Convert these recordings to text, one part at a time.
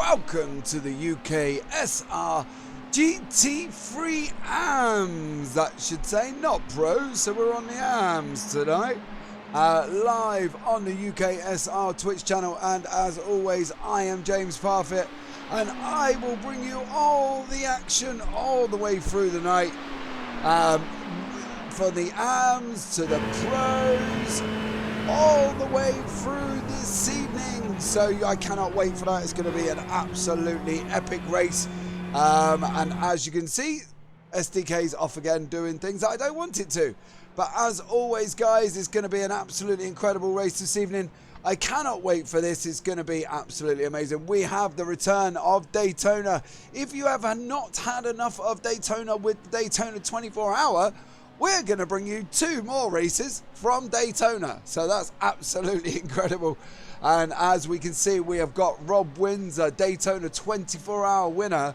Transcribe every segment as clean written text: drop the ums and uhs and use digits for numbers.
welcome to the UKSR GT3 AMs, that should say, not pros, so we're on the AMs tonight, live on the UKSR Twitch channel, and as always, I am James Parfitt, and I will bring you all the action all the way through the night, for the AMs to the pros, all the way through this evening. So I cannot wait for that. It's going to be an absolutely epic race, and as you can see, SDK's off again doing things that I don't want it to, but as always guys, it's going to be an absolutely incredible race this evening. I cannot wait for this. It's going to be absolutely amazing. We have the return of Daytona. If you have not had enough of Daytona with the Daytona 24-hour, we're going to bring you 2 more races from Daytona. So that's absolutely incredible. And as we can see, we have got Rob Windsor, Daytona 24-hour winner,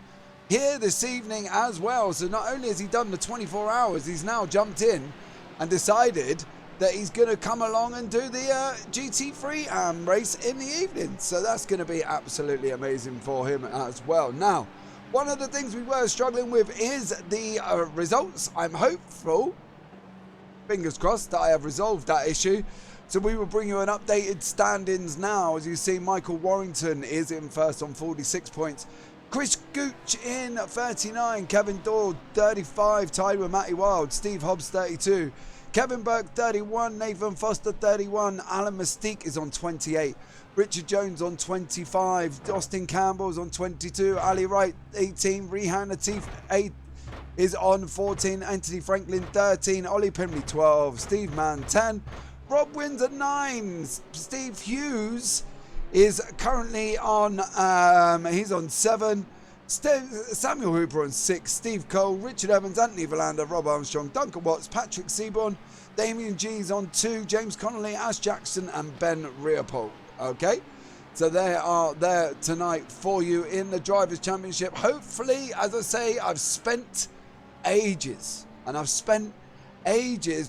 here this evening as well. So not only has he done the 24 hours, he's now jumped in and decided that he's going to come along and do the GT3 race in the evening. So that's going to be absolutely amazing for him as well. Now, one of the things we were struggling with is the results. I'm hopeful, fingers crossed, that I have resolved that issue. So we will bring you an updated standings now. As you see, Michael Warrington is in first on 46 points. Chris Gooch in 39. Kevin Doyle 35, tied with Matty Wild. Steve Hobbs 32. Kevin Burke 31. Nathan Foster 31. Alan Mystique is on 28. Richard Jones on 25, Austin Campbell's on 22, Ali Wright 18, Rehan Latif 8 is on 14, Anthony Franklin 13, Ollie Pimley 12, Steve Mann 10, Rob Windsor 9, Steve Hughes is currently on, he's on 7, Samuel Hooper on 6, Steve Cole, Richard Evans, Anthony Verlander, Rob Armstrong, Duncan Watts, Patrick Seaborn, Damien G's on 2, James Connolly, Ash Jackson and Ben Riopol. Okay, so they are there tonight for you in the Drivers' Championship. Hopefully, as I say, I've spent ages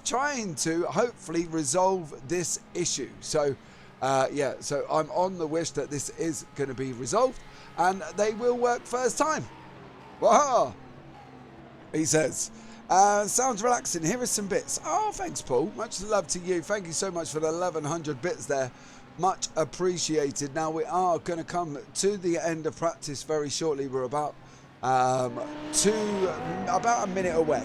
trying to hopefully resolve this issue. So, yeah, so I'm on the wish that this is going to be resolved and they will work first time. Waha! He says. Sounds relaxing. Here are some bits. Oh, thanks, Paul. Much love to you. Thank you so much for the 1100 bits there. Much appreciated. Now we are going to come to the end of practice very shortly. We're about a minute away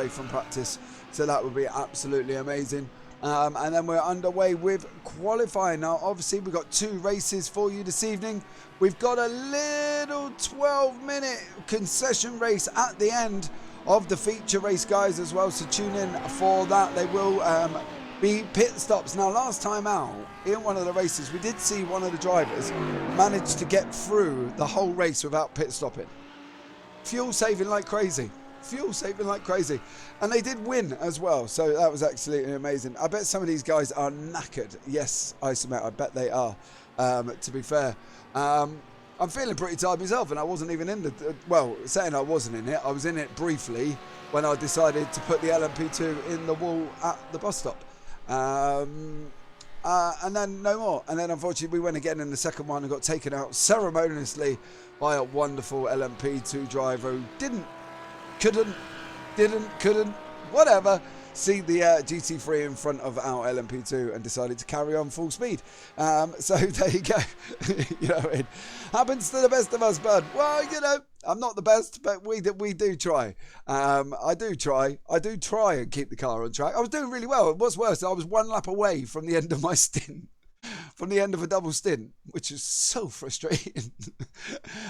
from practice, so that would be absolutely amazing. And then we're underway with qualifying. Now obviously we've got 2 races for you this evening. We've got a little 12-minute concession race at the end of the feature race, guys, as well, so tune in for that. They will be pit stops. Now last time out in one of the races, we did see one of the drivers manage to get through the whole race without pit stopping. Fuel saving like crazy, and they did win as well, so that was absolutely amazing. I bet some of these guys are knackered. Yes, I bet they are, to be fair. I'm feeling pretty tired myself, and I wasn't even in the, well, saying I wasn't in it, I was in it briefly when I decided to put the LMP2 in the wall at the bus stop. And then no more. And then unfortunately we went again in the second one and got taken out ceremoniously by a wonderful LMP2 driver who couldn't, whatever, see the GT3 in front of our LMP2 and decided to carry on full speed. So there you go. You know, it happens to the best of us, bud. Well, you know, I'm not the best, but we do try. I do try and keep the car on track. I was doing really well. What's worse, I was 1 lap away from the end of my stint. From the end of a double stint, which is so frustrating,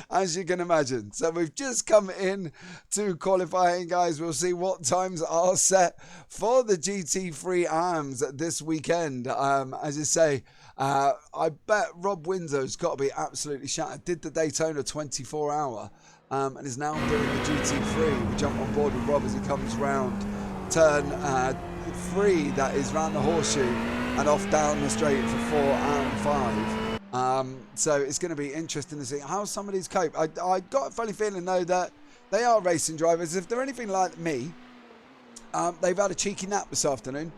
as you can imagine. So we've just come in to qualifying, guys. We'll see what times are set for the GT3 AMs this weekend. As you say, I bet Rob Windsor's got to be absolutely shattered. Did the Daytona 24-hour and is now doing the GT3. We'll jump on board with Rob as he comes round turn 3, that is round the horseshoe, and off down the straight for 4 and 5. So it's going to be interesting to see how some of these cope. I got a funny feeling though that they are racing drivers. If they're anything like me, they've had a cheeky nap this afternoon.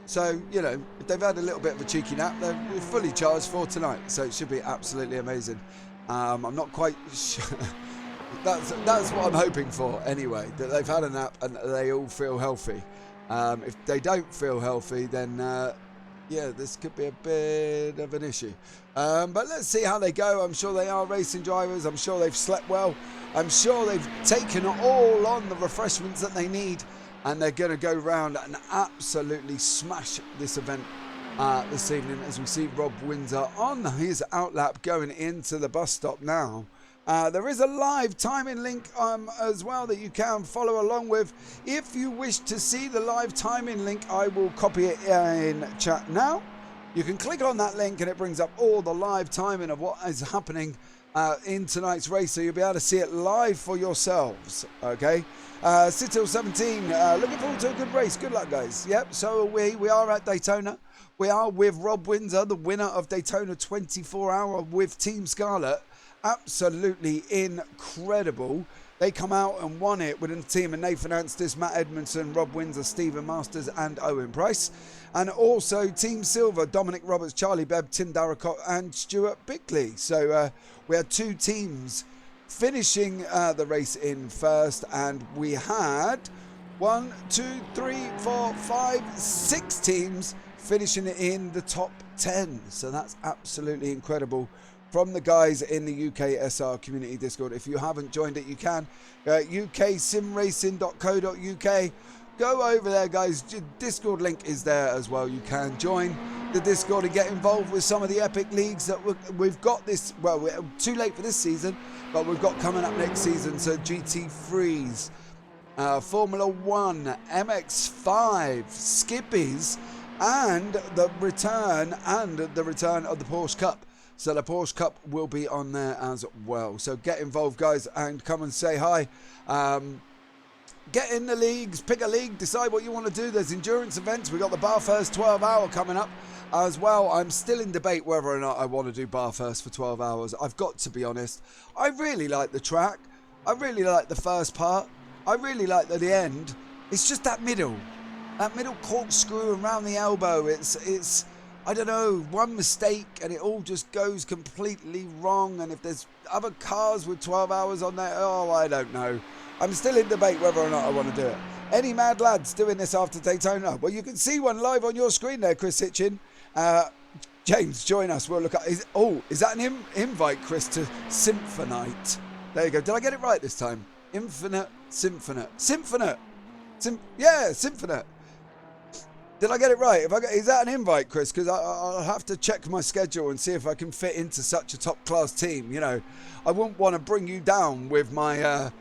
So, you know, if they've had a little bit of a cheeky nap, they're fully charged for tonight. So it should be absolutely amazing. I'm not quite sure. That's what I'm hoping for anyway, that they've had a nap and they all feel healthy. If they don't feel healthy, then yeah, this could be a bit of an issue. But let's see how they go. I'm sure they are racing drivers. I'm sure they've slept well. I'm sure they've taken all on the refreshments that they need. And they're going to go round and absolutely smash this event this evening as we see Rob Windsor on his outlap going into the bus stop now. There is a live timing link as well that you can follow along with. If you wish to see the live timing link, I will copy it in chat now. You can click on that link and it brings up all the live timing of what is happening in tonight's race, so you'll be able to see it live for yourselves. Okay, Citadel 17, looking forward to a good race. Good luck, guys. Yep, so are we. We are at Daytona. We are with Rob Windsor, the winner of Daytona 24-hour with Team Scarlet. Absolutely incredible. They come out and won it within the team of Nathan Anstis, Matt Edmondson, Rob Windsor, Stephen Masters and Owen Price. And also Team Silver, Dominic Roberts, Charlie Bebb, Tim Darracott and Stuart Bickley. So we had two teams finishing the race in first, and we had 6 teams finishing in the top 10. So that's absolutely incredible from the guys in the UKSR community Discord. If you haven't joined it, you can. UKSimRacing.co.uk. Go over there, guys. Discord link is there as well. You can join the Discord and get involved with some of the epic leagues that we've got this. Well, we're too late for this season, but we've got coming up next season. So GT3s, Formula 1, MX5, Skippies, and the return of the Porsche Cup. So the Porsche Cup will be on there as well. So get involved, guys, and come and say hi. Get in the leagues, pick a league, decide what you want to do. There's endurance events. We've got the Bathurst 12-hour coming up as well. I'm still in debate whether or not I want to do Bathurst for 12 hours. I've got to be honest. I really like the track. I really like the first part. I really like the end. It's just that middle corkscrew around the elbow. It's I don't know, one mistake and it all just goes completely wrong. And if there's other cars with 12 hours on there, oh, I don't know. I'm still in debate whether or not I want to do it. Any mad lads doing this after Daytona? Well, you can see one live on your screen there, Chris Hitchin. James, join us. We'll look at. Is that an invite, Chris, to Symphonite? There you go. Did I get it right this time? Infinite, Symphonite. Symphonite. Did I get it right? Is that an invite, Chris? Because I'll have to check my schedule and see if I can fit into such a top-class team. You know, I wouldn't want to bring you down with my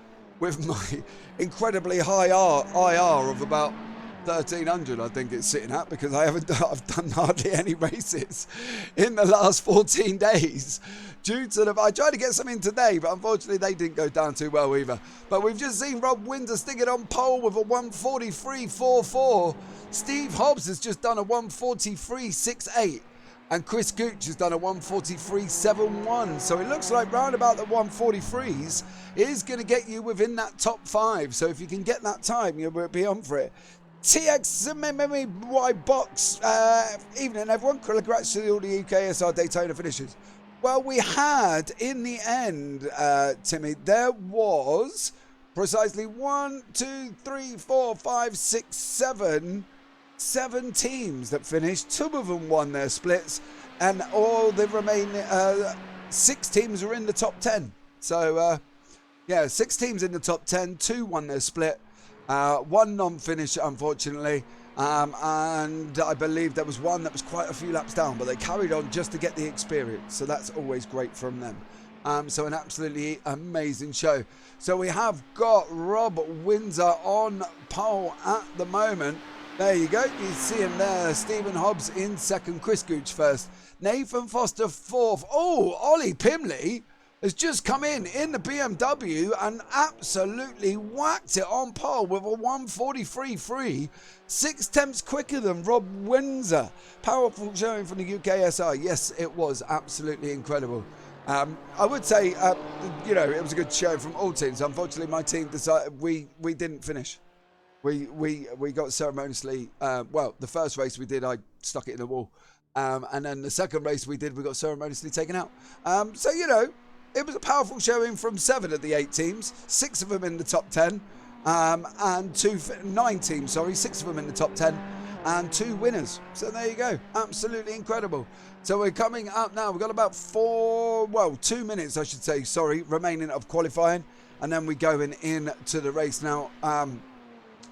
incredibly high IR of about 1,300, I think it's sitting at, because I've done hardly any races in the last 14 days. I tried to get some in today, but unfortunately they didn't go down too well either. But we've just seen Rob Windsor stick it on pole with a 143.44. Steve Hobbs has just done a 143.68. And Chris Gooch has done a 143.71. So it looks like round about the 143s is going to get you within that top 5. So if you can get that time, you'll be on for it. TXMMY box. Evening, everyone. Congrats to all the UKSR Daytona finishers. Well, we had, in the end, Timmy, there was precisely 7 teams that finished. 2 of them won their splits, and all the remaining 6 teams are in the top 10. So, 6 teams in the top 10, 2 won their split, 1 non-finish, unfortunately. And I believe there was 1 that was quite a few laps down, but they carried on just to get the experience. So that's always great from them. So an absolutely amazing show. So we have got Rob Windsor on pole at the moment. There you go. You see him there. Stephen Hobbs in second. Chris Gooch first. Nathan Foster fourth. Oh, Ollie Pimley has just come in the BMW and absolutely whacked it on pole with a 143.3, 6 tenths quicker than Rob Windsor. Powerful showing from the UKSR. Yes, it was absolutely incredible. I would say, it was a good show from all teams. Unfortunately, my team decided we didn't finish. we got ceremoniously, well, the first race we did, I stuck it in the wall. And then the second race we did, we got ceremoniously taken out. So, you know, it was a powerful showing from 7 of the 8 teams, 6 of them in the top 10, and 9 teams, sorry, 6 of them in the top 10, and 2 winners. So there you go. Absolutely incredible. So we're coming up now. We've got about 2 minutes, I should say, sorry, remaining of qualifying. And then we're going into the race now.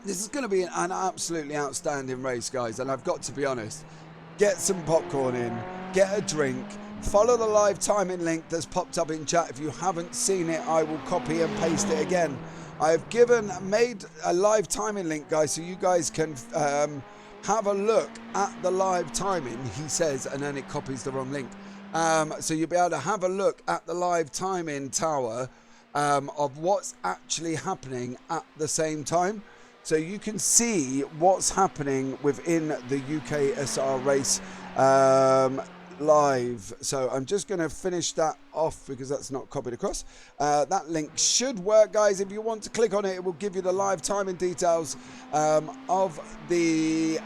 This is going to be an absolutely outstanding race, guys. And I've got to be honest, get some popcorn in, get a drink, follow the live timing link that's popped up in chat. If you haven't seen it, I will copy and paste it again. I have made a live timing link, guys, so you guys can have a look at the live timing, he says, and then it copies the wrong link. So you'll be able to have a look at the live timing tower of what's actually happening at the same time. So you can see what's happening within the UKSR race live. So I'm just going to finish that off because that's not copied across. That link should work, guys. If you want to click on it, it will give you the live timing details of the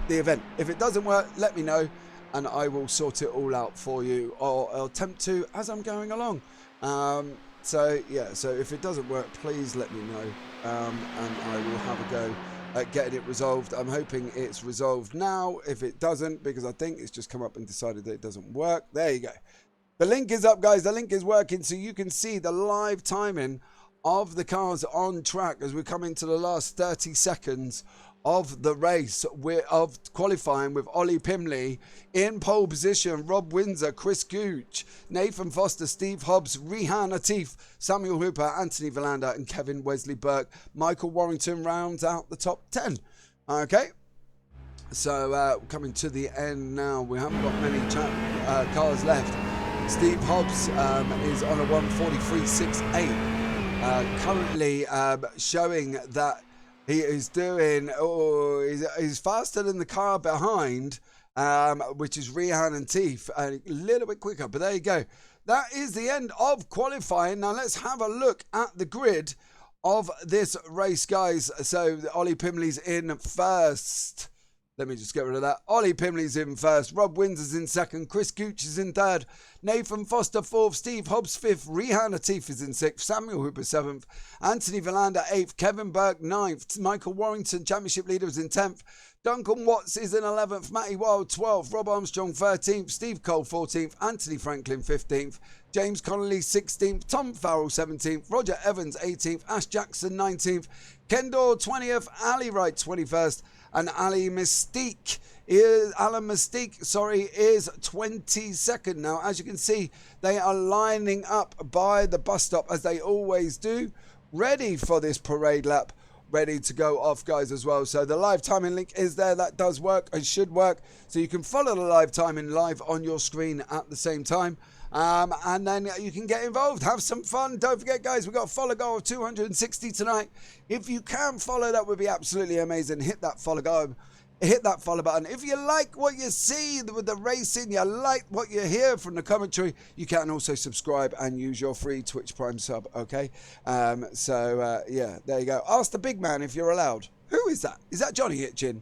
event. If it doesn't work, let me know and I will sort it all out for you, or I'll attempt to as I'm going along. So yeah, so if it doesn't work, please let me know, and I will have a go at getting it resolved. I'm hoping it's resolved now. If it doesn't, because I think it's just come up and decided that it doesn't work. There you go. The link is up, guys. The link is working, so you can see the live timing of the cars on track as we come into the last 30 seconds of the race of qualifying, with Ollie Pimley in pole position, Rob Windsor, Chris Gooch, Nathan Foster, Steve Hobbs, Rehan Atif, Samuel Hooper, Anthony Verlander and Kevin Wesley Burke. Michael Warrington rounds out the top 10. Okay, so coming to the end now. We haven't got many cars left. Steve Hobbs is on a 1:43.68, currently showing that he is doing, he's faster than the car behind, which is Rehan and Teef, a little bit quicker, but there you go. That is the end of qualifying. Now let's have a look at the grid of this race, guys. So Ollie Pimley's in first. Let me just get rid of that. Ollie Pimley's in first. Rob Windsor's in second. Chris Gooch is in third. Nathan Foster fourth. Steve Hobbs fifth. Rehan Atif is in sixth. Samuel Hooper seventh. Anthony Verlander eighth. Kevin Burke ninth. Michael Warrington, championship leader, is in 10th. Duncan Watts is in 11th. Matty Wild 12th. Rob Armstrong 13th. Steve Cole 14th. Anthony Franklin 15th. James Connolly 16th. Tom Farrell 17th. Roger Evans 18th. Ash Jackson 19th. Kendall 20th. Ali Wright 21st. And Alan Mystique is 22nd. Now, as you can see, they are lining up by the bus stop, as they always do, ready for this parade lap, ready to go off, guys, as well. So the live timing link is there. That does work. It should work. So you can follow the live timing live on your screen at the same time. And then you can get involved, have some fun. Don't forget, guys, we've got a follow goal of 260 tonight. If you can follow, that would be absolutely amazing. Hit that follow goal, hit that follow button. If you like what you see with the racing, you like what you hear from the commentary, you can also subscribe and use your free Twitch Prime sub. Okay, yeah, there you go. Ask the big man if you're allowed. Who is that? Is that Johnny Hitchin?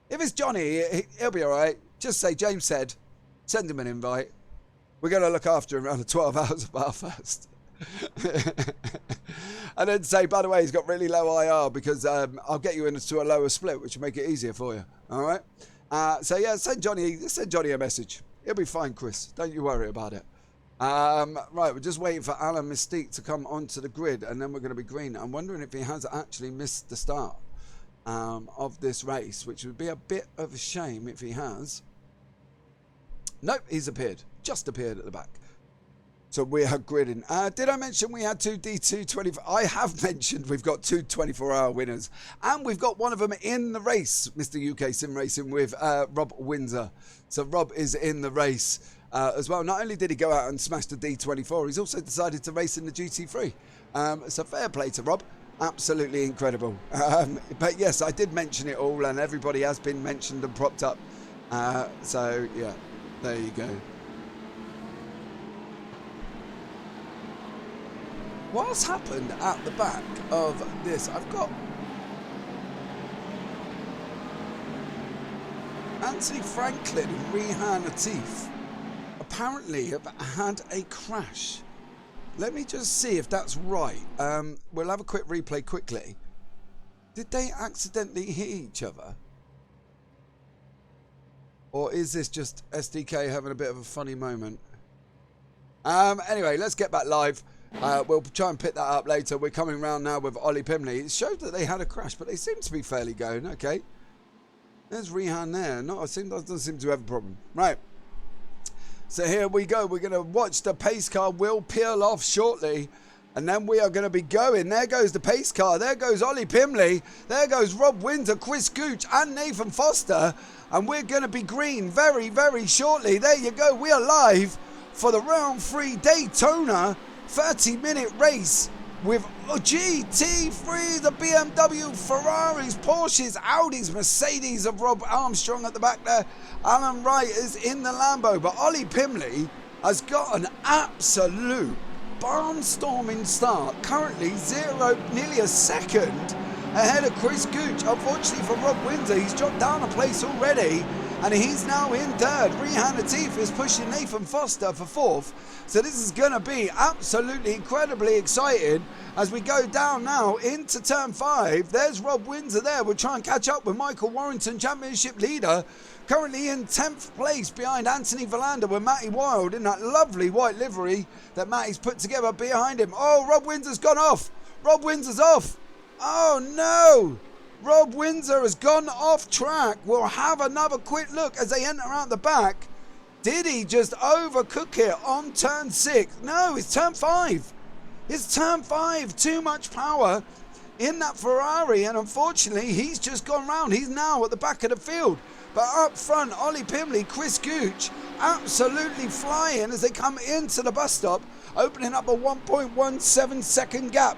If it's Johnny, he'll be all right. Just say James said, send him an invite. We're going to look after him around the 12 hours of our first. And then say, by the way, he's got really low IR because I'll get you into a lower split, which will make it easier for you. All right? So, yeah, send Johnny a message. He'll be fine, Chris. Don't you worry about it. Right, we're just waiting for Alan Mystique to come onto the grid, and then we're going to be green. I'm wondering if he has actually missed the start of this race, which would be a bit of a shame if he has. Nope, he's appeared. Just appeared at the back. So we are gridding. Did I mention we had 2 D2 24? I have mentioned we've got 2 24-hour winners. And we've got one of them in the race, Mr. UKSimRacing, with Rob Windsor. So Rob is in the race as well. Not only did he go out and smash the D24, he's also decided to race in the GT3. So fair play to Rob. Absolutely incredible. But yes, I did mention it all, and everybody has been mentioned and propped up. So yeah, there you go. What's happened at the back of this? I've got Anthony Franklin and Rehan Atif apparently have had a crash. Let me just see if that's right. We'll have a quick replay quickly. Did they accidentally hit each other? Or is this just SDK having a bit of a funny moment? Anyway, let's get back live. We'll try and pick that up later. We're coming round now with Ollie Pimley. It showed that they had a crash, but they seem to be fairly going. Okay. There's Rehan there. Doesn't seem to have a problem. Right. So here we go. We're going to watch the pace car will peel off shortly. And then we are going to be going. There goes the pace car. There goes Ollie Pimley. There goes Rob Windsor, Chris Gooch and Nathan Foster. And we're going to be green very, very shortly. There you go. We are live for the round 3 Daytona 30-minute race with GT3, the BMW, Ferraris, Porsches, Audis, Mercedes of Rob Armstrong at the back there. Alan Wright is in the Lambo. But Ollie Pimley has got an absolute barnstorming start. Currently nearly a second ahead of Chris Gooch. Unfortunately for Rob Windsor, he's dropped down a place already and he's now in third. Rehan Atif is pushing Nathan Foster for fourth. So this is going to be absolutely incredibly exciting as we go down now into turn 5. There's Rob Windsor there. We'll try and catch up with Michael Warrington, championship leader, currently in 10th place behind Anthony Verlander with Matty Wild in that lovely white livery that Matty's put together behind him. Oh, Rob Windsor's gone off. Rob Windsor's off. Oh no. Rob Windsor has gone off track. We'll have another quick look as they enter out the back. Did he just overcook it on turn 6? No, it's turn 5. It's turn 5. Too much power in that Ferrari, and unfortunately he's just gone round. He's now at the back of the field. But up front, Ollie Pimley, Chris Gooch, absolutely flying as they come into the bus stop, opening up a 1.17 second gap.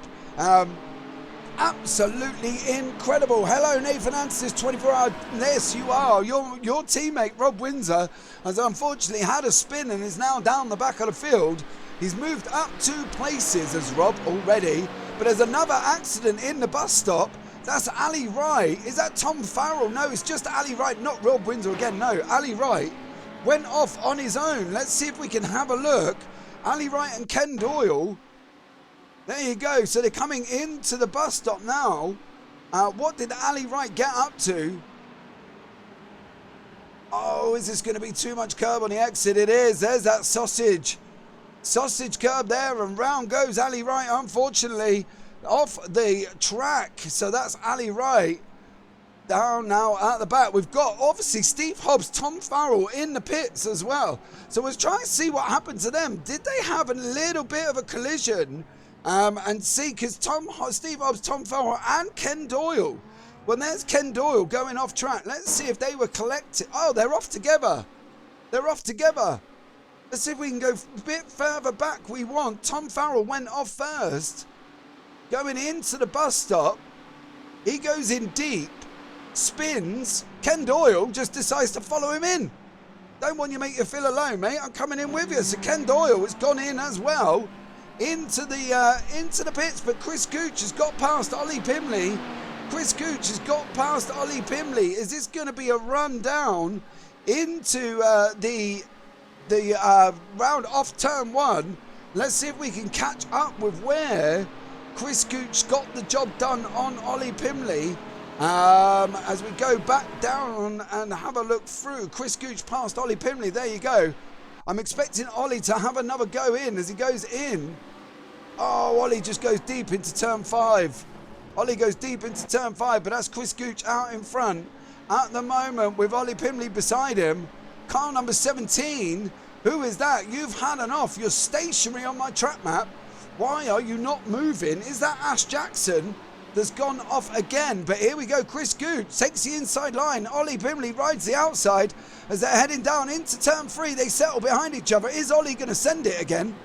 Absolutely incredible. Hello, Nathan Anstis, 24-hour. Yes, you are. Your teammate, Rob Windsor, has unfortunately had a spin and is now down the back of the field. He's moved up 2 places as Rob already, but there's another accident in the bus stop. That's Ali Wright. Is that Tom Farrell? No, it's just Ali Wright, not Rob Windsor again. No, Ali Wright went off on his own. Let's see if we can have a look. Ali Wright and Ken Doyle. There you go. So they're coming into the bus stop now. What did Ali Wright get up to? Oh, is this going to be too much curb on the exit? It is. There's that sausage curb there, and round goes Ali Wright, unfortunately, off the track. So that's Ali Wright down now at the back. We've got obviously Steve Hobbs, Tom Farrell in the pits as well. So we're trying to see what happened to them. Did they have a little bit of a collision? And see, because Steve Hobbs, Tom Farrell and Ken Doyle. Well, there's Ken Doyle going off track. Let's see if they were collected. Oh, they're off together. They're off together. Let's see if we can go a bit further back. Tom Farrell went off first. Going into the bus stop. He goes in deep. Spins. Ken Doyle just decides to follow him in. Don't want you to make you feel alone, mate. I'm coming in with you. So Ken Doyle has gone in as well. Into the pits, but Chris Gooch has got past Ollie Pimley. Chris Gooch has got past Ollie Pimley. Is this going to be a run down into the round off turn 1? Let's see if we can catch up with where Chris Gooch got the job done on Ollie Pimley. As we go back down and have a look through, Chris Gooch past Ollie Pimley. There you go. I'm expecting Ollie to have another go in as he goes in. Oh, Ollie just goes deep into turn 5. Ollie goes deep into turn 5, but that's Chris Gooch out in front at the moment with Ollie Pimley beside him. Car number 17. Who is that? You've had enough. You're stationary on my track map. Why are you not moving? Is that Ash Jackson that's gone off again? But here we go. Chris Gooch takes the inside line. Ollie Pimley rides the outside as they're heading down into turn 3. They settle behind each other. Is Ollie going to send it again?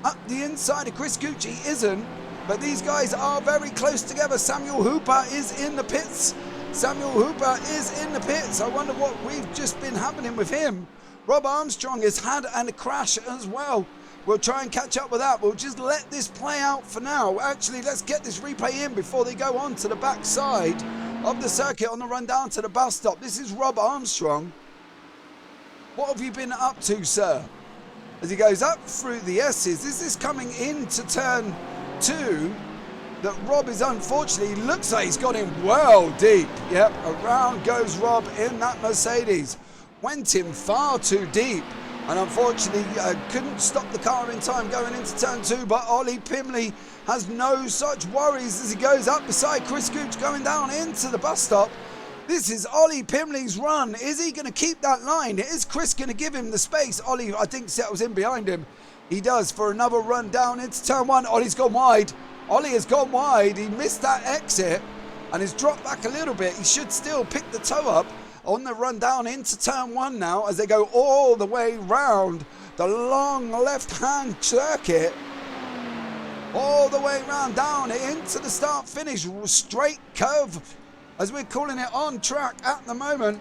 Up the inside of Chris Gooch, he isn't. But these guys are very close together. Samuel Hooper is in the pits. I wonder what we've just been happening with him. Rob Armstrong has had a crash as well. We'll try and catch up with that. We'll just let this play out for now. Actually, let's get this replay in before they go on to the back side of the circuit on the run down to the bus stop. This is Rob Armstrong. What have you been up to, sir? As he goes up through the S's, is this coming into turn 2? That Rob is unfortunately, looks like he's got him well deep. Yep, around goes Rob in that Mercedes. Went him far too deep. And unfortunately couldn't stop the car in time going into turn 2, but Ollie Pimley has no such worries as he goes up beside Chris Gooch going down into the bus stop. This is Ollie Pimley's run. Is he going to keep that line? Is Chris going to give him the space? Ollie, I think, settles in behind him. He does for another run down into turn 1. Ollie's gone wide. Ollie has gone wide. He missed that exit and has dropped back a little bit. He should still pick the toe up on the run down into turn 1 now as they go all the way round the long left-hand circuit. All the way round down into the start-finish straight curve, as we're calling it, on track at the moment.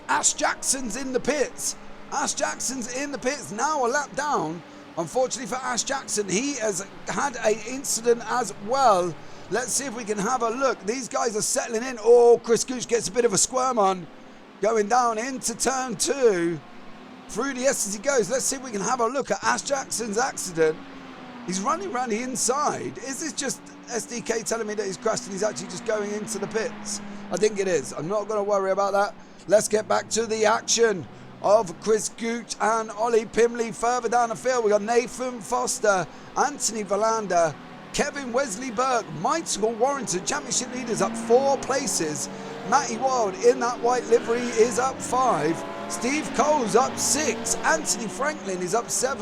Ash Jackson's in the pits. Ash Jackson's in the pits, now a lap down. Unfortunately for Ash Jackson, he has had an incident as well. Let's see if we can have a look. These guys are settling in. Oh, Chris Gooch gets a bit of a squirm on. Going down into turn 2. Through the S as he goes. Let's see if we can have a look at Ash Jackson's accident. He's running around the inside. Is this just SDK telling me that he's crashed and he's actually just going into the pits? I think it is. I'm not going to worry about that. Let's get back to the action of Chris Gooch and Ollie Pimley. Further down the field, we've got Nathan Foster, Anthony Valander, Kevin Wesley Burke, Michael Warrington, championship leaders up 4 places. Matty Wild in that white livery is up 5. Steve Cole's up 6. Anthony Franklin is up 6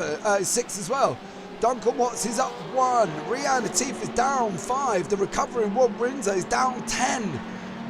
as well. Duncan Watts is up 1. Rihanna Latif is down 5. The recovering Rob Rinzo is down 10.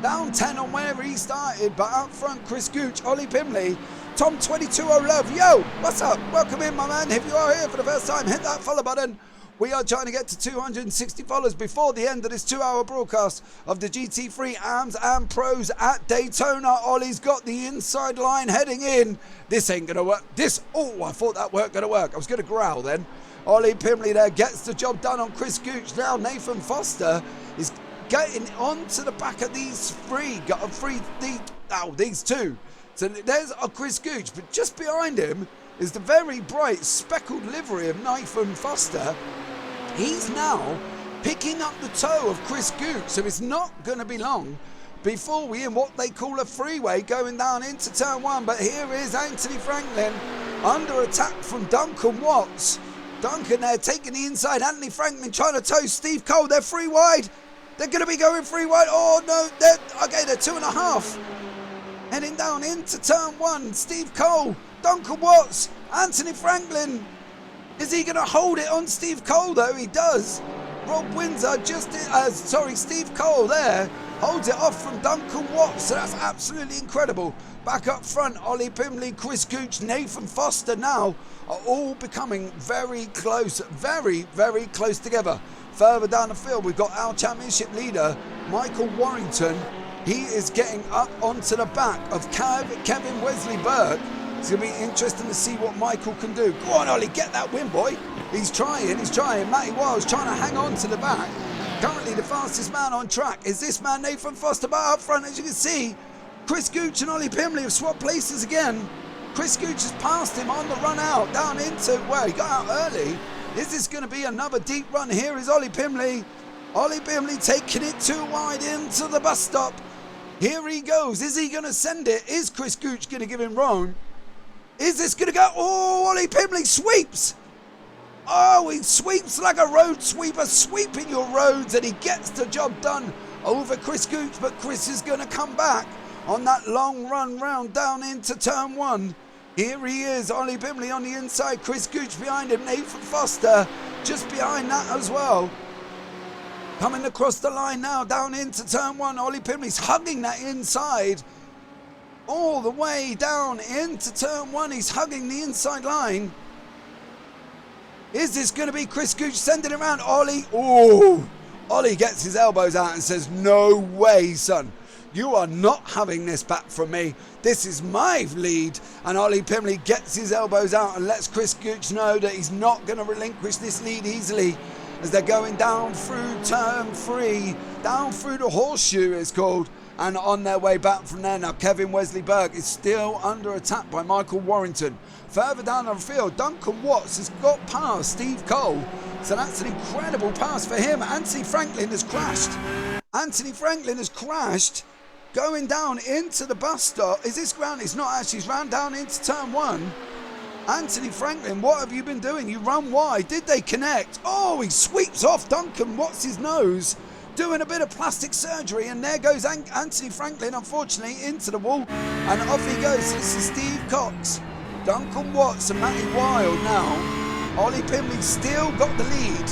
Down 10 on where he started, but out front, Chris Gooch, Ollie Pimley, Tom 22 Love. Yo, what's up? Welcome in, my man. If you are here for the first time, hit that follow button. We are trying to get to 260 followers before the end of this 2-hour broadcast of the GT3 AMs and Pros at Daytona. Ollie's got the inside line heading in. This ain't going to work. I thought that weren't going to work. I was going to growl then. Ollie Pimley there gets the job done on Chris Gooch. Now Nathan Foster is getting onto the back of these three. These two. So there's a Chris Gooch, but just behind him is the very bright speckled livery of Nathan Foster. He's now picking up the toe of Chris Gooch, so it's not going to be long before we're in what they call a freeway going down into turn 1. But here is Anthony Franklin under attack from Duncan Watts. Duncan there taking the inside. Anthony Franklin trying to tow Steve Cole. They're free wide. They're going to be going free wide. Oh no, they're 2.5. Heading down into turn 1. Steve Cole, Duncan Watts, Anthony Franklin. Is he going to hold it on Steve Cole though? He does. Rob Windsor Steve Cole there holds it off from Duncan Watts. So that's absolutely incredible. Back up front, Ollie Pimley, Chris Gooch, Nathan Foster now are all becoming very close, very, very close together. Further down the field, we've got our championship leader, Michael Warrington. He is getting up onto the back of Kevin Wesley Burke. It's going to be interesting to see what Michael can do. Go on, Ollie, get that win, boy. He's trying. Matty Wild's trying to hang on to the back. Currently the fastest man on track is this man, Nathan Foster. But up front, as you can see, Chris Gooch and Ollie Pimley have swapped places again. Chris Gooch has passed him on the run out, down into where he got out early. Is this going to be another deep run? Here is Ollie Pimley. Ollie Pimley taking it too wide into the bus stop. Here he goes. Is he going to send it? Is Chris Gooch going to give him wrong? Is this going to go? Oh, Ollie Pimley sweeps. Oh, he sweeps like a road sweeper, sweeping your roads, and he gets the job done over Chris Gooch. But Chris is going to come back on that long run round down into turn 1. Here he is, Ollie Pimley on the inside, Chris Gooch behind him, Nathan Foster just behind that as well. Coming across the line now, down into turn 1, Ollie Pimley's hugging that inside. All the way down into turn 1, he's hugging the inside line. Is this going to be Chris Gooch sending it around? Ollie, Ollie gets his elbows out and says, no way, son. You are not having this back from me. This is my lead. And Ollie Pimley gets his elbows out and lets Chris Gooch know that he's not going to relinquish this lead easily as they're going down through turn 3, down through the horseshoe it's called. and on their way back from there. Now Kevin Wesley Burke is still under attack by Michael Warrington. Further down the field, Duncan Watts has got past Steve Cole, so that's an incredible pass for him. Anthony Franklin has crashed. Anthony Franklin has crashed going down into the bus stop. Is this round? It's not actually. He's round down into turn 1. Anthony Franklin, what have you been doing? You run wide. Did they connect? Oh, he sweeps off Duncan Watts' nose, doing a bit of plastic surgery, and there goes Anthony Franklin, unfortunately, into the wall, and off he goes. This is Steve Cox, Duncan Watts and Matty Wild now. Ollie Pimley still got the lead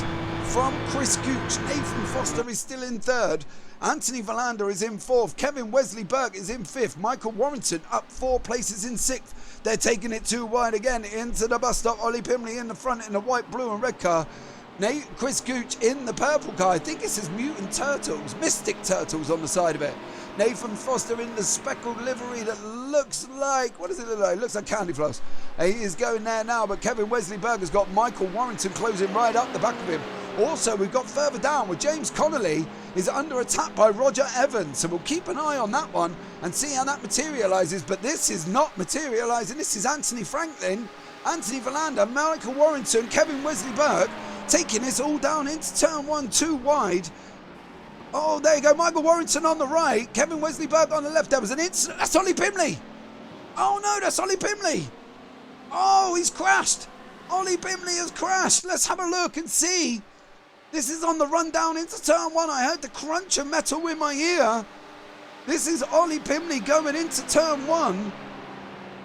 from Chris Gooch. Nathan Foster is still in 3rd. Anthony Valander is in 4th. Kevin Wesley Burke is in 5th. Michael Warrington up 4 places in 6th. They're taking it too wide again into the bus stop. Ollie Pimley in the front in the white, blue and red car. Chris Gooch in the purple car. I think it says Mutant Turtles, Mystic Turtles on the side of it. Nathan Foster in the speckled livery that looks like, what does it look like? It looks like candy floss. He is going there now, but Kevin Wesley Burke has got Michael Warrington closing right up the back of him. Also, we've got further down where James Connolly is under attack by Roger Evans. So we'll keep an eye on that one and see how that materialises. But this is not materialising. This is Anthony Franklin, Anthony Valander, Michael Warrington, Kevin Wesley Burke taking this all down into turn 1, too wide. Oh, there you go. Michael Warrington on the right. Kevin Wesley Burke on the left. There was an incident. That's Ollie Pimley. Oh, no, that's Ollie Pimley. Oh, he's crashed. Ollie Pimley has crashed. Let's have a look and see. This is on the run down into turn 1. I heard the crunch of metal in my ear. This is Ollie Pimley going into turn 1.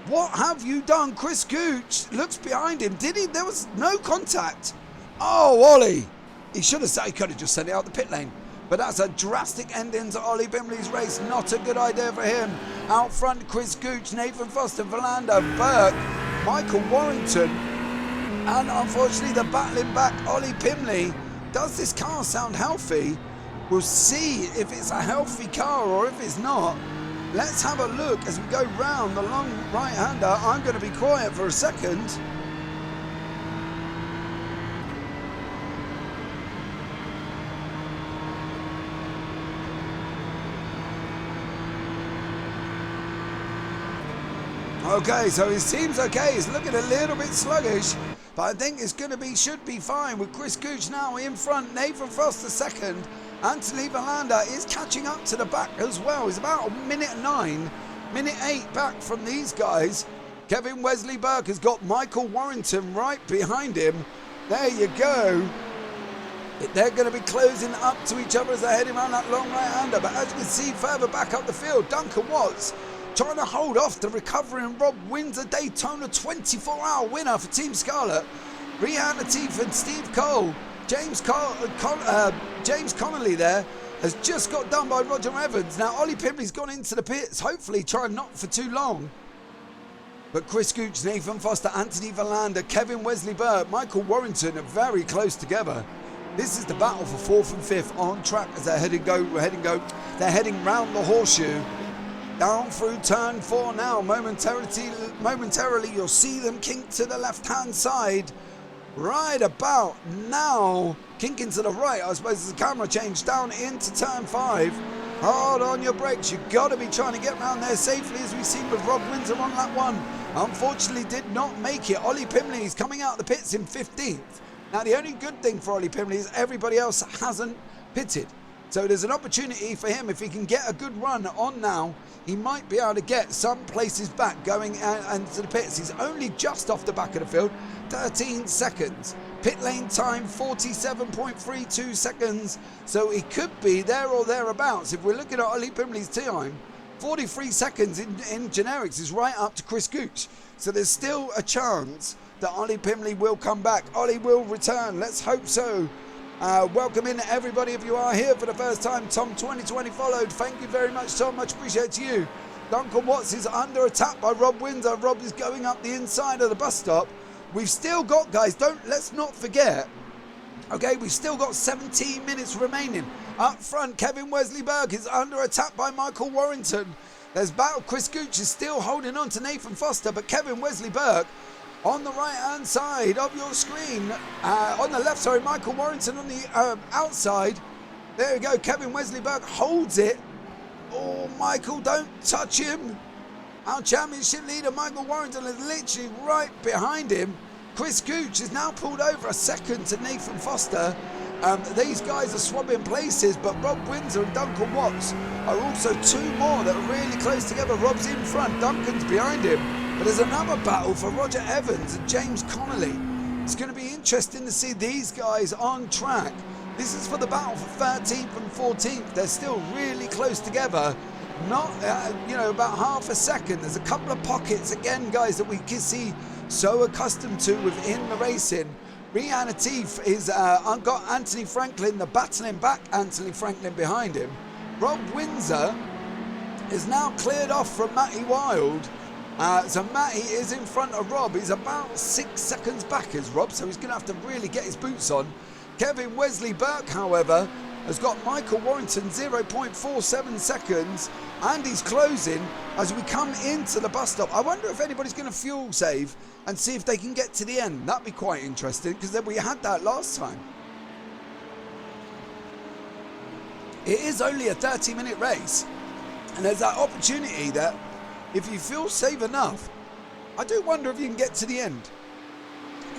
What have you done? Chris Gooch looks behind him. Did he? There was no contact. Oh, Ollie. He should have said, he could have just sent it out the pit lane. But that's a drastic ending to Ollie Pimley's race. Not a good idea for him. Out front, Chris Gooch, Nathan Foster, Valander, Burke, Michael Warrington. And unfortunately, the battling back, Ollie Pimley. Does this car sound healthy? We'll see if it's a healthy car or if it's not. Let's have a look as we go round the long right-hander. I'm going to be quiet for a second. Okay, so it seems okay. It's looking a little bit sluggish, but I think it's going to be, should be fine with Chris Gooch now in front. Nathan Foster second. Anthony Valander is catching up to the back as well. He's about minute 8 back from these guys. Kevin Wesley Burke has got Michael Warrington right behind him. There you go. They're going to be closing up to each other as they're heading around that long right-hander. But as you can see further back up the field, Duncan Watts trying to hold off the recovering Rob Windsor Daytona 24-hour winner for Team Scarlet. Rhiannon Latif and Steve Cole. James Connolly there has just got done by Roger Evans. Now Ollie Pimley's gone into the pits, hopefully trying not for too long. But Chris Gooch, Nathan Foster, Anthony Valander, Kevin Wesley Burke, Michael Warrington are very close together. This is the battle for 4th and 5th on track as they're heading round the horseshoe. Down through turn 4 now. Momentarily you'll see them kink to the left-hand side. Right about now, kinking to the right, I suppose as the camera change down into turn 5. Hard on your brakes. You've got to be trying to get around there safely, as we've seen with Rob Windsor on lap 1. Unfortunately did not make it. Ollie Pimley is coming out of the pits in 15th. Now the only good thing for Ollie Pimley is everybody else hasn't pitted. So there's an opportunity for him. If he can get a good run on now, he might be able to get some places back going into the pits. He's only just off the back of the field, 13 seconds. Pit lane time, 47.32 seconds. So he could be there or thereabouts. If we're looking at Ollie Pimley's time, 43 seconds in generics is right up to Chris Gooch. So there's still a chance that Ollie Pimley will come back. Ollie will return. Let's hope so. Welcome in everybody. If you are here for the first time, Tom 2020 followed. Thank you very much, Tom. Much appreciated to you. Duncan Watts is under attack by Rob Windsor. Rob is going up the inside of the bus stop. We've still got, guys, let's not forget. Okay, we've still got 17 minutes remaining. Up front, Kevin Wesley Burke is under attack by Michael Warrington. There's battle. Chris Gooch is still holding on to Nathan Foster, but Kevin Wesley Burke on the right-hand side of your screen. On the left, sorry, Michael Warrington on the outside. There we go. Kevin Wesley Burke holds it Oh, Michael, don't touch him. Our championship leader, Michael Warrington, is literally right behind him. Chris Gooch is now pulled over a second to Nathan Foster. These guys are swapping places, but Rob Windsor and Duncan Watts are also two more that are really close together. Rob's in front, Duncan's behind him. But there's another battle for Roger Evans and James Connolly. It's going to be interesting to see these guys on track. This is for the battle for 13th and 14th. They're still really close together. Not, about half a second. There's a couple of pockets, again, guys, that we can see so accustomed to within the racing. Rihanna Teef is got Anthony Franklin, the battling back Anthony Franklin behind him. Rob Windsor is now cleared off from Matty Wild. So Matty is in front of Rob. He's about 6 seconds back as Rob, so he's going to have to really get his boots on. Kevin Wesley Burke, however, has got Michael Warrington 0.47 seconds, and he's closing as we come into the bus stop. I wonder if anybody's going to fuel save and see if they can get to the end. That'd be quite interesting, because we had that last time. It is only a 30-minute race, and there's that opportunity that if you fuel save enough, I do wonder if you can get to the end.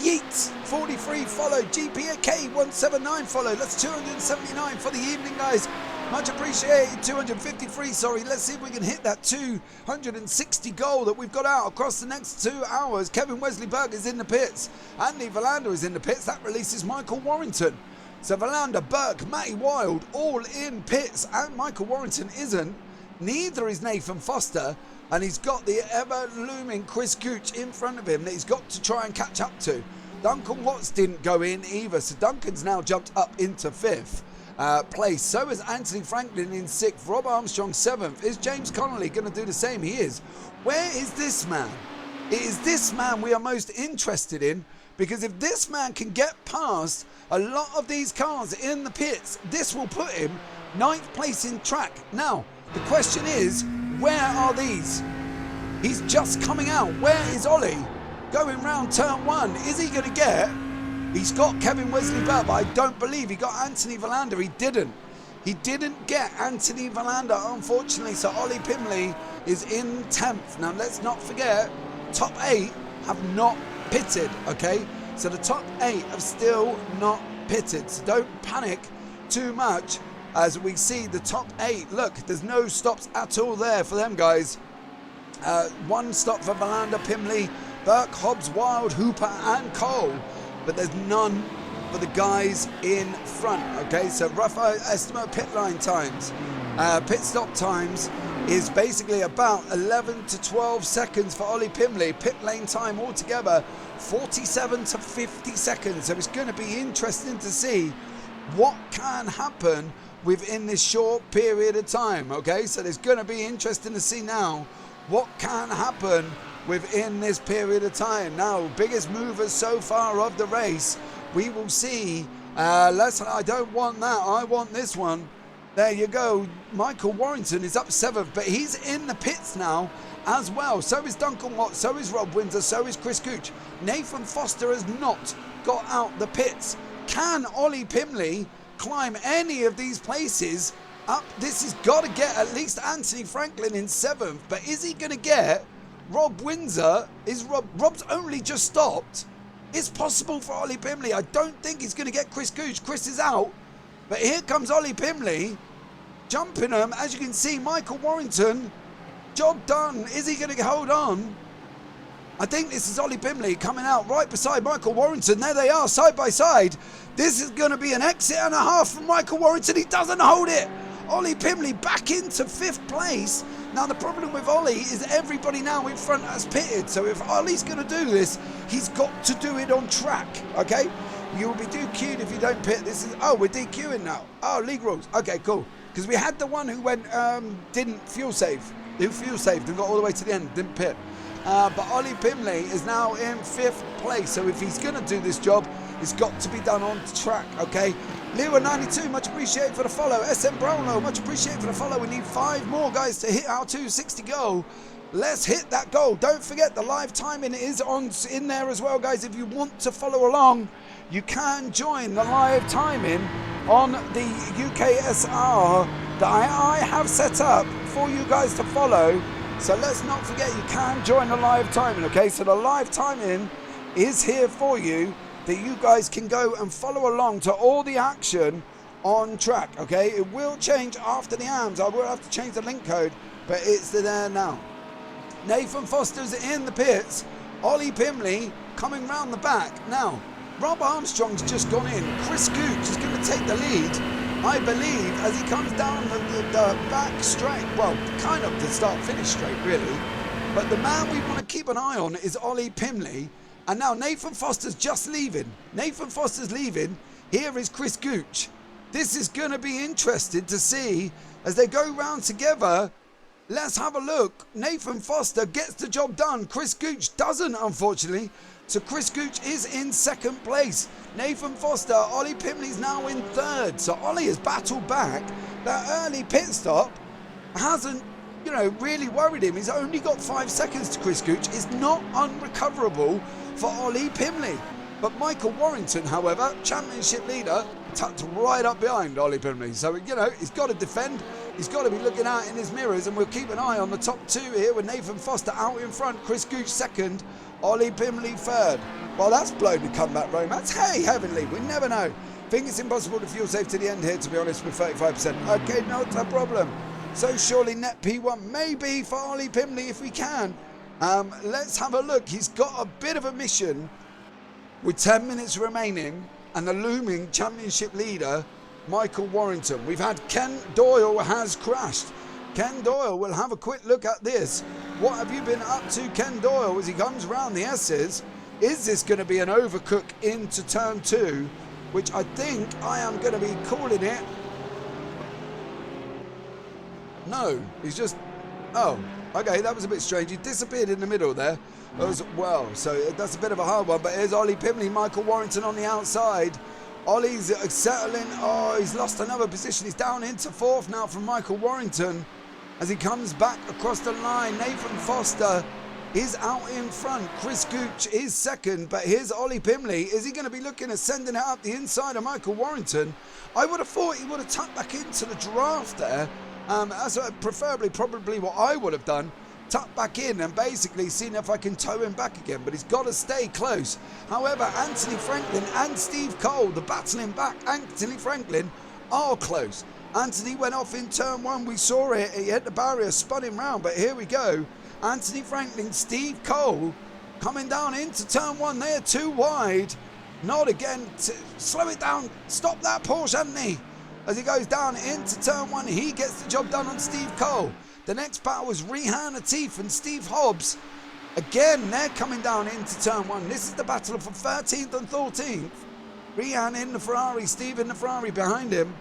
Yeats 43 follow, GPK 179 follow. That's 279 for the evening, guys. Much appreciated. 253, sorry. Let's see if we can hit that 260 goal that we've got out across the next 2 hours. Kevin Wesley Burke is in the pits. Andy Verlander is in the pits. That releases Michael Warrington. So Verlander, Burke, Matty Wild all in pits, and Michael Warrington isn't. Neither is Nathan Foster. And he's got the ever-looming Chris Gooch in front of him that he's got to try and catch up to. Duncan Watts didn't go in either, so Duncan's now jumped up into 5th place. So is Anthony Franklin in 6th. Rob Armstrong 7th. Is James Connolly going to do the same? He is. Where is this man? It is this man we are most interested in, because if this man can get past a lot of these cars in the pits, this will put him 9th place in track. Now, the question is, where are these? He's just coming out. Where is Ollie? Going round turn 1. Is he going to get? He's got Kevin Wesley Burke, but I don't believe he got Anthony Verlander. He didn't. He didn't get Anthony Verlander, unfortunately. So Ollie Pimley is in 10th. Now, let's not forget, top 8 have not pitted, okay? So the top 8 have still not pitted. So don't panic too much. As we see the top 8, look, there's no stops at all there for them guys. 1 stop for Verlander, Pimley, Burke, Hobbs, Wild, Hooper and Cole. But there's none for the guys in front, okay? So rough estimate pit line times, pit stop times is basically about 11 to 12 seconds for Ollie Pimley. Pit lane time altogether, 47 to 50 seconds. So it's going to be interesting to see what can happen within this short period of time, okay? So there's going to be interesting to see now what can happen within this period of time. Now, biggest movers so far of the race, we will see. I don't want that, I want this one. There you go. Michael Warrington is up 7th, but he's in the pits now as well. So is Duncan Watts, so is Rob Windsor, so is Chris Gooch. Nathan Foster has not got out the pits. Can Ollie Pimley climb any of these places up? This has got to get at least Anthony Franklin in 7th, but is he going to get Rob Windsor? Rob's only just stopped. It's possible for Ollie Pimley. I don't think he's going to get Chris Gooch. Chris is out, but here comes Ollie Pimley jumping him. As you can see, Michael Warrington, job done. Is he going to hold on? I think this is Ollie Pimley coming out right beside Michael Warrington. There they are, side by side. This is going to be an exit and a half from Michael Warrington. He doesn't hold it. Ollie Pimley back into 5th place. Now, the problem with Ollie is everybody now in front has pitted. So if Ollie's going to do this, he's got to do it on track, okay? You will be DQ'd if you don't pit. This is, oh, we're DQing now. Oh, league rules. Okay, cool. Because we had the one who went, didn't fuel save. Who fuel saved and got all the way to the end, didn't pit. But Ollie Pimley is now in 5th place. So if he's going to do this job, it's got to be done on track, okay? Leo92, much appreciated for the follow. SM Brownlow, much appreciated for the follow. We need 5 more guys to hit our 260 goal. Let's hit that goal. Don't forget the live timing is in there as well, guys. If you want to follow along, you can join the live timing on the UKSR that I have set up for you guys to follow. So let's not forget, you can join the live timing, okay? So the live timing is here for you, that you guys can go and follow along to all the action on track, okay? It will change after the AMs. I will have to change the link code, but it's there now. Nathan Foster's in the pits. Ollie Pimley coming round the back. Now, Rob Armstrong's just gone in. Chris Gooch is going to take the lead, I believe, as he comes down the back straight. Well, kind of the start-finish straight, really. But the man we want to keep an eye on is Ollie Pimley. And now Nathan Foster's just leaving. Nathan Foster's leaving. Here is Chris Gooch. This is going to be interesting to see as they go round together. Let's have a look. Nathan Foster gets the job done. Chris Gooch doesn't, unfortunately. So Chris Gooch is in second place. Nathan Foster, Ollie Pimley's now in third. So Ollie has battled back. That early pit stop hasn't, really worried him. He's only got 5 seconds to Chris Gooch. It's not unrecoverable for Ollie Pimley. But Michael Warrington, however, championship leader, tucked right up behind Ollie Pimley. So, he's got to defend. He's got to be looking out in his mirrors, and we'll keep an eye on the top two here with Nathan Foster out in front, Chris Gooch second, Ollie Pimley third. Well, that's blown the comeback romance. Hey, heavenly, we never know. Think it's impossible to fuel safe to the end here, to be honest, with 35%. Okay, not a problem. So surely net P1 maybe for Ollie Pimley if we can. Let's have a look. He's got a bit of a mission with 10 minutes remaining, and the looming championship leader, Michael Warrington. We've had Ken Doyle has crashed. Ken Doyle, we'll have a quick look at this. What have you been up to, Ken Doyle, as he comes round the S's? Is this going to be an overcook into turn 2, which I think I am going to be calling it? No, he's just... Oh, okay, that was a bit strange. He disappeared in the middle there as well. So that's a bit of a hard one. But here's Ollie Pimley, Michael Warrington on the outside. Ollie's settling. Oh, he's lost another position. He's down into fourth now from Michael Warrington as he comes back across the line. Nathan Foster is out in front. Chris Gooch is second. But here's Ollie Pimley. Is he going to be looking at sending it up the inside of Michael Warrington? I would have thought he would have tucked back into the draft there. That's probably what I would have done. Tuck back in and basically seen if I can tow him back again, but he's got to stay close. However, Anthony Franklin and Steve Cole, the battling back, Anthony Franklin, are close. Anthony went off in turn 1. We saw it. He hit the barrier, spun him round, but here we go. Anthony Franklin, Steve Cole coming down into turn 1. They are too wide. Not again. Slow it down. Stop that Porsche, Anthony. As he goes down into turn 1, he gets the job done on Steve Cole. The next battle was Rehan Atif and Steve Hobbs. Again, they're coming down into turn 1. This is the battle for 13th and 14th. Rehan in the Ferrari, Steve in the Ferrari behind him.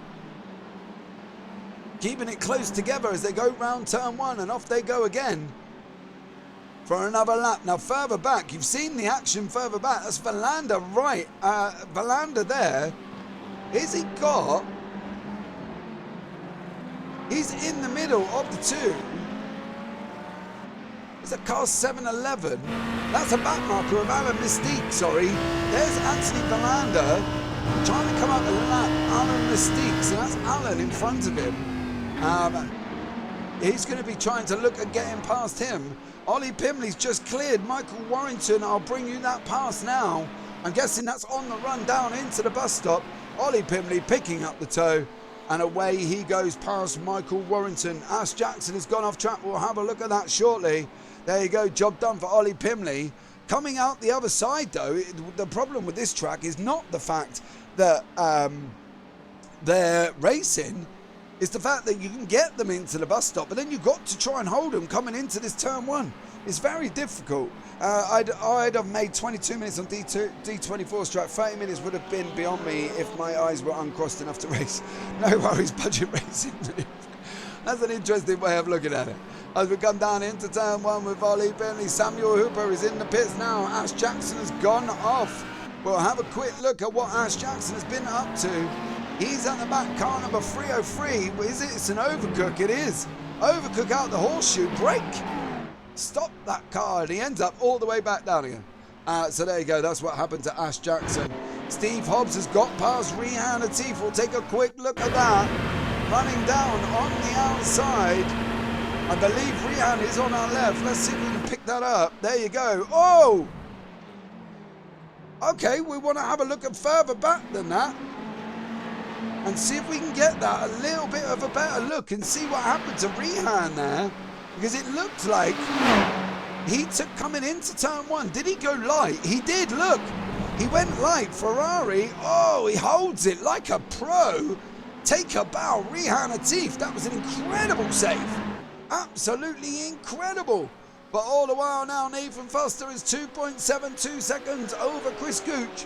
Keeping it close together as they go round turn 1, and off they go again for another lap. Now further back, you've seen the action further back. That's Verlander right. Verlander there. Is he got... He's in the middle of the two. It's a car 711. That's a back marker of Alan Mystique, sorry. There's Anthony Verlander trying to come out the lap. Alan Mystique, so that's Alan in front of him. He's going to be trying to look at getting past him. Ollie Pimley's just cleared. Michael Warrington, I'll bring you that pass now. I'm guessing that's on the run down into the bus stop. Ollie Pimley picking up the tow. And away he goes past Michael Warrington. Ash Jackson has gone off track. We'll have a look at that shortly. There you go. Job done for Ollie Pimley. Coming out the other side, though, the problem with this track is not the fact that they're racing. It's the fact that you can get them into the bus stop, but then you've got to try and hold them coming into this turn 1. It's very difficult. I'd have made 22 minutes on D24's track. 30 minutes would have been beyond me if my eyes were uncrossed enough to race. No worries, budget racing. That's an interesting way of looking at it. As we come down into turn 1 with Ollie Pimley, Samuel Hooper is in the pits now. Ash Jackson has gone off. We'll have a quick look at what Ash Jackson has been up to. He's at the back, car number 303. Is it? It's an overcook. It is. Overcook out the horseshoe. Brake. Stop that car, and he ends up all the way back down again. So there you go. That's what happened to Ash Jackson. Steve Hobbs has got past Rehan Atif. We'll take a quick look at that. running down on the outside. I believe Rehan is on our left. Let's see if we can pick that up. There you go. Oh! Okay, we want to have a look at further back than that and see if we can get that a little bit of a better look and see what happened to Rehan there, because it looked like he took coming into turn one. Did he go light? He did, look. He went light. Ferrari, oh, he holds it like a pro. Take a bow, Rehan Atif. That was an incredible save. Absolutely incredible. But all the while now, Nathan Foster is 2.72 seconds over Chris Gooch.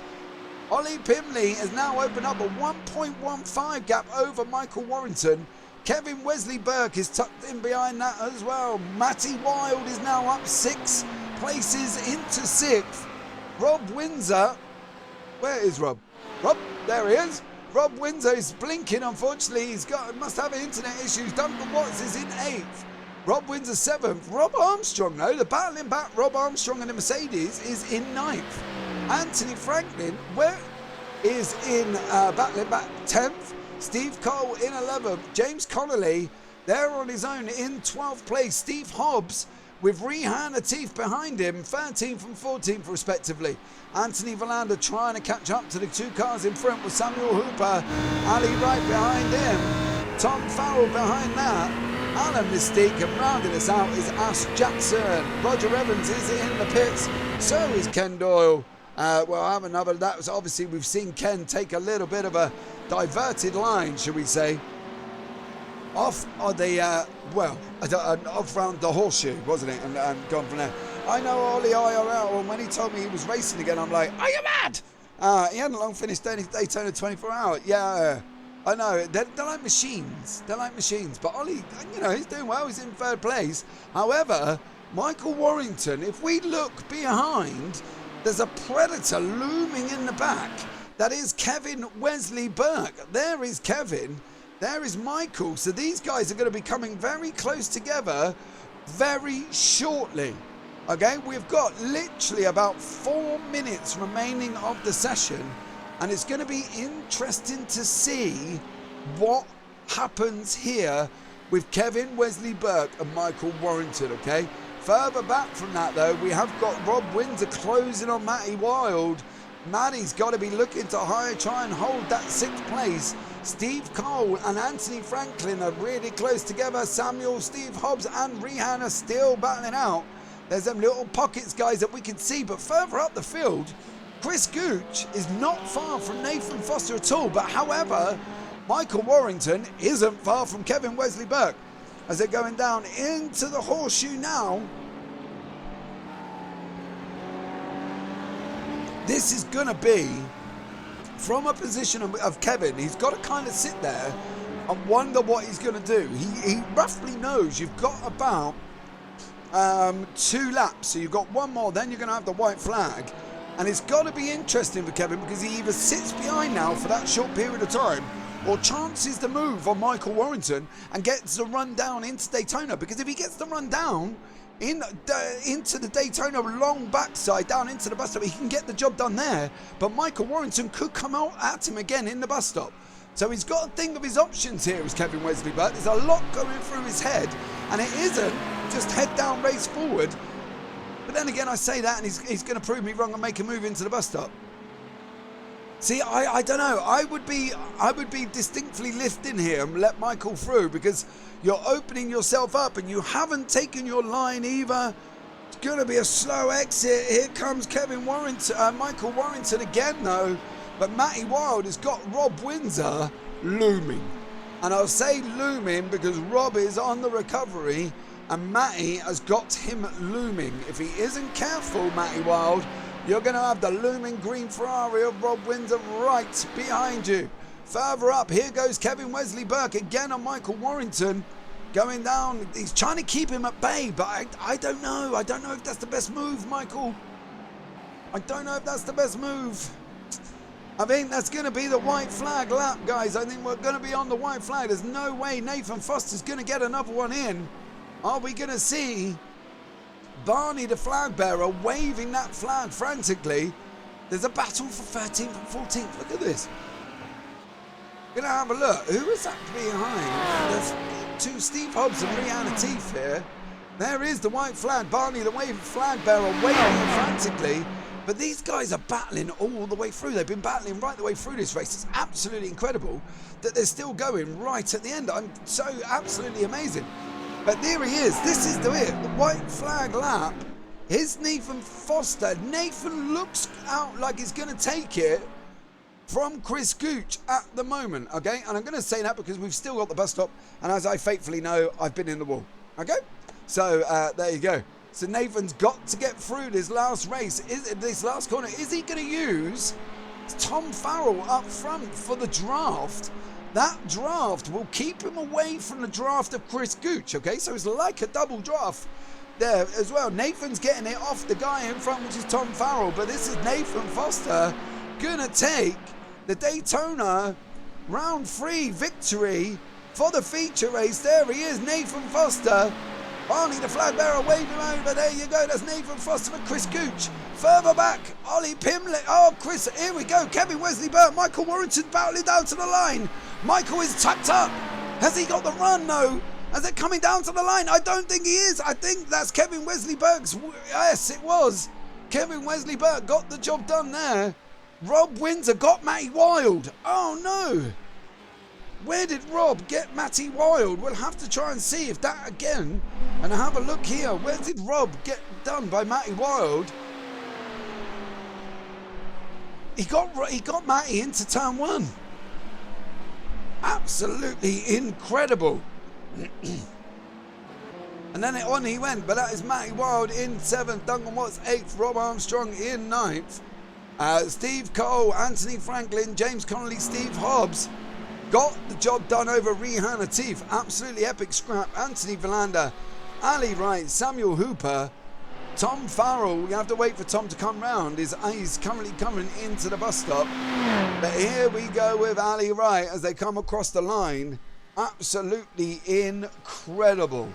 Ollie Pimley has now opened up a 1.15 gap over Michael Warrington. Kevin Wesley Burke is tucked in behind that as well. Matty Wild is now up 6 places into 6th. Rob Windsor, where is Rob? Rob, there he is. Rob Windsor is blinking, unfortunately. Must have internet issues. Duncan Watts is in 8th. Rob Windsor 7th. Rob Armstrong, though, the battling back Rob Armstrong and the Mercedes is in 9th. Anthony Franklin is in battling back 10th. Steve Cole in 11th. James Connolly, they're on his own in 12th place. Steve Hobbs with Rehan Atif behind him, 13th and 14th respectively. Anthony Valander trying to catch up to the 2 cars in front with Samuel Hooper. Ali right behind him. Tom Farrell behind that. Alan Mystique, and rounding us out is Ash Jackson. Roger Evans is in the pits. So is Ken Doyle. Well, I have another. That was obviously, we've seen Ken take a little bit of a diverted line, should we say, off of the off round the horseshoe, wasn't it? And gone from there. I know Ollie IRL, and when he told me he was racing again, I'm like, are you mad? He hadn't long finished Daytona 24 hours. Yeah, I know. They're like machines. They're like machines. But Ollie, you know, he's doing well. He's in 3rd place. However, Michael Warrington, if we look behind, there's a predator looming in the back. That is Kevin Wesley Burke. There is Kevin. There is Michael. So these guys are going to be coming very close together very shortly. Okay, we've got literally about 4 minutes remaining of the session, and it's going to be interesting to see what happens here with Kevin Wesley Burke and Michael Warrington, okay? Further back from that, though, we have got Rob Windsor closing on Matty Wild. Matty's got to be looking to try and hold that 6th place. Steve Cole and Anthony Franklin are really close together. Samuel, Steve Hobbs and Rehan are still battling out. There's them little pockets, guys, that we can see. But further up the field, Chris Gooch is not far from Nathan Foster at all. But however, Michael Warrington isn't far from Kevin Wesley Burke. As they're going down into the horseshoe now, this is going to be from a position of Kevin. He's got to kind of sit there and wonder what he's going to do. He roughly knows you've got about 2 laps, so you've got 1 more, then you're going to have the white flag. And it's got to be interesting for Kevin, because he either sits behind now for that short period of time, or chances the move on Michael Warrington and gets the run down into Daytona. Because if he gets the run down into the Daytona long backside down into the bus stop, he can get the job done there. But Michael Warrington could come out at him again in the bus stop. So he's got to think of his options here as Kevin Wesley Burke. There's a lot going through his head, and it isn't just head down, race forward. But then again, I say that, and he's going to prove me wrong and make a move into the bus stop. See, I don't know. I would be distinctly lifting here and let Michael through, because you're opening yourself up and you haven't taken your line either. It's going to be a slow exit. Here comes Michael Warrington again, though. But Matty Wild has got Rob Windsor looming. And I'll say looming because Rob is on the recovery and Matty has got him looming. If he isn't careful, Matty Wild, you're going to have the looming green Ferrari of Rob Windsor right behind you. Further up, here goes Kevin Wesley Burke again on Michael Warrington. Going down, he's trying to keep him at bay, but I don't know. I don't know if that's the best move, Michael. I don't know if that's the best move. I think that's going to be the white flag lap, guys. I think we're going to be on the white flag. There's no way Nathan Foster's going to get another one in. Are we going to see Barney, the flag bearer, waving that flag frantically? There's a battle for 13th and 14th. Look at this. Gonna have a look. Who is that behind? There's two Steve Hobbs and Rihanna Teeth here. There is the white flag. Barney, the wave flag bearer, waving frantically. But these guys are battling all the way through. They've been battling right the way through this race. It's absolutely incredible that they're still going right at the end. I'm so absolutely amazing. But there he is. This is the white flag lap. Here's Nathan Foster. Nathan looks out like he's going to take it from Chris Gooch at the moment, okay? And I'm going to say that because we've still got the bus stop, and as I faithfully know, I've been in the wall, okay? So there you go. So Nathan's got to get through this last race, this last corner. Is he going to use Tom Farrell up front for the draft? That draft will keep him away from the draft of Chris Gooch, okay? So it's like a double draft there as well. Nathan's getting it off the guy in front, which is Tom Farrell, but this is Nathan Foster gonna take the Daytona round 3 victory for the feature race. There he is, Nathan Foster. Barney the flag bearer waving over. There you go. That's Nathan Foster and Chris Gooch. Further back, Ollie Pimlett. Oh, Chris, here we go. Kevin Wesley Burke. Michael Warrington battling down to the line. Michael is tucked up. Has he got the run? No. Is it coming down to the line? I don't think he is. I think that's Kevin Wesley Burke's. Yes, it was. Kevin Wesley Burke got the job done there. Rob Windsor got Matty Wild. Oh, no. Where did Rob get Matty Wild? We'll have to try and see if that again. And have a look here. Where did Rob get done by Matty Wild? He got Matty into turn 1. Absolutely incredible. And then on he went, but that is Matty Wild in 7th, Duncan Watts 8th, Rob Armstrong in 9th. Steve Cole, Anthony Franklin, James Connolly, Steve Hobbs got the job done over Rihanna Teeth. Absolutely epic scrap. Anthony Verlander, Ali Wright, Samuel Hooper, Tom Farrell. We have to wait for Tom to come round. He's currently coming into the bus stop. But here we go with Ali Wright as they come across the line. Absolutely incredible.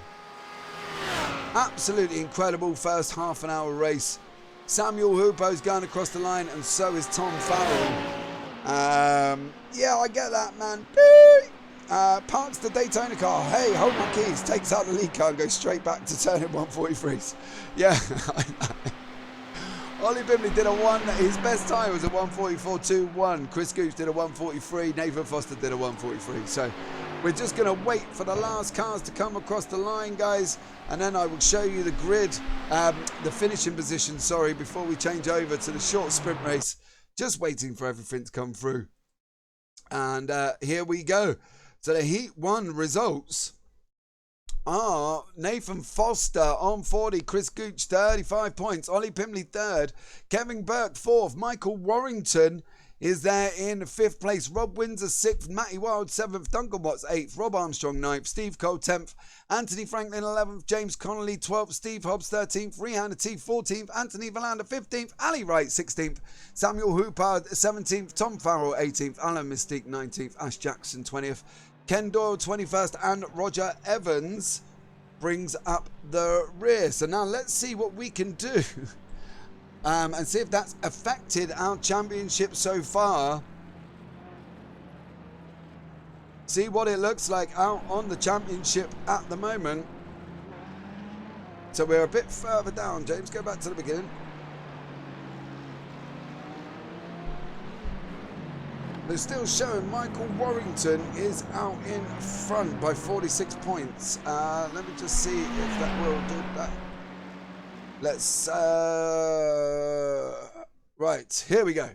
Absolutely incredible first half an hour race. Samuel Hooper's going across the line, and so is Tom Farrell. Yeah, I get that, man. Parks the Daytona car. Hey, hold my keys. Takes out the lead car and goes straight back to turning 143s. Yeah. Ollie Bimley did a 1. His best time was a 144.21. Chris Gooch did a 143. Nathan Foster did a 143. So we're just going to wait for the last cars to come across the line, guys. And then I will show you the grid, the finishing position, sorry, before we change over to the short sprint race. Just waiting for everything to come through. And here we go. So the Heat 1 results are Nathan Foster on 40, Chris Gooch 35 points, Ollie Pimley 3rd, Kevin Burke 4th, Michael Warrington is there in 5th place, Rob Windsor 6th, Matty Wild 7th, Duncan Watts 8th, Rob Armstrong 9th, Steve Cole 10th, Anthony Franklin 11th, James Connolly 12th, Steve Hobbs 13th, Rihanna Teeth 14th, Anthony Verlander 15th, Ali Wright 16th, Samuel Hooper 17th, Tom Farrell 18th, Alan Mystique 19th, Ash Jackson 20th, Ken Doyle 21st, and Roger Evans brings up the rear. So now let's see what we can do and see if that's affected our championship so far. See what it looks like out on the championship at the moment. So we're a bit further down. James, go back to the beginning. They're still showing Michael Warrington is out in front by 46 points. Let me just see if that will do that. Let's, right, here we go.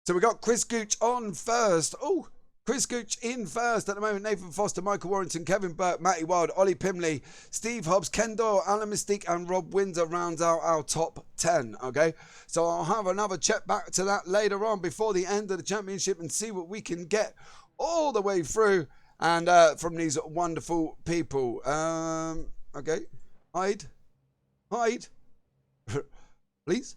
So we got Chris Gooch on first. Oh, Chris Gooch in first at the moment. Nathan Foster, Michael Warrington, Kevin Burke, Matty Wild, Ollie Pimley, Steve Hobbs, Ken Doyle, Alan Mystique, and Rob Windsor rounds out our top 10. Okay, so I'll have another check back to that later on before the end of the championship and see what we can get all the way through and from these wonderful people. Okay, hide, please.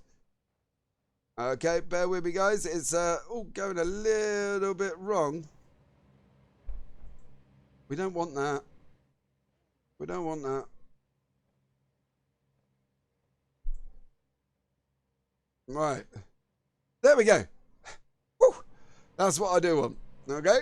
Okay, bear with me, guys. It's all going a little bit wrong. We don't want that. We don't want that. Right. There we go. Woo. That's what I do want. Okay.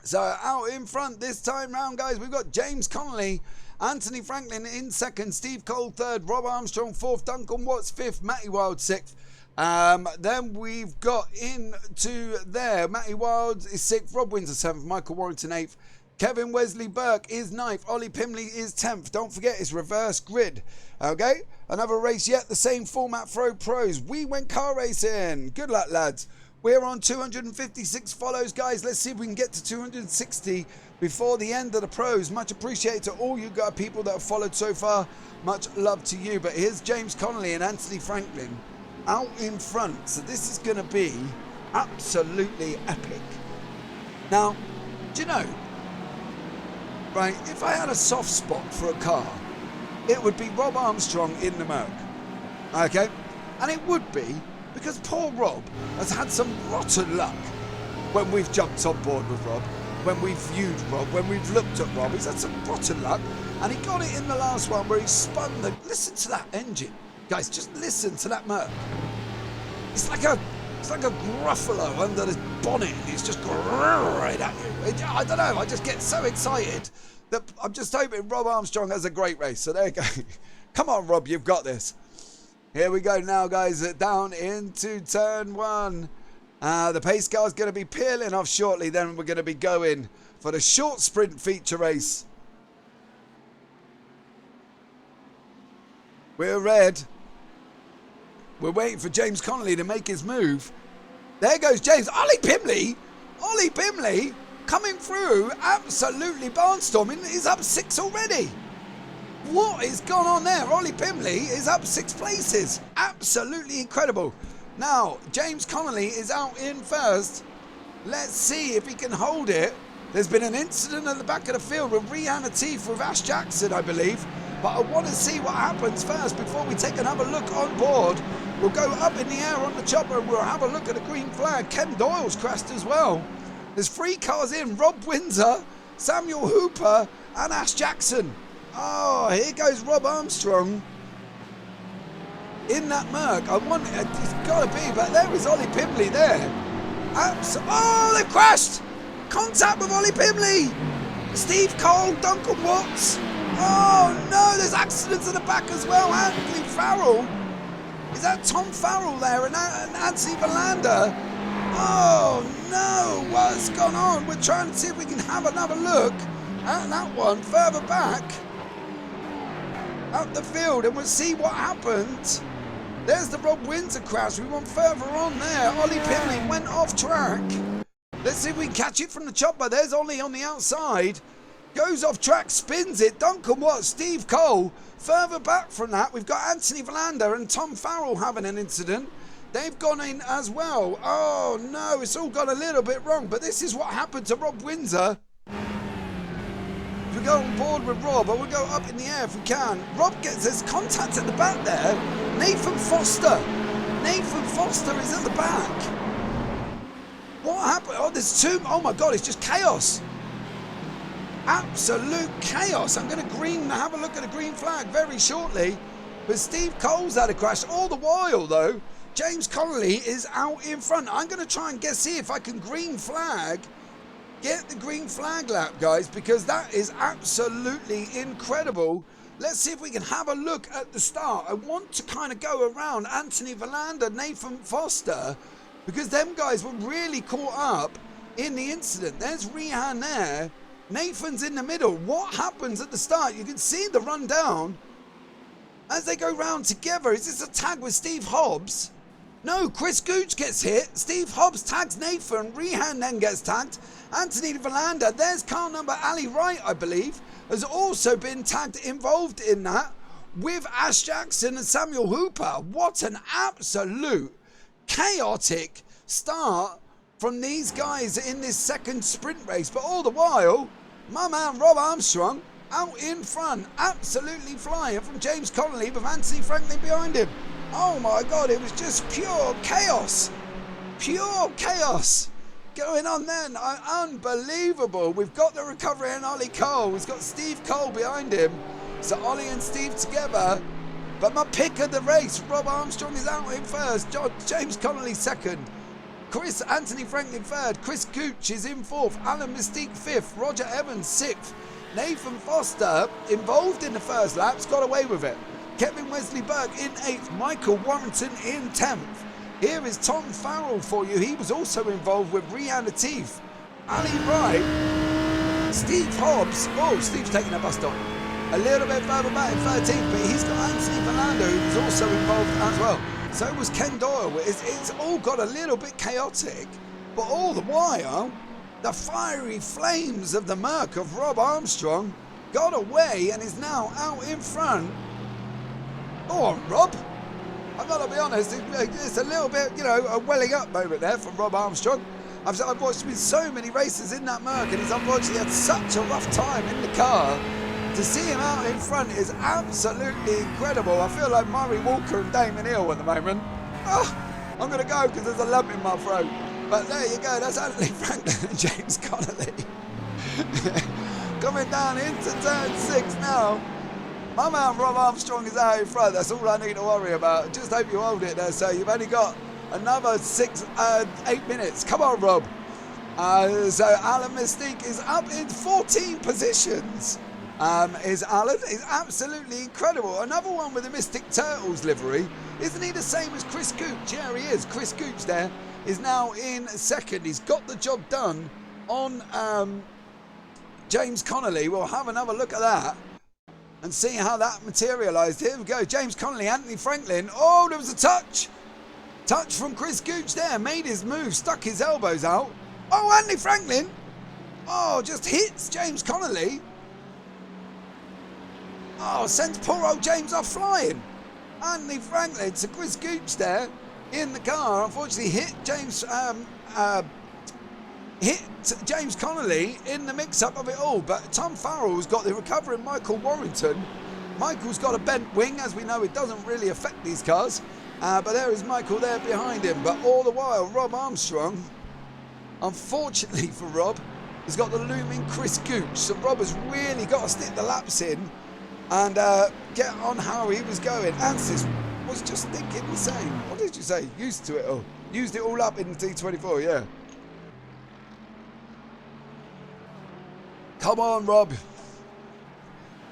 So out in front this time round, guys, we've got James Connolly, Anthony Franklin in second, Steve Cole third, Rob Armstrong fourth, Duncan Watts fifth, Matty Wild sixth. Then we've got into there, Matty Wild is sixth, Rob Windsor seventh, Michael Warrington eighth, Kevin Wesley Burke is ninth, Ollie Pimley is 10th. Don't forget it's reverse grid. Okay, another race yet, the same format for pros. We went car racing. Good luck, lads. We're on 256 follows, guys. Let's see if we can get to 260 before the end of the pros. Much appreciated to all you guys, people that have followed so far. Much love to you. But here's James Connolly and Anthony Franklin out in front. So this is going to be absolutely epic. Now, do you know, right, if I had a soft spot for a car, it would be Rob Armstrong in the Merc. Okay? And it would be because poor Rob has had some rotten luck when we've jumped on board with Rob, when we've viewed Rob, when we've looked at Rob. He's had some rotten luck, and he got it in the last one where he spun the... Listen to that engine. Guys, just listen to that Merc. It's like a Gruffalo under the bonnet. He's just right at you. I don't know, I just get so excited that I'm just hoping Rob Armstrong has a great race. So there you go. Come on, Rob, you've got this. Here we go now, guys, down into turn one. The pace car is going to be peeling off shortly. Then we're going to be going for the short sprint feature race. We're red. We're waiting for James Connolly to make his move. There goes James. Ollie Pimley coming through, absolutely barnstorming. He's up 6 already. What is going on there? Ollie Pimley is up 6 places. Absolutely incredible. Now, James Connolly is out in first. Let's see if he can hold it. There's been an incident at the back of the field with Rihanna Teeth with Ash Jackson, I believe. But I want to see what happens first before we take another look on board. We'll go up in the air on the chopper and we'll have a look at the green flag. Ken Doyle's crashed as well. There's 3 cars in. Rob Windsor, Samuel Hooper and Ash Jackson. Oh, here goes Rob Armstrong in that Merc. I want it. It's got to be, but there is Ollie Pimley there. Oh, they've crashed. Contact with Ollie Pimley. Steve Cole, Duncan Watts. Oh, no, there's accidents at the back as well. Anthony Farrell. Is that Tom Farrell there and Nancy Verlander? Oh, no, what's gone on? We're trying to see if we can have another look at that one further back up the field and we'll see what happened. There's the Rob Windsor crash. We went further on there. Ollie Pimley went off track. Let's see if we can catch it from the chopper. There's Ollie on the outside. Goes off track, spins it. Duncan Watts, Steve Cole. Further back from that, we've got Anthony Verlander and Tom Farrell having an incident. They've gone in as well. Oh no, it's all gone a little bit wrong. But this is what happened to Rob Windsor. If we go on board with Rob, or we'll go up in the air if we can. Rob gets his contact at the back there. Nathan Foster is at the back. What happened? Oh, there's 2. Oh my God, it's just chaos. Absolute chaos. I'm going to have a look at the green flag very shortly. But Steve Cole's had a crash. All the while, though, James Connolly is out in front. I'm going to try and see if I can green flag. Get the green flag lap, guys, because that is absolutely incredible. Let's see if we can have a look at the start. I want to kind of go around Anthony Verlander, Nathan Foster, because them guys were really caught up in the incident. There's Rehan there. Nathan's in the middle. What happens at the start? You can see the rundown as they go round together. Is this a tag with Steve Hobbs? No, Chris Gooch gets hit. Steve Hobbs tags Nathan. Rehan then gets tagged. Anthony Verlander. There's car number Ali Wright, I believe, has also been tagged, involved in that, with Ash Jackson and Samuel Hooper. What an absolute chaotic start from these guys in this second sprint race. But all the while, my man Rob Armstrong out in front, absolutely flying from James Connolly with Anthony Franklin behind him. Oh my God, it was just pure chaos going on then. Unbelievable. We've got the recovery in Ollie Cole. We've got Steve Cole behind him. So Ollie and Steve together. But my pick of the race, Rob Armstrong is out in first. James Connolly second. Anthony Franklin third, Chris Gooch is in fourth, Alan Mystique fifth, Roger Evans sixth, Nathan Foster involved in the first laps, got away with it. Kevin Wesley Burke in eighth, Michael Warrington in 10th. Here is Tom Farrell for you. He was also involved with Rhiannon Latif, Ali Wright, Steve Hobbs. Oh, Steve's taking a bus stop. A little bit further back in 13th, but he's got Anthony Fernando, who was also involved as well. So was Ken Doyle. It's all got a little bit chaotic, but all the while, the fiery flames of the Merc of Rob Armstrong got away and is now out in front. Go on, Rob. I've got to be honest, it's a little bit, you know, a welling up moment there from Rob Armstrong. I've watched with so many races in that Merc, and he's unfortunately had such a rough time in the car. To see him out in front is absolutely incredible. I feel like Murray Walker and Damon Hill at the moment. Oh, I'm going to go because there's a lump in my throat. But there you go, that's Anthony Franklin and James Connolly. Coming down into turn 6 now. My man Rob Armstrong is out in front. That's all I need to worry about. Just hope you hold it there, sir. You've only got another 8 minutes. Come on, Rob. So Alan Mystique is up in 14 positions. Is Alan. He's absolutely incredible. Another one with the Mystic Turtles livery. Isn't he the same as Chris Gooch? Yeah, he is. Chris Gooch there is now in second. He's got the job done on James Connolly. We'll have another look at that and see how that materialised. Here we go. James Connolly, Anthony Franklin. Oh, there was a touch. Touch from Chris Gooch there. Made his move, stuck his elbows out. Oh, Anthony Franklin. Oh, just hits James Connolly. Oh, sends poor old James off flying. Anthony Franklin to Chris Gooch there in the car. Unfortunately, hit James Connolly in the mix-up of it all. But Tom Farrell's got the recovering Michael Warrington. Michael's got a bent wing. As we know, it doesn't really affect these cars. But there is Michael there behind him. But all the while, Rob Armstrong, unfortunately for Rob, has got the looming Chris Gooch. So Rob has really got to stick the laps in and get on how he was going. Ansis was just thinking the same. What did you say? Used to it all. Used it all up in the T24, yeah. Come on, Rob.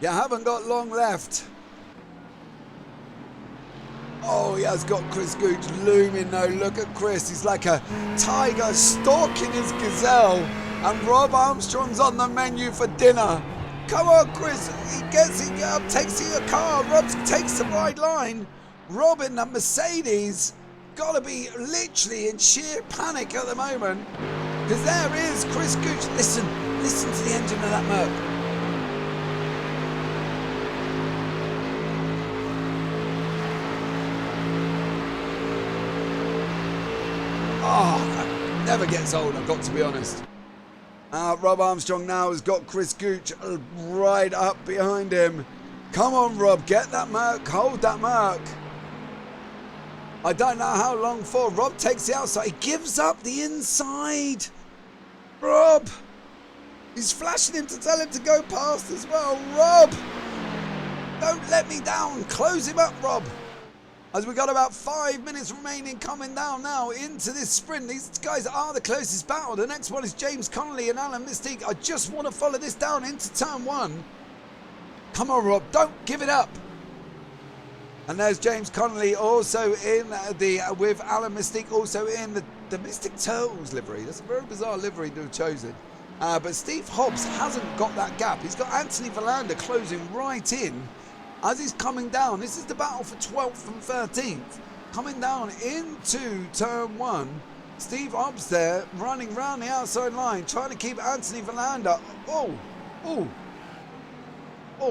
You haven't got long left. Oh, he has got Chris Gooch looming though. Look at Chris. He's like a tiger stalking his gazelle. And Rob Armstrong's on the menu for dinner. Come on, Chris. He gets it up, takes it a car. Rob takes the right line. Rob in the Mercedes. Got to be literally in sheer panic at the moment. Because there is Chris Gooch. Listen to the engine of that Merc. Oh, that never gets old, I've got to be honest. Rob Armstrong now has got Chris Gooch right up behind him. Come on, Rob, get that Merc, hold that Merc. I don't know how long for. Rob takes the outside, he gives up the inside. Rob, he's flashing him to tell him to go past as well. Rob, don't let me down, close him up, Rob. As we got about 5 minutes remaining coming down now into this sprint. These guys are the closest battle. The next one is James Connolly and Alan Mystique. I just want to follow this down into turn 1. Come on, Rob, don't give it up. And there's James Connolly also in with Alan Mystique also in the Mystic Turtles livery. That's a very bizarre livery to have chosen. But Steve Hobbs hasn't got that gap. He's got Anthony Verlander closing right in. As he's coming down, this is the battle for 12th and 13th. Coming down into turn 1. Steve Hobbs there running round the outside line, trying to keep Anthony Verlander. Oh,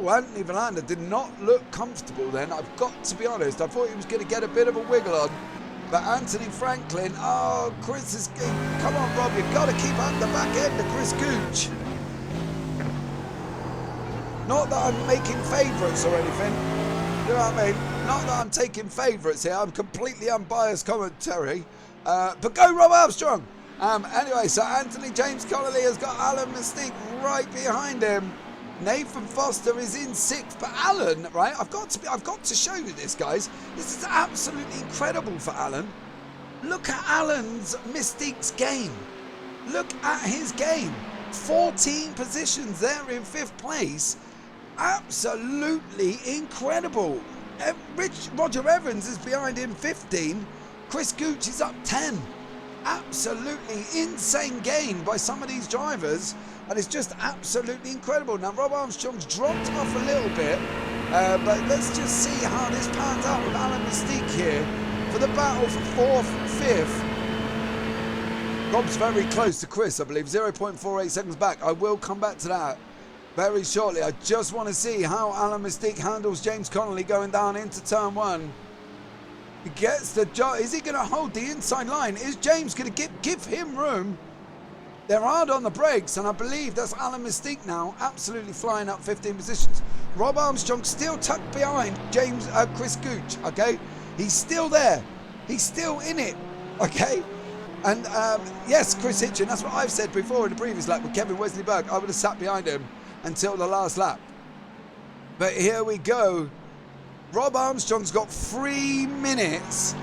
Anthony Verlander did not look comfortable then. I've got to be honest. I thought he was going to get a bit of a wiggle on. But Anthony Franklin, oh, Chris is, come on, Rob, you've got to keep at the back end of Chris Gooch. Not that I'm making favourites or anything, you know what I mean? Not that I'm taking favourites here, I'm completely unbiased commentary. But go Rob Armstrong! Anyway, so Anthony James Connolly has got Alan Mystique right behind him. Nathan Foster is in 6th, but Alan, right, I've got to show you this, guys. This is absolutely incredible for Alan. Look at Alan's Mystique's game. Look at his game. 14 positions there in 5th place. Absolutely incredible. Roger Evans is behind him 15. Chris Gooch is up 10. Absolutely insane gain by some of these drivers, and it's just absolutely incredible. Now Rob Armstrong's dropped off a little bit, but let's just see how this pans out with Alan Mystique here for the battle for 4th, 5th. Rob's very close to Chris, I believe, 0.48 seconds back. I will come back to that very shortly. I just want to see how Alan Mystique handles James Connolly going down into turn 1. He gets the job. Is he going to hold the inside line? Is James going to give him room? They're hard on the brakes, and I believe that's Alan Mystique now, absolutely flying up 15 positions. Rob Armstrong still tucked behind Chris Gooch, okay? He's still there. He's still in it, okay? And yes, Chris Hitchin, that's what I've said before in the previous lap with Kevin Wesley-Berg. I would have sat behind him until the last lap. But here we go. Rob Armstrong's got 3 minutes,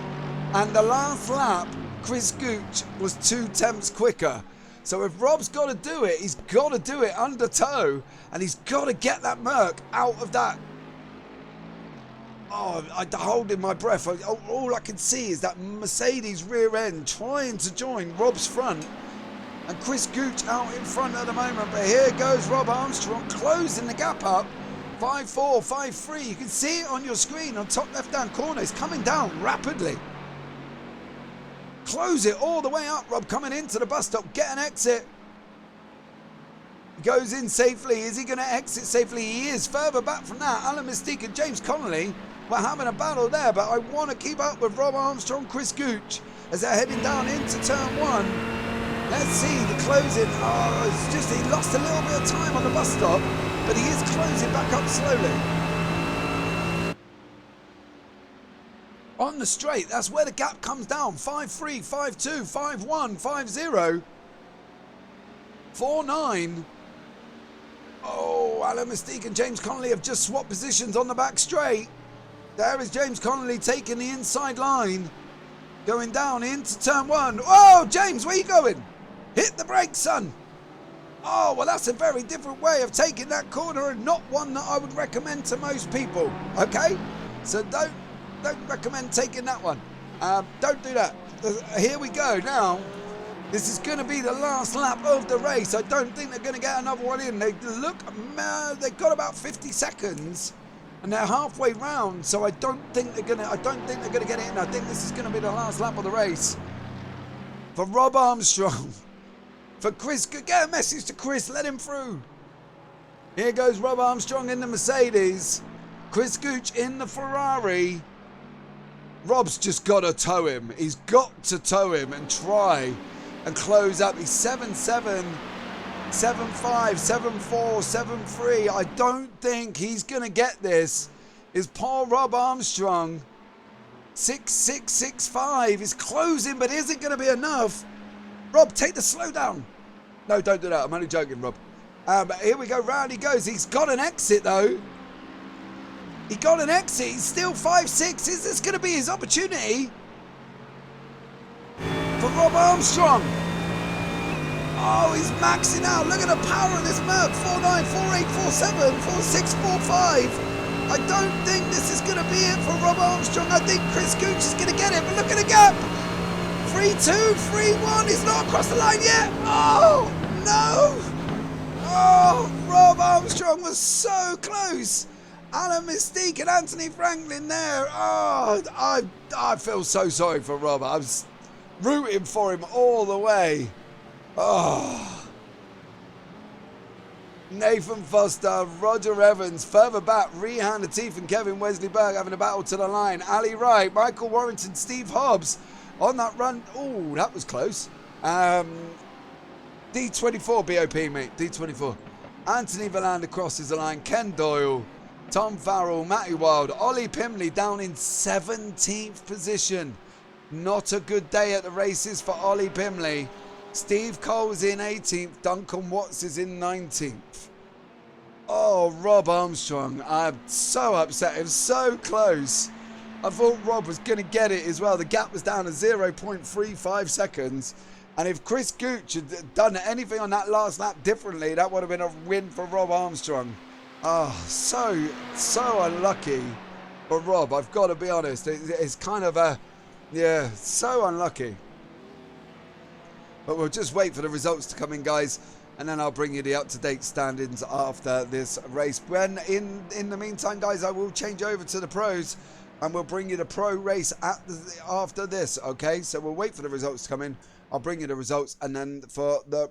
and the last lap, Chris Gooch was 2 tenths quicker. So if Rob's got to do it, he's got to do it under tow, and he's got to get that Merc out of that. Oh, I'm holding my breath. All I can see is that Mercedes rear end trying to join Rob's front, and Chris Gooch out in front at the moment. But here goes Rob Armstrong closing the gap up. 5.4, 5.3. You can see it on your screen on top left-hand corner. It's coming down rapidly. Close it all the way up, Rob, coming into the bus stop. Get an exit. He goes in safely. Is he going to exit safely? He is. Further back from that, Alan Mystique and James Connolly were having a battle there, but I want to keep up with Rob Armstrong, Chris Gooch, as they're heading down into turn 1. Let's see the closing. Oh, it's just he lost a little bit of time on the bus stop, but he is closing back up slowly. On the straight, that's where the gap comes down. 5.3, 5.2, 5.1, 5.0, 4.9. Oh, Alan Mystique and James Connolly have just swapped positions on the back straight. There is James Connolly taking the inside line, going down into turn 1. Oh, James, where are you going? Hit the brakes, son. Oh, well, that's a very different way of taking that corner, and not one that I would recommend to most people, okay? So don't recommend taking that one. Don't do that. Here we go now. This is going to be the last lap of the race. I don't think they're going to get another one in. They've got about 50 seconds, and they're halfway round. So I don't think they're going to get it in. I think this is going to be the last lap of the race for Rob Armstrong. For Chris, get a message to Chris. Let him through. Here goes Rob Armstrong in the Mercedes. Chris Gooch in the Ferrari. Rob's just got to tow him. He's got to tow him and try and close up. He's 7.7, 7.5, 7.4, 7.3. I don't think he's going to get this. Is poor Rob Armstrong. 6.6, 6.5 is closing, but isn't going to be enough. Rob, take the slow down. No, don't do that. I'm only joking, Rob. But here we go. Round he goes. He's got an exit, though. He got an exit. He's still 5.6. Is this going to be his opportunity for Rob Armstrong? Oh, he's maxing out. Look at the power of this Merc. 4.9, 4.8, 4.7, 4.6, 4.5. I don't think this is going to be it for Rob Armstrong. I think Chris Gooch is going to get it. But look at the gap. 3.2, 3.1. He's not across the line yet. Oh, no. Oh, Rob Armstrong was so close. Alan Mystique and Anthony Franklin there. Oh, I feel so sorry for Rob. I was rooting for him all the way. Oh. Nathan Foster, Roger Evans, further back, Rehan Latif and Kevin Wesley-Berg having a battle to the line. Ali Wright, Michael Warrington, Steve Hobbs on that run. Oh, that was close. D24 BOP, mate. D24. Anthony Verlander crosses the line. Ken Doyle, Tom Farrell, Matty Wild, Ollie Pimley down in 17th position. Not a good day at the races for Ollie Pimley. Steve Cole's in 18th. Duncan Watts is in 19th. Oh, Rob Armstrong. I'm so upset. It was so close. I thought Rob was going to get it as well. The gap was down to 0.35 seconds. And if Chris Gooch had done anything on that last lap differently, that would have been a win for Rob Armstrong. Oh, so unlucky for Rob. I've got to be honest. It's kind of a, yeah, so unlucky. But we'll just wait for the results to come in, guys. And then I'll bring you the up-to-date standings after this race. When in the meantime, guys, I will change over to the pros. And we'll bring you the pro race after this, okay? So we'll wait for the results to come in. I'll bring you the results, and then for the...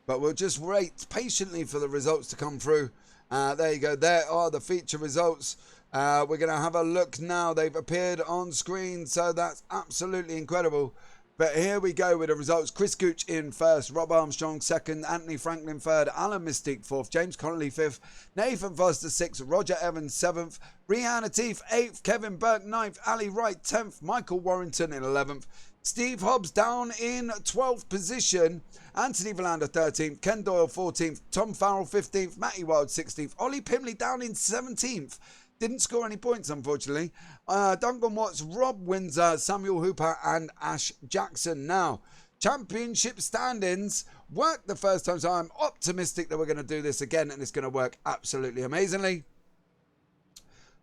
But we'll just wait patiently for the results to come through. There you go. There are the feature results. We're going to have a look now. They've appeared on screen, so that's absolutely incredible. But here we go with the results. Chris Gooch in first, Rob Armstrong second, Anthony Franklin third, Alan Mystique fourth, James Connolly fifth, Nathan Foster sixth, Roger Evans seventh, Rihanna Teef eighth, Kevin Burke ninth, Ali Wright 10th, Michael Warrington in 11th, Steve Hobbs down in 12th position, Anthony Verlander 13th, Ken Doyle 14th, Tom Farrell 15th, Matty Wild 16th, Ollie Pimley down in 17th. Didn't score any points, unfortunately. Duncan Watts, Rob Windsor, Samuel Hooper, and Ash Jackson. Now, championship standings worked the first time, so I'm optimistic that we're going to do this again, and it's going to work absolutely amazingly.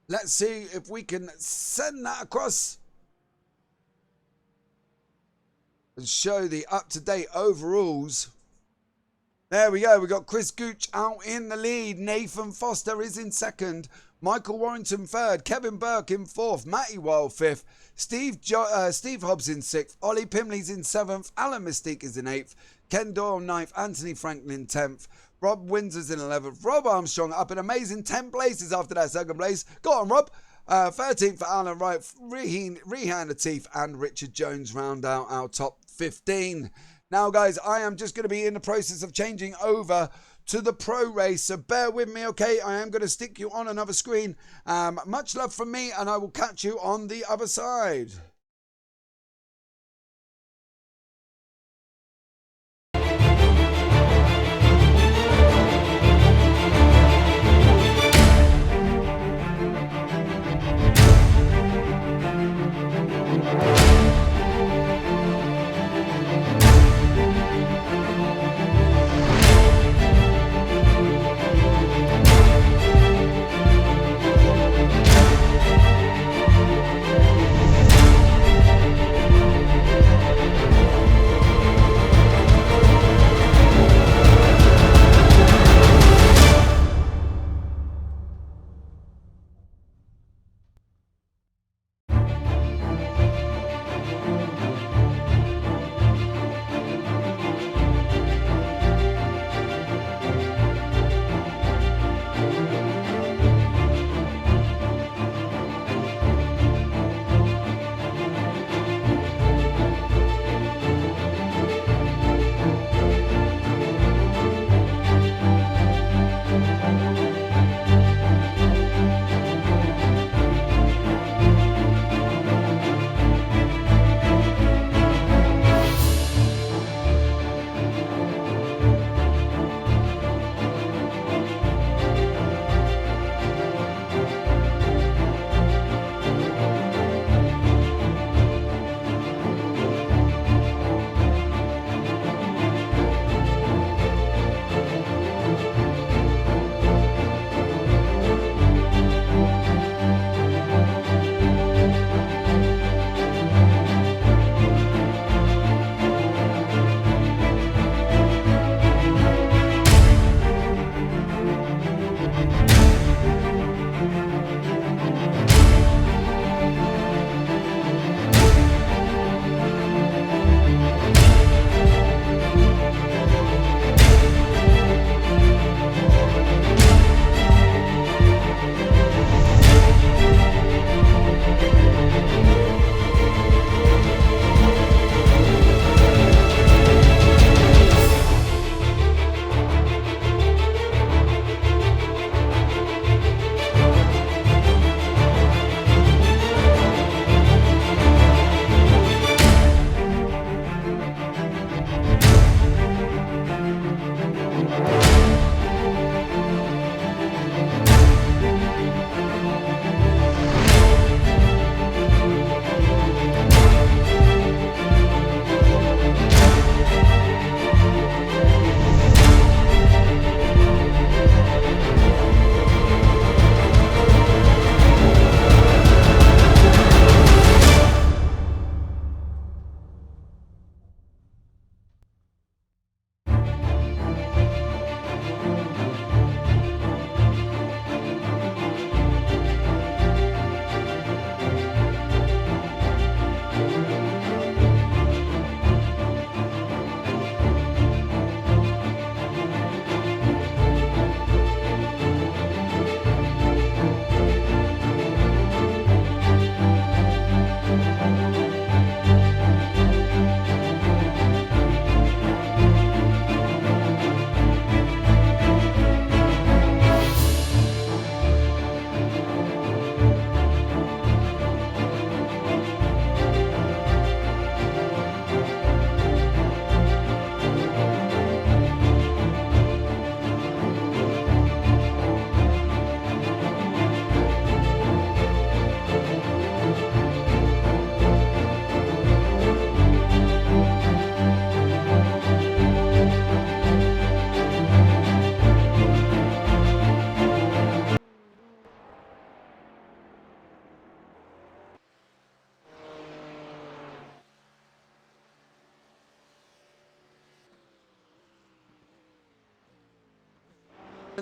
Let's see if we can send that across and show the up-to-date overalls. There we go. We've got Chris Gooch out in the lead. Nathan Foster is in second. Michael Warrington third, Kevin Burke in fourth, Matty Wild fifth, Steve Hobbs in sixth, Ollie Pimley's in seventh, Alan Mystique is in eighth, Ken Doyle ninth, Anthony Franklin 10th, Rob Windsor's in 11th, Rob Armstrong up in amazing 10 places after that second place. Go on, Rob. 13th for Alan Wright, Rihanna Teef, and Richard Jones round out our top 15. Now, guys, I am just going to be in the process of changing over to the pro race, so bear with me, okay? I am going to stick you on another screen. Much love from me, and I will catch you on the other side.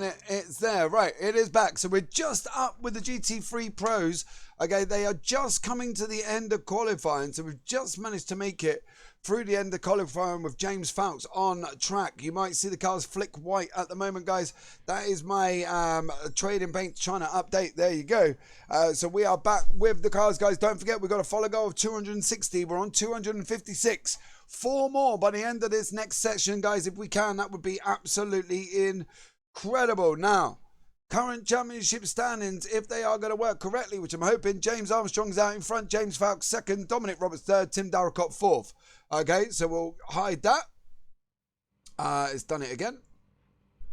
It's there, right? It is back. So we're just up with the GT3 Pros. Okay, they are just coming to the end of qualifying, so we've just managed to make it through the end of qualifying with James Fowles on track. You might see the cars flick white at the moment, guys. That is my trading paint trying to update. There you go. So we are back with the cars, guys. Don't forget, we've got a follow goal of 260. We're on 256. 4 more by the end of this next session, guys. If we can, that would be absolutely incredible. Now, current championship standings, if they are going to work correctly, which I'm hoping, James Armstrong's out in front, James Fowles second, Dominic Roberts third, Tim Darracott fourth. Okay, so we'll hide that. It's done it again.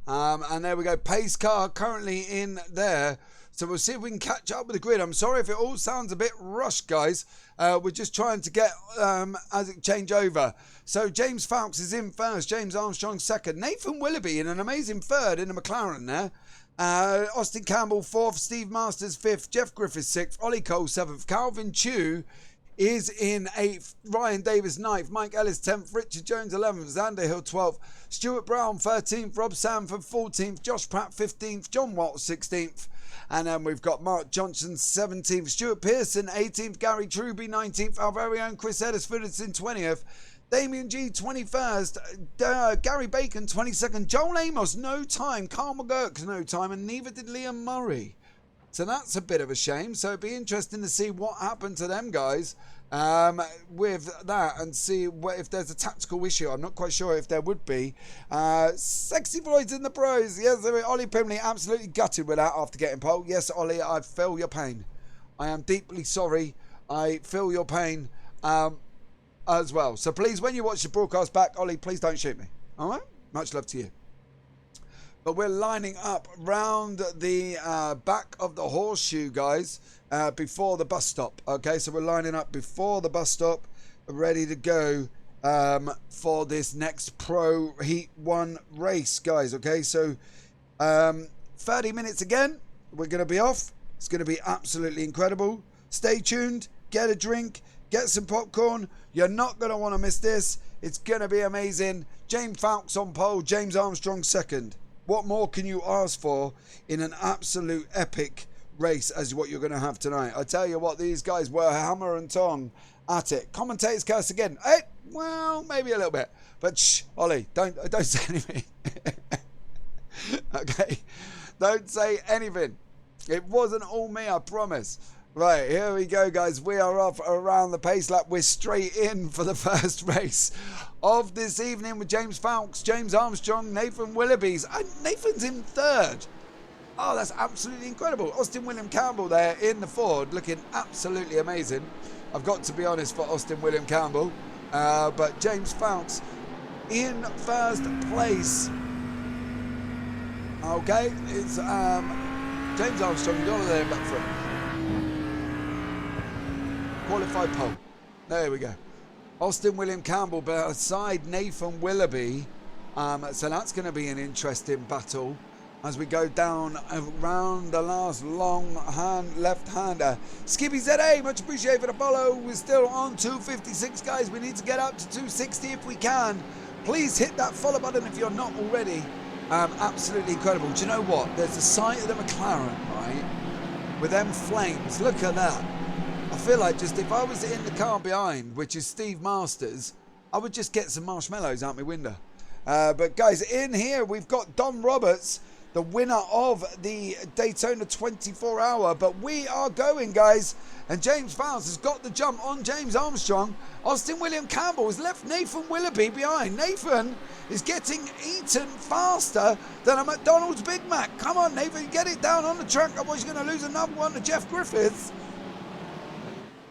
And there we go. Pace car currently in there. So we'll see if we can catch up with the grid. I'm sorry if it all sounds a bit rushed, guys. We're just trying to get as it change over. So James Fowles is in first. James Armstrong second. Nathan Willoughby in an amazing third in a McLaren there. Austin Campbell fourth. Steve Masters fifth. Jeff Griffiths sixth. Ollie Cole seventh. Calvin Chew is in 8th, Ryan Davis 9th, Mike Ellis 10th, Richard Jones 11th, Xander Hill 12th, Stuart Brown 13th, Rob Sanford 14th, Josh Pratt 15th, John Waltz 16th, and then we've got Mark Johnson 17th, Stuart Pearson 18th, Gary Truby 19th, our very own Chris Edisford is in 20th, Damien G 21st, Gary Bacon 22nd, Joel Amos no time, Carl McGurk's no time, and neither did Liam Murray. So that's a bit of a shame. So it'd be interesting to see what happened to them guys with that and see if there's a tactical issue. I'm not quite sure if there would be. Sexy Floyd's in the pros. Yes, Ollie Pimley absolutely gutted with that after getting pole. Yes, Ollie, I feel your pain. I am deeply sorry. I feel your pain as well. So please, when you watch the broadcast back, Ollie, please don't shoot me. All right? Much love to you. But we're lining up round the back of the horseshoe, guys, before the bus stop. Okay, so we're lining up before the bus stop, ready to go for this next Pro Heat 1 race, guys. Okay, so 30 minutes again, we're going to be off. It's going to be absolutely incredible. Stay tuned, get a drink, get some popcorn. You're not going to want to miss this. It's going to be amazing. James Fowles on pole, James Armstrong second. What more can you ask for in an absolute epic race as what you're going to have tonight? I tell you what, these guys were hammer and tong at it. Commentators curse again. Hey, well, maybe a little bit. But shh, Ollie, don't say anything. Okay, don't say anything. It wasn't all me, I promise. Right, here we go, guys. We are off around the pace lap. We're straight in for the first race of this evening with James Fowles, James Armstrong, Nathan Willoughby's. And Nathan's in third. Oh, that's absolutely incredible. Austin William Campbell there in the Ford, looking absolutely amazing. I've got to be honest for Austin William Campbell. But James Fowles in first place. Okay, it's James Armstrong, you've got to there back front. Qualified pole. There we go. Austin William Campbell beside Nathan Willoughby. So that's going to be an interesting battle as we go down around the last long left-hander. Skippy ZA, much appreciated for the follow. We're still on 256, guys. We need to get up to 260 if we can. Please hit that follow button if you're not already. Absolutely incredible. Do you know what? There's the sight of the McLaren, right? With them flames. Look at that. I feel like just if I was in the car behind, which is Steve Masters, I would just get some marshmallows out my window. But guys, in here we've got Don Roberts, the winner of the Daytona 24-hour. But we are going, guys. And James Fowles has got the jump on James Armstrong. Austin William Campbell has left Nathan Willoughby behind. Nathan is getting eaten faster than a McDonald's Big Mac. Come on, Nathan, get it down on the track. Otherwise you're going to lose another one to Jeff Griffiths.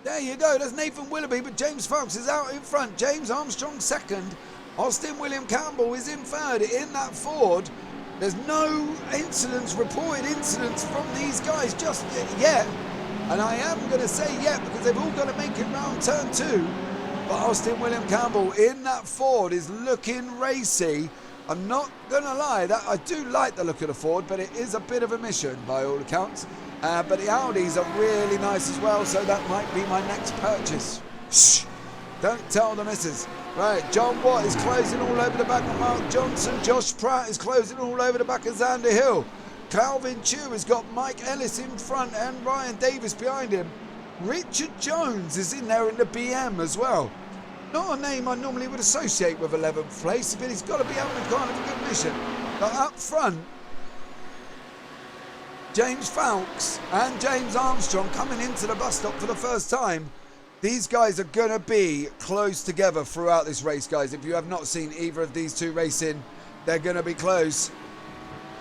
There you go, that's Nathan Willoughby, but James Fowles is out in front. James Armstrong second. Austin William Campbell is in third in that Ford. There's no reported incidents from these guys just yet. And I am going to say yet because they've all got to make it round turn 2. But Austin William Campbell in that Ford is looking racy. I'm not going to lie, that I do like the look of the Ford, but it is a bit of a mission by all accounts. But the Audis are really nice as well, so that might be my next purchase. Shh, don't tell the missus. Right, John Watt is closing all over the back of Mark Johnson. Josh Pratt is closing all over the back of Xander Hill. Calvin Chu has got Mike Ellis in front and Ryan Davis behind him. Richard Jones is in there in the BM as well. Not a name I normally would associate with 11th place, but he's got to be having kind of a good mission. But up front, James Fowlks and James Armstrong coming into the bus stop for the first time. These guys are going to be close together throughout this race, guys. If you have not seen either of these two racing, they're going to be close.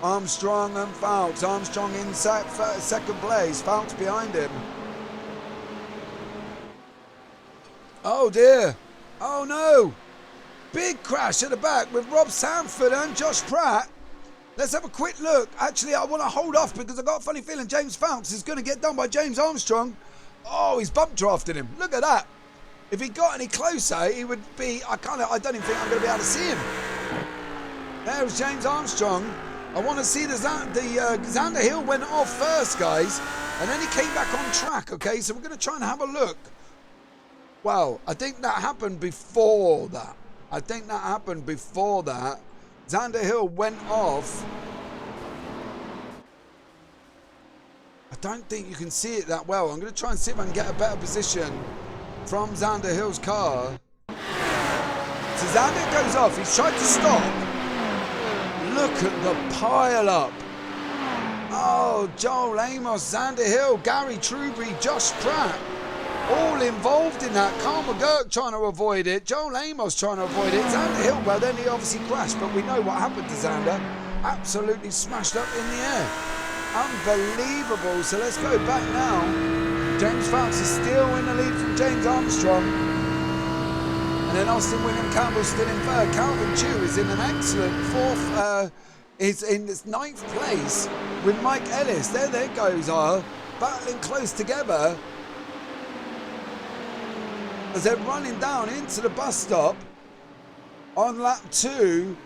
Armstrong and Fowlks. Armstrong in second place. Fowlks behind him. Oh dear. Oh no. Big crash at the back with Rob Sanford and Josh Pratt. Let's have a quick look. Actually, I want to hold off because I've got a funny feeling James Fowlks is going to get done by James Armstrong. Oh, he's bump drafted him. Look at that. If he got any closer, he would be... I don't even think I'm going to be able to see him. There's James Armstrong. I want to see the Xander Hill went off first, guys. And then he came back on track, okay? So we're going to try and have a look. Well, I think that happened before that. Xander Hill went off. I don't think you can see it that well. I'm going to try and see if I can get a better position from Xander Hill's car. So Xander goes off. He's tried to stop. Look at the pile up. Oh, Joel Amos, Xander Hill, Gary Truby, Josh Pratt. All involved in that. Carl McGurk trying to avoid it. Joel Amos trying to avoid it. Xander Hill, well, then he obviously crashed. But we know what happened to Xander. Absolutely smashed up in the air. Unbelievable. So let's go back now. James Fowlks is still in the lead from James Armstrong. And then Austin William Campbell still in third. Calvin Chu is in an excellent fourth. Is in this 9th place with Mike Ellis. There they goes are battling close together as they're running down into the bus stop on lap 2.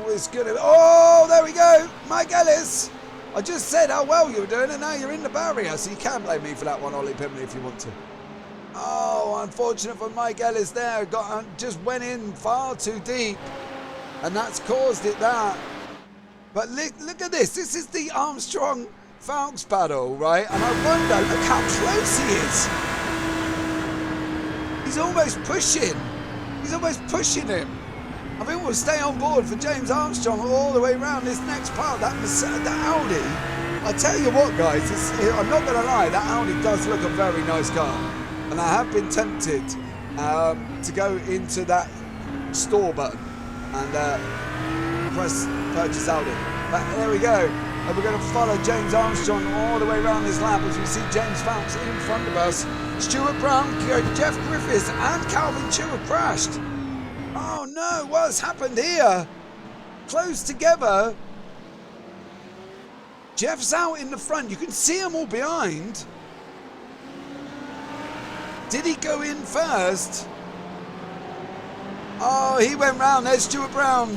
It's good. Oh, there we go. Mike Ellis. I just said how well you were doing, and now you're in the barrier, so you can blame me for that one, Ollie Pimley, if you want to. Oh, unfortunate for Mike Ellis there. Just went in far too deep, and that's caused it that. But look at this. This is the Armstrong Fowlks battle, right? And I wonder, look how close he is. He's almost pushing. Him. I think we'll stay on board for James Armstrong all the way around this next part. That Audi, I tell you what, guys, I'm not going to lie, that Audi does look a very nice car. And I have been tempted to go into that store button and press purchase Audi. But there we go. And we're going to follow James Armstrong all the way around this lap as we see James Fowlks in front of us. Stuart Brown, Jeff Griffiths and Calvin Chu have crashed. Oh no, what's happened here? Close together. Jeff's out in the front. You can see them all behind. Did he go in first? Oh, he went round. There's Stuart Brown.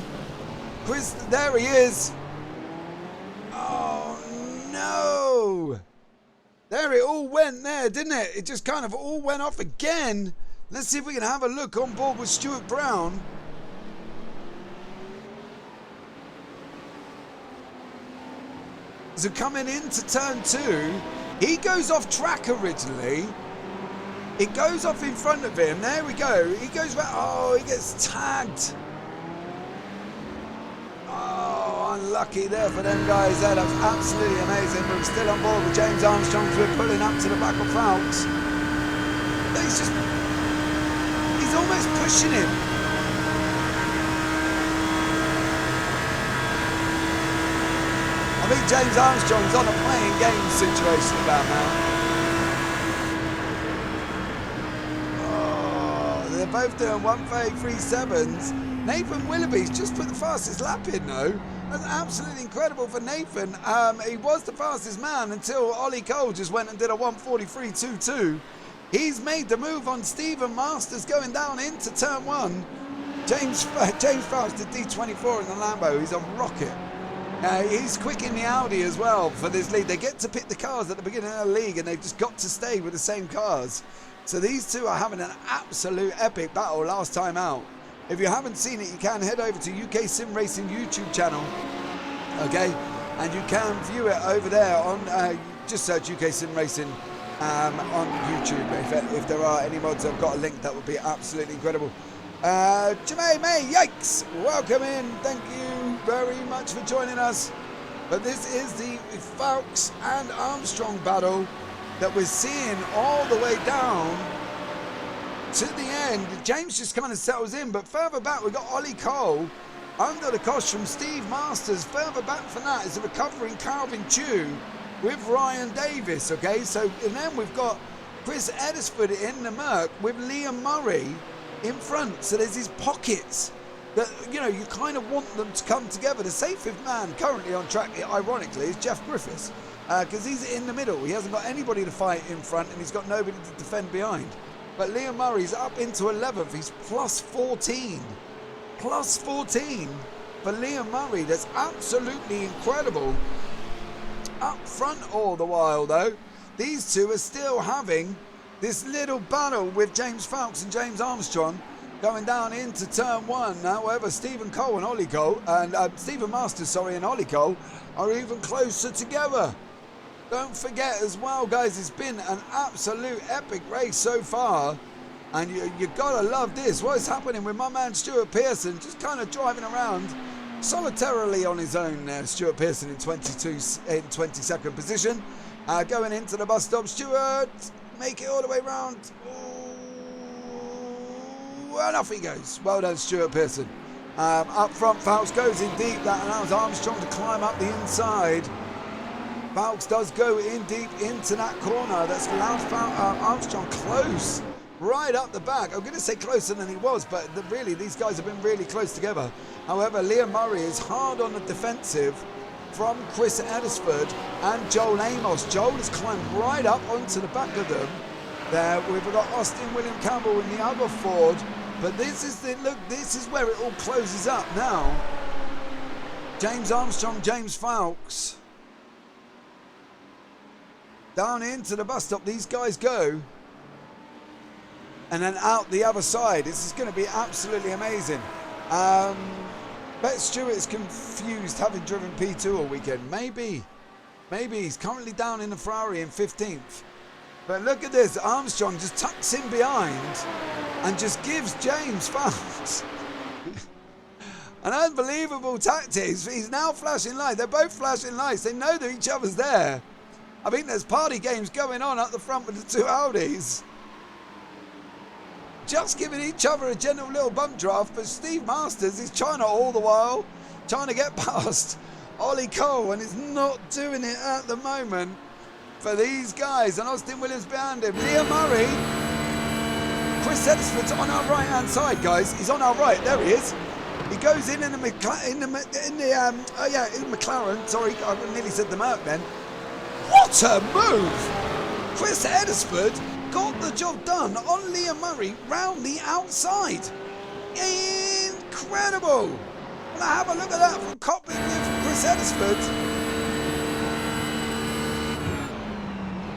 Chris, there he is. Oh no. There it all went there, didn't it? It just kind of all went off again. Let's see if we can have a look on board with Stuart Brown. So coming into turn 2, he goes off track originally. It goes off in front of him. There we go. He goes back. Oh, he gets tagged. Oh, unlucky there for them guys. That was absolutely amazing. But we're still on board with James Armstrong. We're pulling up to the back of Fowlks. He's almost pushing him. I think James Armstrong's on a playing game situation about now. Oh, they're both doing 1:33.7s. Nathan Willoughby's just put the fastest lap in though. That's absolutely incredible for Nathan. He was the fastest man until Ollie Cole just went and did a 1:43.22. He's made the move on Stephen Masters going down into turn 1. James Fowlks did D24 in the Lambo. He's a rocket. He's quick in the Audi as well for this lead. They get to pick the cars at the beginning of the league and they've just got to stay with the same cars. So these two are having an absolute epic battle last time out. If you haven't seen it, you can head over to UKSimRacing YouTube channel, okay, and you can view it over there on, just search UKSimRacing on YouTube. If there are any mods, I've got a link. That would be absolutely incredible. Jermaine May, yikes, welcome in, thank you very much for joining us. But this is the Fowlkes and Armstrong battle that we're seeing all the way down to the end. James just kind of settles in, but further back we've got Ollie Cole under the cosh from Steve Masters. Further back from that is a recovering Calvin Chew with Ryan Davis, okay? So, and then we've got Chris Edisford in the Merc with Liam Murray in front. So there's these pockets that, you know, you kind of want them to come together. The safest man currently on track, ironically, is Jeff Griffiths, because he's in the middle. He hasn't got anybody to fight in front, and he's got nobody to defend behind. But Liam Murray's up into 11th. He's plus 14. Plus 14 for Liam Murray. That's absolutely incredible. Up front all the while, though, these two are still having this little battle with James Fowlkes and James Armstrong going down into turn one. However, Stephen Cole and Ollie Cole, and Stephen Masters, sorry, and Ollie Cole are even closer together. Don't forget as well, guys, it's been an absolute epic race so far, and you gotta love this. What is happening with my man Stuart Pearson, just kind of driving around solitarily on his own there. Stuart Pearson in 22nd position, going into the bus stop. Stuart, make it all the way round. And off he goes. Well done, Stuart Pearson. Up front, Fowlkes goes in deep. That allows Armstrong to climb up the inside. Fowlkes does go in deep into that corner. That's allowed Armstrong close, right up the back. I'm going to say closer than he was, but really these guys have been really close together. However, Liam Murray is hard on the defensive from Chris Edisford and Joel Amos. Joel has climbed right up onto the back of them. There we've got Austin William Campbell in the other Ford, but this is this is where it all closes up now. James Armstrong, James Fowlkes. Down into the bus stop these guys go, and then out the other side. This is going to be absolutely amazing. Bet Stewart is confused, having driven P2 all weekend. Maybe he's currently down in the Ferrari in 15th. But look at this, Armstrong just tucks in behind and just gives James Fowlkes an unbelievable tactics. He's now flashing lights. They're both flashing lights. They know that each other's there. I think there's party games going on up the front with the two Audis. Just giving each other a gentle little bump draft, but Steve Masters is trying to all the while, trying to get past Ollie Cole, and is not doing it at the moment for these guys. And Austin Williams behind him. Liam Murray. Chris Edisford's on our right hand side, guys. He's on our right. There he is. He goes in the McLaren. Sorry, I nearly said the Merc then. What a move! Chris Edisford got the job done on Liam Murray round the outside. Incredible! Well, have a look at that from cockpit with Chris Edisford.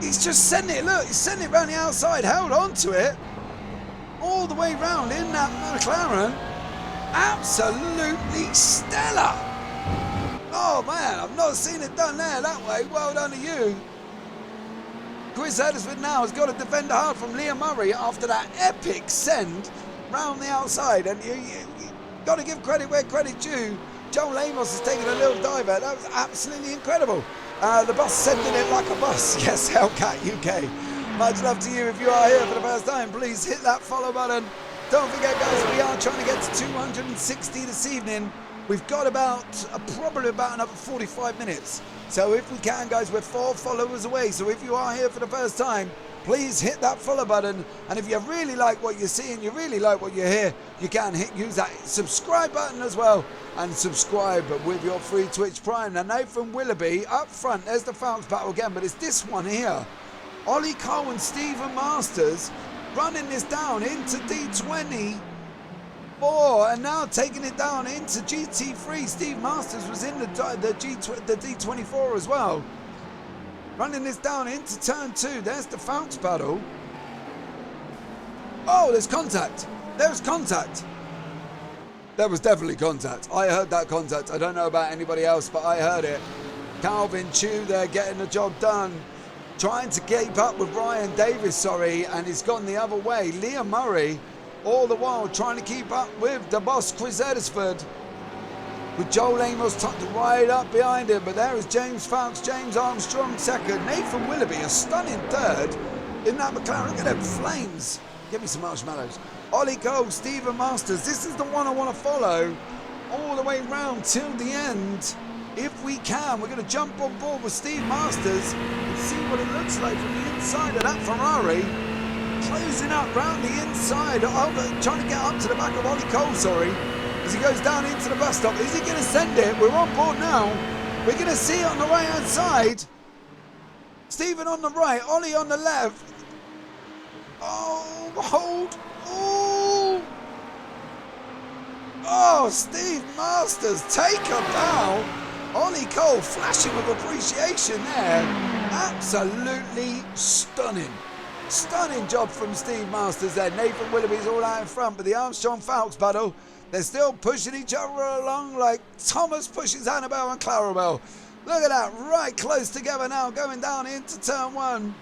He's just sending it, look, he's sending it round the outside, held on to it all the way round in that McLaren. Absolutely stellar! Oh man, I've not seen it done there that way. Well done to you. Chris Edisford now has got to defend hard from Liam Murray after that epic send round the outside. And you got to give credit where credit's due. Joel Amos has taken a little diver. That was absolutely incredible. The bus sending it like a bus. Yes, Hellcat UK. Much love to you. If you are here for the first time, please hit that follow button. Don't forget, guys, we are trying to get to 260 this evening. We've got probably about another 45 minutes. So if we can, guys, we're 4 followers away. So if you are here for the first time, please hit that follow button. And if you really like what you're seeing, you really like what you hear, you can use that subscribe button as well. And subscribe with your free Twitch Prime. Now, Nathan Willoughby up front. There's the Fowlkes battle again, but it's this one here. Ollie Cole and Stephen Masters running this down into D24 and now taking it down into GT3. Steve Masters was in the D24 as well. Running this down into turn 2. There's the Fowlkes battle. Oh, there's contact. There's contact. There was definitely contact. I heard that contact. I don't know about anybody else, but I heard it. Calvin Chew there getting the job done. Trying to keep up with Ryan Davis, and he's gone the other way. Liam Murray, all the while, trying to keep up with the boss, Chris Edisford. With Joel Amos tucked right up behind him. But there is James Fowkes, James Armstrong second. Nathan Willoughby, a stunning third in that McLaren. Look at them flames. Give me some marshmallows. Ollie Cole, Stephen Masters. This is the one I want to follow all the way round till the end. If we can, we're going to jump on board with Steve Masters and see what it looks like from the inside of that Ferrari. Closing up round the inside, trying to get up to the back of Ollie Cole, as he goes down into the bus stop. Is he going to send it? We're on board now. We're going to see it on the right-hand side. Stephen on the right, Ollie on the left. Oh, hold. Oh, Steve Masters, take a bow. Ollie Cole flashing with appreciation there. Absolutely stunning. Stunning job from Steve Masters there. Nathan Willoughby's all out in front, but the Armstrong-Fowkes battle, they're still pushing each other along like Thomas pushes Annabelle and Clarabelle. Look at that, right close together now, going down into turn one.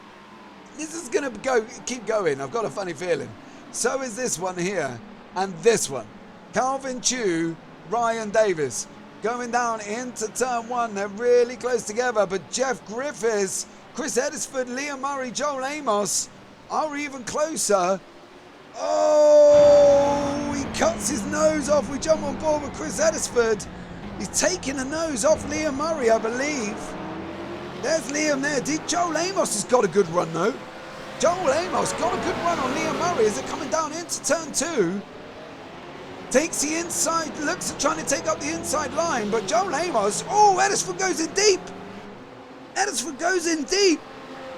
This is going to keep going, I've got a funny feeling. So is this one here, and this one. Calvin Chew, Ryan Davis. Going down into turn one, they're really close together, but Jeff Griffiths, Chris Edisford, Liam Murray, Joel Amos are even closer. Oh, he cuts his nose off. We jump on board with Chris Edisford. He's taking the nose off Liam Murray, I believe. There's Liam there. Joel Amos has got a good run, though. Joel Amos got a good run on Liam Murray as they're coming down into turn two. Takes the inside, looks at trying to take up the inside line, but Joel Amos, Edisford goes in deep. Edisford goes in deep,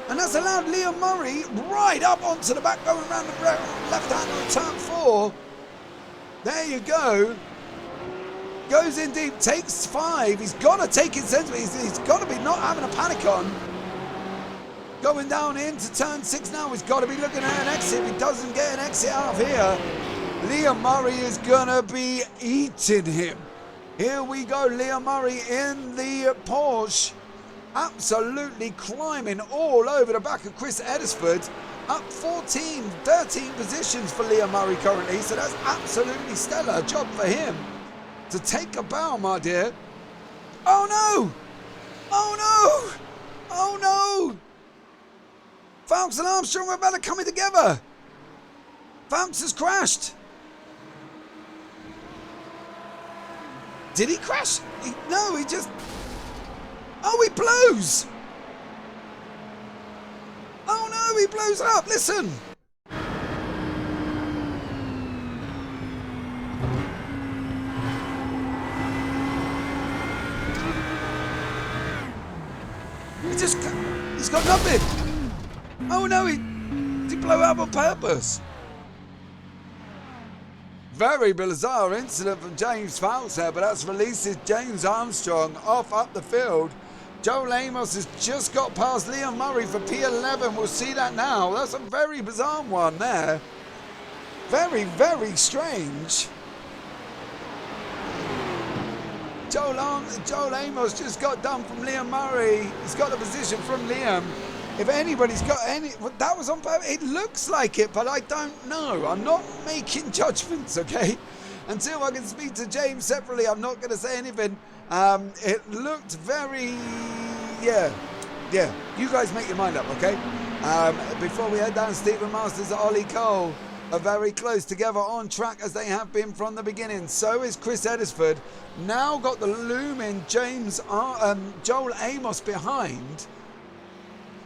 and that's allowed Liam Murray right up onto the back, going around the left hand on turn four. There you go. Goes in deep, takes five. He's got to take it sensibly. He's got to be not having a panic on. Going down into turn six now. He's got to be looking at an exit. If he doesn't get an exit out of here, Liam Murray is going to be eating him. Here we go, Liam Murray in the Porsche. Absolutely climbing all over the back of Chris Edisford. Up 13 positions for Liam Murray currently. So that's absolutely stellar job for him. To take a bow, my dear. Oh no! Oh no! Oh no! Fowkes and Armstrong are about to coming together. Fowkes has crashed. Did he crash? No, he just... Oh, he blows! Oh no, he blows up, listen! He's got nothing! Oh no, he blew up on purpose! Very bizarre incident from James Fowkes there, but that's releases James Armstrong off up the field. Joel Amos has just got past Liam Murray for P11. We'll see that now. That's a very bizarre one there. Very, very strange. Joel Amos just got done from Liam Murray. He's got the position from Liam. If anybody's got any... Well, that was on purpose. It looks like it, but I don't know. I'm not making judgments, okay? Until I can speak to James separately, I'm not going to say anything. It looked very... Yeah. You guys make your mind up, okay? Before we head down, Stephen Masters and Ollie Cole are very close together on track as they have been from the beginning. So is Chris Edisford. Now got the looming Joel Amos behind.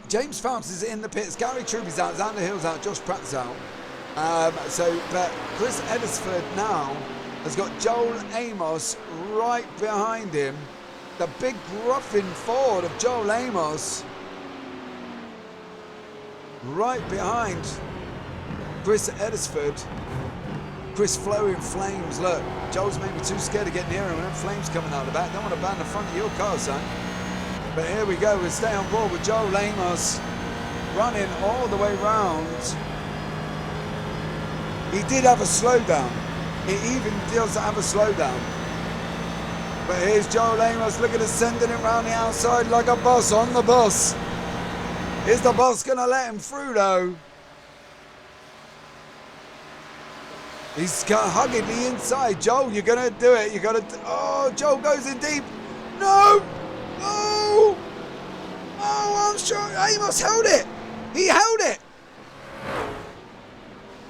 James Fowkes is in the pits. Gary Truby's out. Xander Hill's out. Josh Pratt's out. But Chris Edisford now has got Joel Amos right behind him. The big gruffing forward of Joel Amos right behind Chris Edisford. Chris flowing flames. Look, Joel's maybe too scared to get near him. And flames coming out the back. Don't want to ban the front of your car, son. But here we go. We'll stay on board with Joel Amos running all the way round. He did have a slowdown. It even does have a slowdown. But here's Joel Amos looking at sending it round the outside like a boss on the bus. Is the boss going to let him through though? He's hugging the inside. Joel, you're going to do it. You're going to... Oh, Joel goes in deep. No! Oh! Oh, Armstrong. Amos held it. He held it.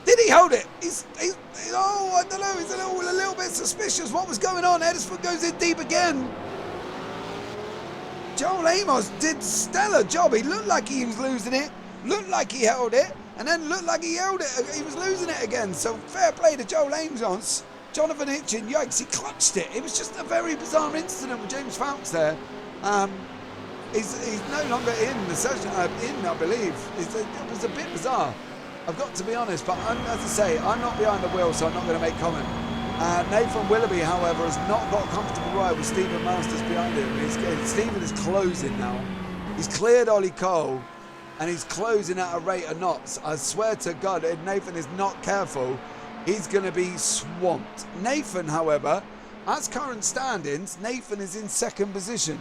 Did he hold it? Oh, I don't know. He's a little bit suspicious. What was going on? Edisford goes in deep again. Joel Amos did stellar job. He looked like he was losing it. Looked like he held it. And then looked like he held it. He was losing it again. So fair play to Joel Amos. Jonathan Hitchin, yikes, he clutched it. It was just a very bizarre incident with James Fowkes there. He's no longer in the session, I believe. It was a bit bizarre. I've got to be honest, but as I say, I'm not behind the wheel, so I'm not going to make comment. Nathan Willoughby, however, has not got a comfortable ride with Stephen Masters behind him. Stephen is closing now. He's cleared Ollie Cole, and he's closing at a rate of knots. I swear to God, if Nathan is not careful, he's going to be swamped. Nathan, however, as current standings, Nathan is in second position.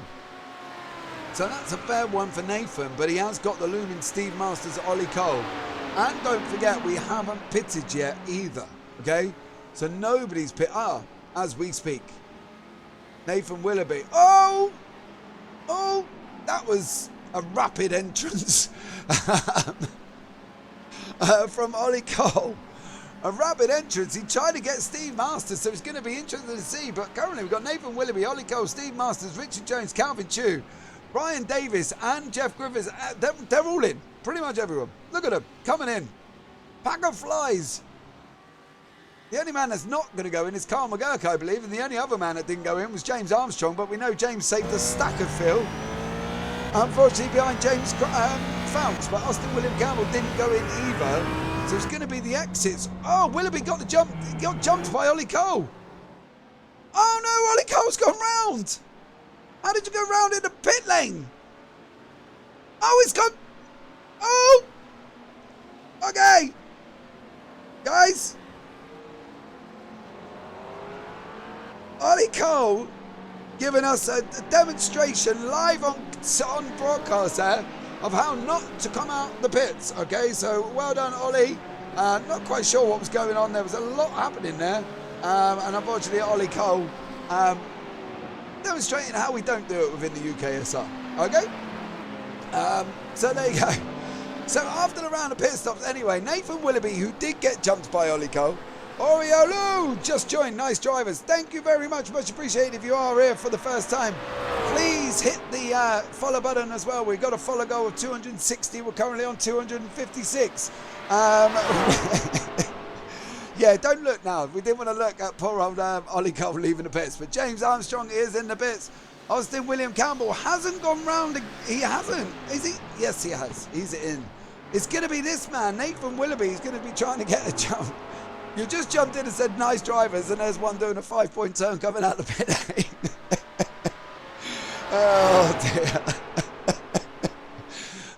So that's a fair one for Nathan, but he has got the looming Steve Masters at Ollie Cole. And don't forget, we haven't pitted yet either, okay? So nobody's as we speak. Nathan Willoughby. Oh, that was a rapid entrance from Ollie Cole. A rapid entrance. He tried to get Steve Masters, so it's going to be interesting to see. But currently we've got Nathan Willoughby, Ollie Cole, Steve Masters, Richard Jones, Calvin Chew, Brian Davis and Jeff Griffiths. They're all in. Pretty much everyone. Look at them coming in. Pack of flies. The only man that's not going to go in is Carl McGurk, I believe, and the only other man that didn't go in was James Armstrong, but we know James saved a stack of fill. Unfortunately, behind James Fowkes, but Austin William Campbell didn't go in either. So it's going to be the exits. Oh, Willoughby got the jump. He got jumped by Ollie Cole. Oh no, Ollie Cole's gone round. How did you go round in the pit lane? Oh, it's gone. Oh! Okay! Guys! Ollie Cole giving us a demonstration live on broadcast there of how not to come out the pits. Okay, so well done, Ollie. Not quite sure what was going on. There was a lot happening there. And unfortunately, Ollie Cole demonstrating how we don't do it within the UKSR. Okay? So there you go. So after the round of pit stops, anyway, Nathan Willoughby, who did get jumped by Ollie Cole, Oriolu just joined. Nice drivers. Thank you very much. Much appreciated. If you are here for the first time, please hit the follow button as well. We've got a follow goal of 260. We're currently on 256. Yeah, don't look now. We didn't want to look at poor old Ollie Cole leaving the pits. But James Armstrong is in the pits. Austin William Campbell hasn't gone round. He hasn't. Is he? Yes, he has. He's in. It's going to be this man, Nathan Willoughby. He's going to be trying to get a jump. You just jumped in and said nice drivers, and there's one doing a 5-point turn coming out the pit lane. Oh dear.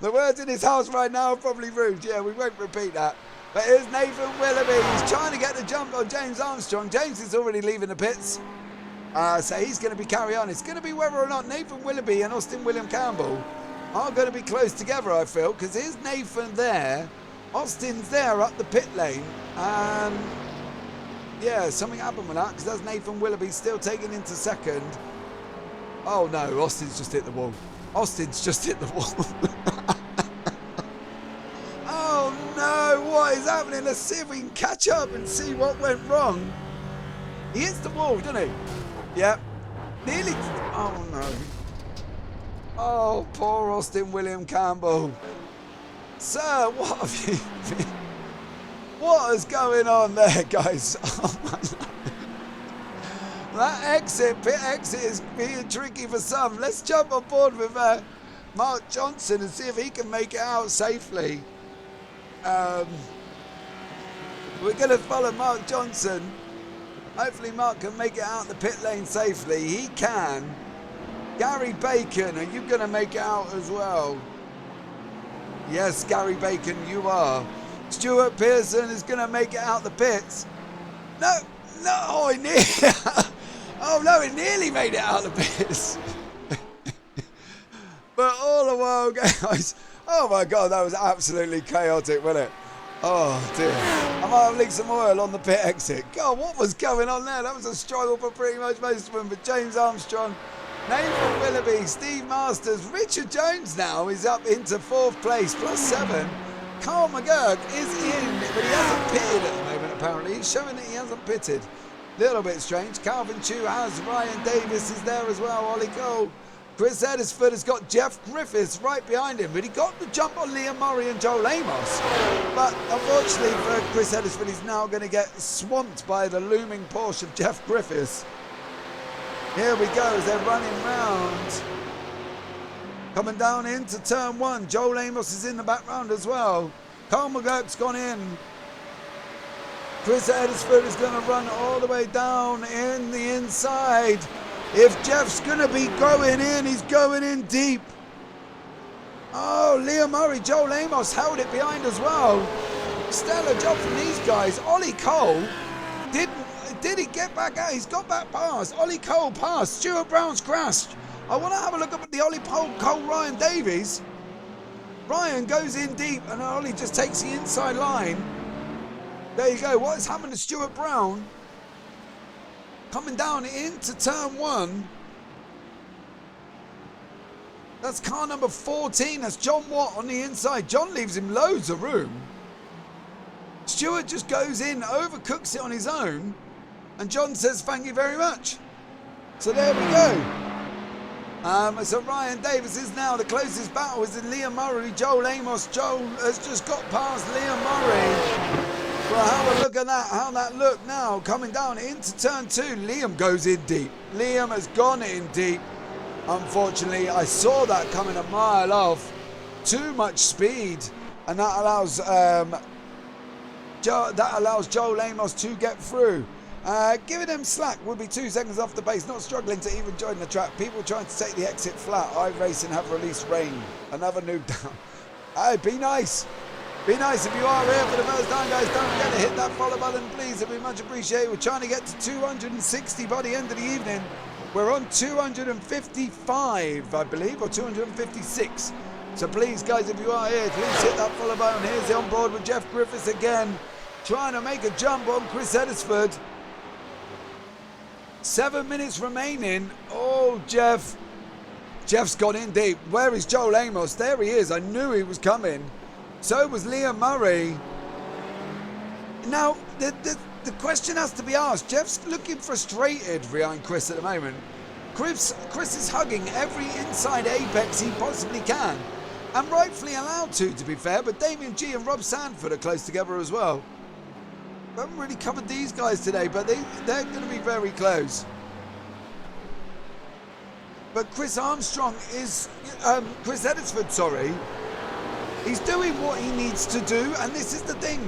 The words in his house right now are probably rude. Yeah, we won't repeat that. But here's Nathan Willoughby. He's trying to get the jump on James Armstrong. James is already leaving the pits. So he's going to be carry on. It's going to be whether or not Nathan Willoughby and Austin William Campbell are going to be close together, I feel, because here's Nathan there, Austin's there up the pit lane, and yeah, something happened with that, because that's Nathan Willoughby still taking into second. Oh no, Austin's just hit the wall. Austin's just hit the wall. Oh no, what is happening? Let's see if we can catch up and see what went wrong. He hits the wall, doesn't he? Yep. Nearly. Oh no. Oh, poor Austin William Campbell. Sir, what have you been? What is going on there, guys? Oh my God. That pit exit is being tricky for some. Let's jump on board with Mark Johnson and see if he can make it out safely. We're going to follow Mark Johnson. Hopefully Mark can make it out the pit lane safely. He can. Gary Bacon, are you going to make it out as well? Yes, Gary Bacon, you are. Stuart Pearson is going to make it out the pits. No, oh, oh no, he nearly made it out the pits. But all the while, guys, oh my God, that was absolutely chaotic, wasn't it? Oh dear. I might have leaked some oil on the pit exit. God, what was going on there? That was a struggle for pretty much most of them. But James Armstrong, Nathan Willoughby, Steve Masters, Richard Jones now is up into 4th place, +7. Carl McGurk is in, but he hasn't pitted at the moment apparently. He's showing that he hasn't pitted. Little bit strange. Calvin Chu has, Ryan Davis is there as well, Ollie Cole. Chris Edisford has got Jeff Griffiths right behind him, but he got the jump on Liam Murray and Joel Amos. But unfortunately for Chris Edisford, he's now going to get swamped by the looming Porsche of Jeff Griffiths. Here we go as they're running round. Coming down into turn 1. Joel Amos is in the background as well. Carl McGurk's gone in. Chris Edisford is going to run all the way down in the inside. If Jeff's going to be going in, he's going in deep. Oh, Liam Murray, Joel Amos held it behind as well. Stellar job from these guys. Ollie Cole did he get back out? He's got back past. Ollie Cole passed. Stuart Brown's crashed. I want to have a look at the Ollie Cole Ryan Davies. Ryan goes in deep and Ollie just takes the inside line. There you go. What has happened to Stuart Brown? Coming down into turn 1. That's car number 14. That's John Watt on the inside. John leaves him loads of room. Stuart just goes in, overcooks it on his own. And John says, thank you very much. So there we go. So Ryan Davis is now the closest battle. Is in Liam Murray, Joel Amos. Joel has just got past Liam Murray. Well, have a look at that, how that looked now. Coming down into turn 2, Liam goes in deep. Liam has gone in deep. Unfortunately, I saw that coming a mile off. Too much speed. And that allows Joel Amos to get through. Giving him slack would be 2 seconds off the pace. Not struggling to even join the track. People trying to take the exit flat. iRacing have released rain. Another noob down. Hey, be nice. Be nice if you are here for the first time, guys. Don't forget to hit that follow button, please. It'd be much appreciated. We're trying to get to 260 by the end of the evening. We're on 255, I believe, or 256. So please, guys, if you are here, please hit that follow button. Here's the on board with Jeff Griffiths again, trying to make a jump on Chris Edisford. 7 minutes remaining. Oh, Jeff's gone in deep. Where is Joel Amos? There he is. I knew he was coming. So was Liam Murray. Now, the question has to be asked. Jeff's looking frustrated behind Chris at the moment. Chris is hugging every inside apex he possibly can. And rightfully allowed to be fair. But Damien G and Rob Sanford are close together as well. We haven't really covered these guys today, but they're going to be very close. But Chris Edisford, sorry. He's doing what he needs to do, and this is the thing.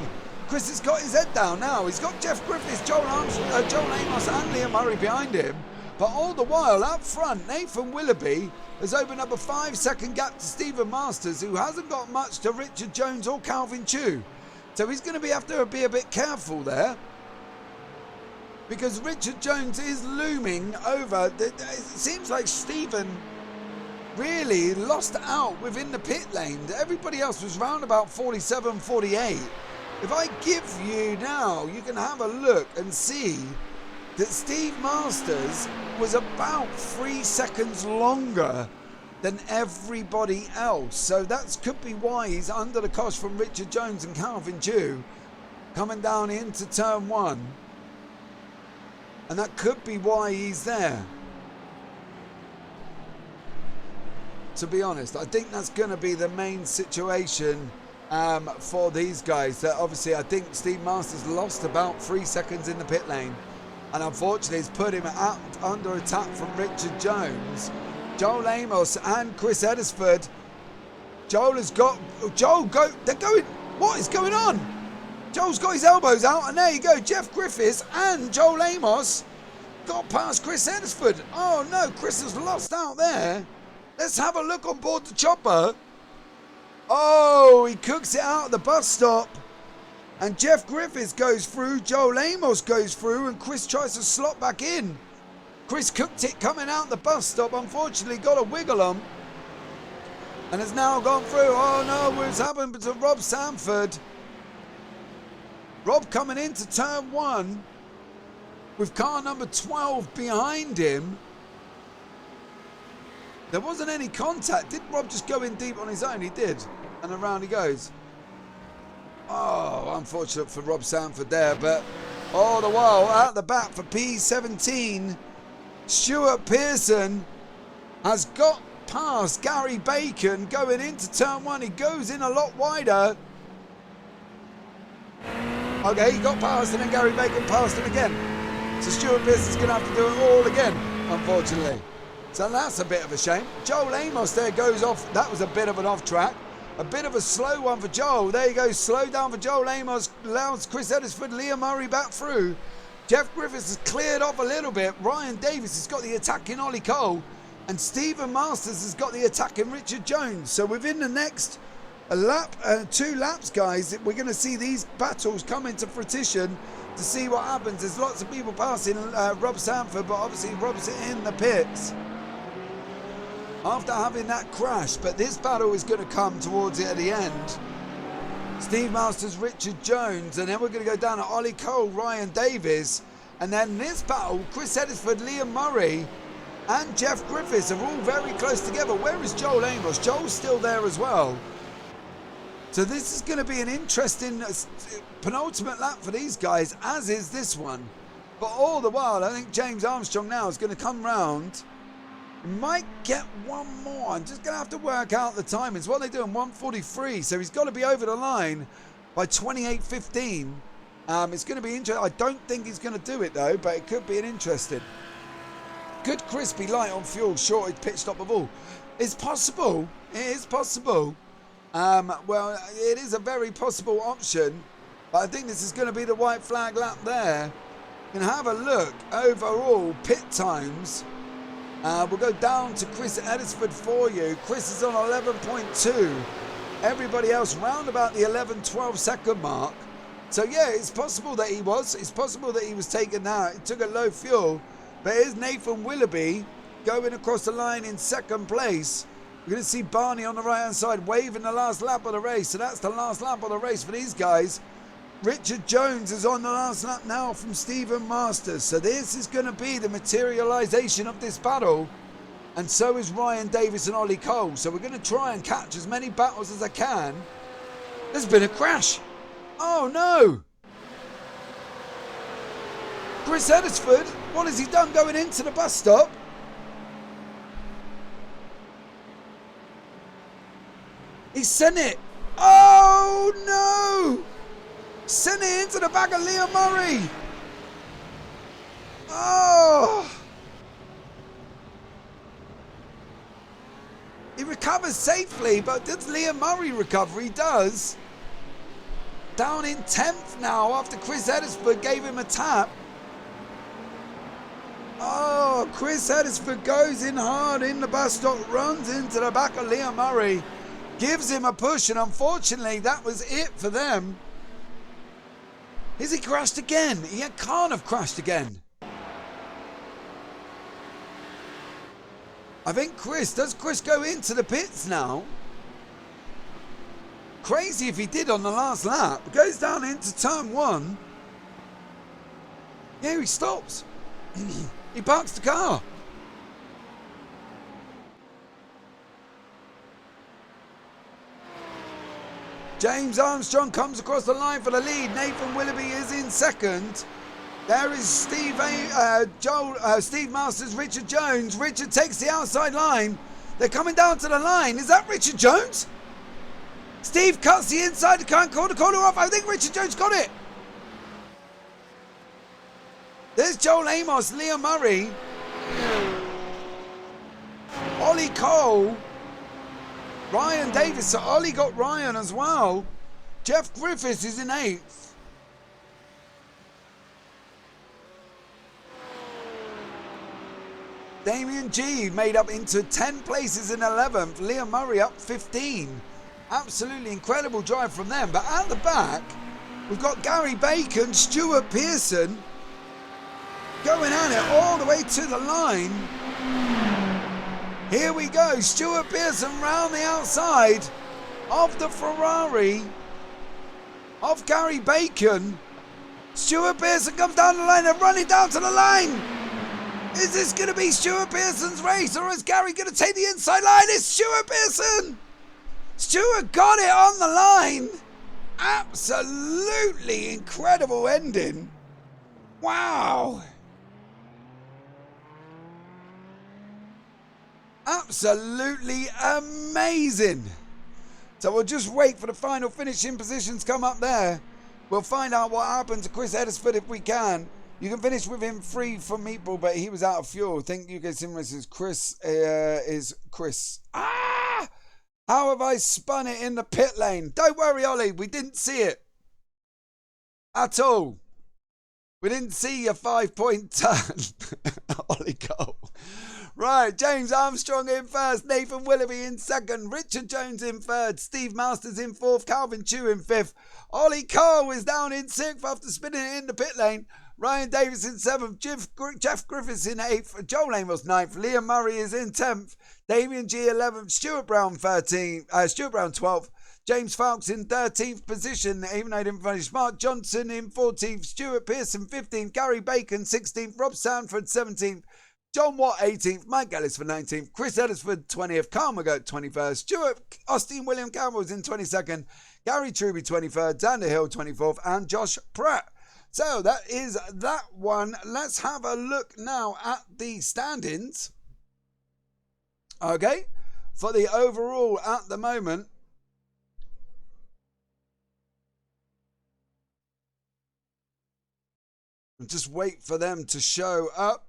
Chris has got his head down now. He's got Jeff Griffiths, Joel Amos and Liam Murray behind him. But all the while, up front, Nathan Willoughby has opened up a 5-second gap to Stephen Masters, who hasn't got much to Richard Jones or Calvin Chu. So he's going to have to be a bit careful there. Because Richard Jones is looming over. It seems like Stephen really lost out within the pit lane. Everybody else was round about 47, 48. If I give you now, you can have a look and see that Steve Masters was about 3 seconds longer than everybody else. So that could be why he's under the cosh from Richard Jones and Calvin Chu coming down into turn 1. And that could be why he's there. To be honest, I think that's going to be the main situation for these guys. That obviously, I think Steve Masters lost about 3 seconds in the pit lane, and unfortunately, it's put him out under attack from Richard Jones, Joel Amos, and Chris Edisford. They're going. What is going on? Joel's got his elbows out, and there you go. Jeff Griffiths and Joel Amos got past Chris Edisford. Oh no, Chris has lost out there. Let's have a look on board the chopper. Oh, he cooks it out at the bus stop. And Jeff Griffiths goes through, Joel Amos goes through, and Chris tries to slot back in. Chris cooked it coming out the bus stop, unfortunately got a wiggle on. And has now gone through. Oh no, what's happened to Rob Sanford? Rob coming into turn 1 with car number 12 behind him. There wasn't any contact. Did Rob just go in deep on his own? He did. And around he goes. Oh, unfortunate for Rob Sanford there, but all the while out the back for P17, Stuart Pearson has got past Gary Bacon going into turn 1. He goes in a lot wider. Okay, he got past and then Gary Bacon passed him again. So Stuart Pearson's going to have to do it all again, unfortunately. So that's a bit of a shame. Joel Amos there goes off. That was a bit of an off track. A bit of a slow one for Joel. There you go, slow down for Joel Amos. Allows Chris Edisford, Liam Murray back through. Jeff Griffiths has cleared off a little bit. Ryan Davis has got the attacking Ollie Cole. And Stephen Masters has got the attacking Richard Jones. So within the next lap, 2 laps, guys, we're going to see these battles come into fruition to see what happens. There's lots of people passing Rob Sanford, but obviously Rob's in the pits after having that crash. But this battle is going to come towards it at the end. Steve Masters, Richard Jones, and then we're going to go down to Ollie Cole, Ryan Davis, and then this battle, Chris Edisford, Liam Murray and Jeff Griffiths are all very close together. Where is Joel Amos? Joel's still there as well. So this is going to be an interesting penultimate lap for these guys, as is this one. But all the while, I think James Armstrong now is going to come round. Might get one more. I'm just going to have to work out the timings. What are they doing? 1:43. So he's got to be over the line by 28:15. It's going to be interesting. I don't think he's going to do it though, but it could be an interesting. Good crispy light on fuel, shortage pit stop of all. It's possible. It is possible. Well, it is a very possible option. But I think this is going to be the white flag lap there. You can have a look overall pit times. We'll go down to Chris Edisford for you. Chris is on 11.2. Everybody else round about the 11-12 second mark. So yeah, it's possible that he was. It's possible that he was taken out. It took a low fuel. But here's Nathan Willoughby going across the line in second place. We're going to see Barney on the right hand side waving the last lap of the race. So that's the last lap of the race for these guys. Richard Jones is on the last lap now from Stephen Masters. So this is going to be the materialisation of this battle. And so is Ryan Davis and Ollie Cole. So we're going to try and catch as many battles as I can. There's been a crash. Oh no. Chris Edisford, what has he done going into the bus stop? He sent it. Oh no. Sent it into the back of Liam Murray. Oh. He recovers safely, but does Liam Murray recover? He does. Down in 10th now after Chris Edisford gave him a tap. Oh, Chris Edisford goes in hard in the bus stop, runs into the back of Liam Murray, gives him a push, and unfortunately that was it for them. Has he crashed again? He can't have crashed again. I think does Chris go into the pits now? Crazy if he did on the last lap. Goes down into turn 1. Yeah, he stops. He parks the car. James Armstrong comes across the line for the lead. Nathan Willoughby is in second. There is Steve Masters, Richard Jones. Richard takes the outside line. They're coming down to the line. Is that Richard Jones? Steve cuts the inside, can't call the corner off. I think Richard Jones got it. There's Joel Amos, Liam Murray, Ollie Cole, Ryan Davis. So Ollie got Ryan as well. Jeff Griffiths is in 8th. Damien G made up into 10 places in 11th. Liam Murray up 15. Absolutely incredible drive from them. But at the back, We've got Gary Bacon, Stuart Pearson going at it all the way to the line. Here we go. Stuart Pearson round the outside of the Ferrari of Gary Bacon. Stuart Pearson comes down the line and running down to the line. Is this going to be Stuart Pearson's race, or is Gary going to take the inside line? It's Stuart Pearson. Stuart got it on the line. Absolutely incredible ending. Wow. Absolutely amazing. So we'll just wait for the final finishing positions come up there. We'll find out what happened to Chris Eddersford if we can. You can finish with him free from Meatball, but he was out of fuel. I think UKSimRacing's Chris is Chris. Ah! How have I spun it in the pit lane? Don't worry, Ollie. We didn't see it at all. We didn't see your 5-point turn. Ollie Cole. Right, James Armstrong in first, Nathan Willoughby in second, Richard Jones in third, Steve Masters in fourth, Calvin Chew in fifth, Ollie Cole is down in sixth after spinning it in the pit lane, Ryan Davis in seventh, Jeff Griffiths in eighth, Joel Amos ninth, Liam Murray is in 10th, Damien G 11th, Stuart Brown 12th, James Fawkes in 13th position, even though he didn't finish. Mark Johnson in 14th, Stuart Pearson 15th, Gary Bacon 16th, Rob Sanford 17th, John Watt 18th, Mike Ellis for 19th, Chris Eddersford 20th, Carl McGirt 21st, Stuart Austin William Campbell is in 22nd, Gary Truby 23rd, Xander Hill 24th, and Josh Pratt. So that is that one. Let's have a look now at the standings. Okay, for the overall at the moment. Just wait for them to show up.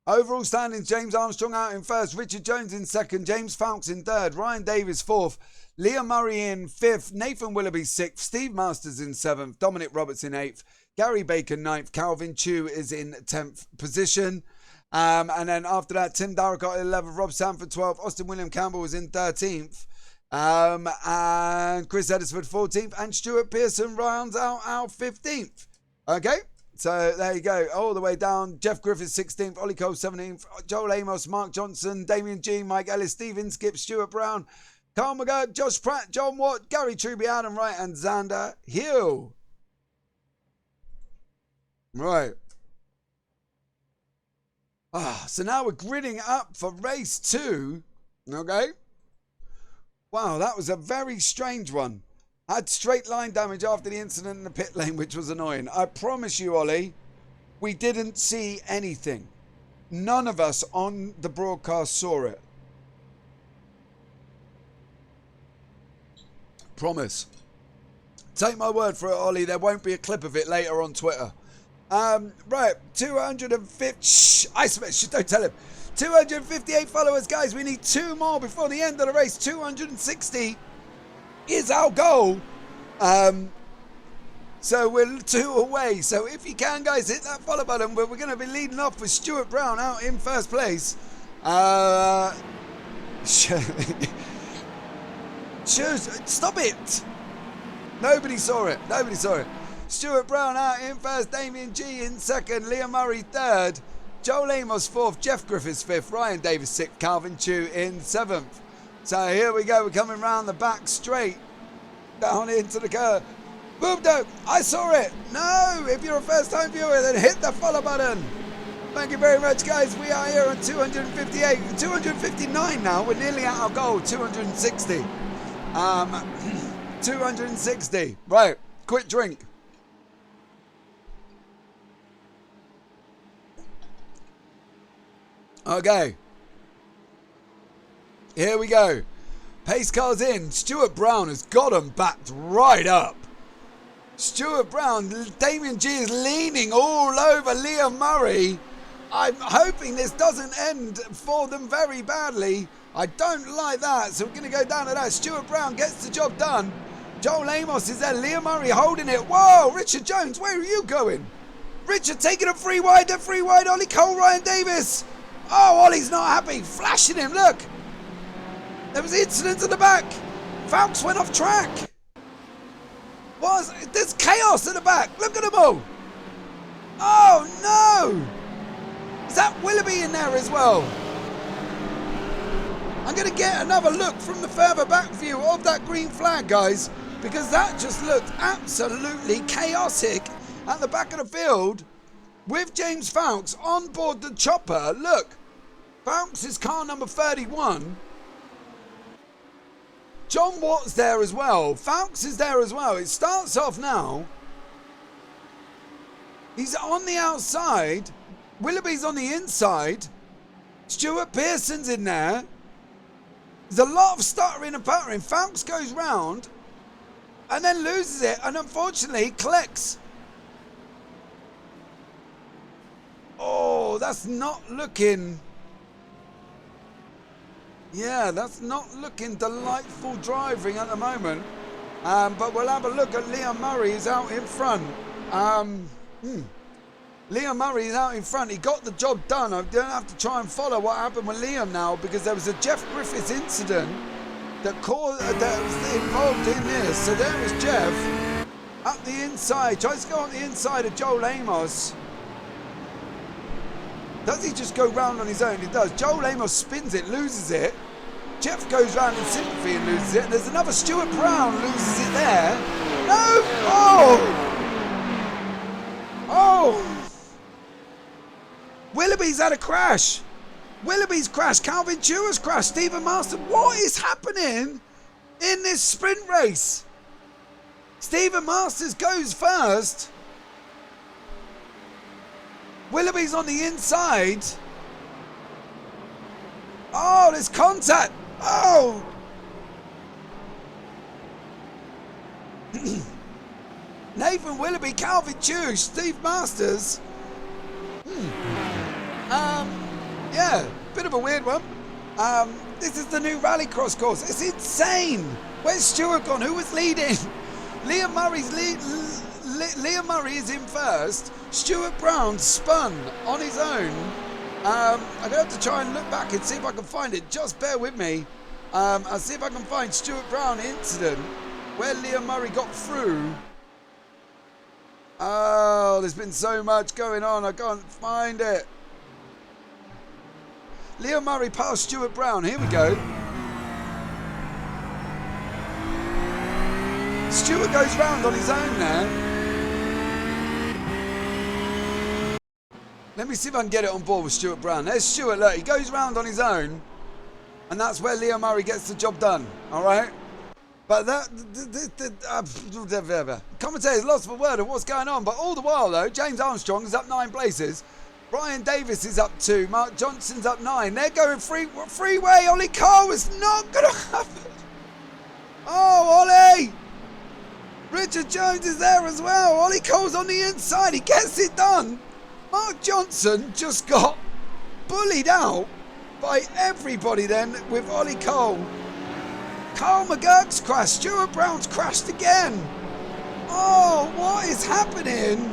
Overall standings, James Armstrong out in first, Richard Jones in second, James Fawkes in third, Ryan Davis fourth, Liam Murray in fifth, Nathan Willoughby sixth, Steve Masters in seventh, Dominic Roberts in eighth, Gary Bacon ninth, Calvin Chew is in 10th position. And then after that, Tim Darricott 11th, Rob Sanford 12th, Austin William Campbell was in 13th, and Chris Eddersford 14th, and Stuart Pearson rounds out our 15th. Okay? So there you go, all the way down. Jeff Griffiths 16th, Ollie Cole 17th, Joel Amos, Mark Johnson, Damien G, Mike Ellis, Stephen Skip, Stuart Brown, Carl McGirt, Josh Pratt, John Watt, Gary Truby, Adam Wright, and Xander Hill. Right. So now we're gridding up for race 2. Okay. Wow, that was a very strange one. I had straight line damage after the incident in the pit lane, which was annoying. I promise you, Ollie, we didn't see anything. None of us on the broadcast saw it. Promise. Take my word for it, Ollie. There won't be a clip of it later on Twitter. Right, 250. Shh, don't tell him. 258 followers, guys. We need 2 more before the end of the race. 260 is our goal. So we're 2 away. So if you can, guys, hit that follow button. We're going to be leading off with Stuart Brown out in first place. Stop it. Nobody saw it. Stuart Brown out in first, Damien G in second, Liam Murray third, Joel Amos fourth, Jeff Griffiths fifth, Ryan Davis sixth, Calvin Chew in seventh. So here we go, we're coming round the back straight, down into the curve. Boom Dope, I saw it. No, if you're a first time viewer, then hit the follow button. Thank you very much, guys. We are here on 258, 259 now. We're nearly at our goal, 260. 260. Right, quick drink. Okay. Here we go. Pace car's in. Stuart Brown has got him backed right up. Stuart Brown, Damien G is leaning all over Liam Murray. I'm hoping this doesn't end for them very badly. I don't like that, so we're going to go down to that. Stuart Brown gets the job done. Joel Amos is there. Liam Murray holding it. Whoa, Richard Jones, where are you going? Richard taking a free wide, Ollie Cole, Ryan Davis. Oh, Ollie's not happy. Flashing him, look. There was incidents at the back. Falks went off track. There's chaos at the back. Look at them all. Oh no! Is that Willoughby in there as well? I'm going to get another look from the further back view of that green flag, guys, because that just looked absolutely chaotic at the back of the field with James Falks on board the chopper. Look, Falks is car number 31. John Watt's there as well. Falks is there as well. It starts off now. He's on the outside. Willoughby's on the inside. Stuart Pearson's in there. There's a lot of stuttering and puttering. Falks goes round and then loses it and unfortunately collects. Oh, that's not looking... Yeah, that's not looking delightful driving at the moment. But we'll have a look at Liam Murray is out in front. Liam Murray is out in front. He got the job done. I don't have to try and follow what happened with Liam now because there was a Jeff Griffiths incident that was involved in this. So there was Jeff up the inside. Tries to go on the inside of Joel Amos. Does he just go round on his own? He does. Joel Amos spins it, loses it. Jeff goes round in sympathy and loses it. And there's another Stuart Brown loses it there. No! Oh! Oh! Willoughby's had a crash. Willoughby's crashed. Calvin Tua's crashed. Stephen Marston. What is happening in this sprint race? Stephen Masters goes first. Willoughby's on the inside. Oh, there's contact. Oh. Nathan Willoughby, Calvin Tew, Steve Masters. Yeah, bit of a weird one. This is the new rallycross course. It's insane. Where's Stewart gone? Who was leading? Liam Murray is in first. Stuart Brown spun on his own. I'm going to have to try and look back and see if I can find it. Just bear with me. I'll see if I can find Stuart Brown incident where Liam Murray got through. Oh, there's been so much going on. I can't find it. Liam Murray passed Stuart Brown. Here we go. Stuart goes round on his own there. Let me see if I can get it on board with Stuart Brown. There's Stuart, look, he goes round on his own. And that's where Liam Murray gets the job done. Alright? But that... commentators lost for word of what's going on. But all the while, though, James Armstrong is up 9 places. Brian Davis is up 2. Mark Johnson's up 9. They're going freeway. Ollie Cole is not going to happen. Oh, Ollie! Richard Jones is there as well. Ollie Cole's on the inside. He gets it done. Mark Johnson just got bullied out by everybody then with Ollie Cole. Carl McGurk's crashed. Stuart Brown's crashed again. Oh, what is happening?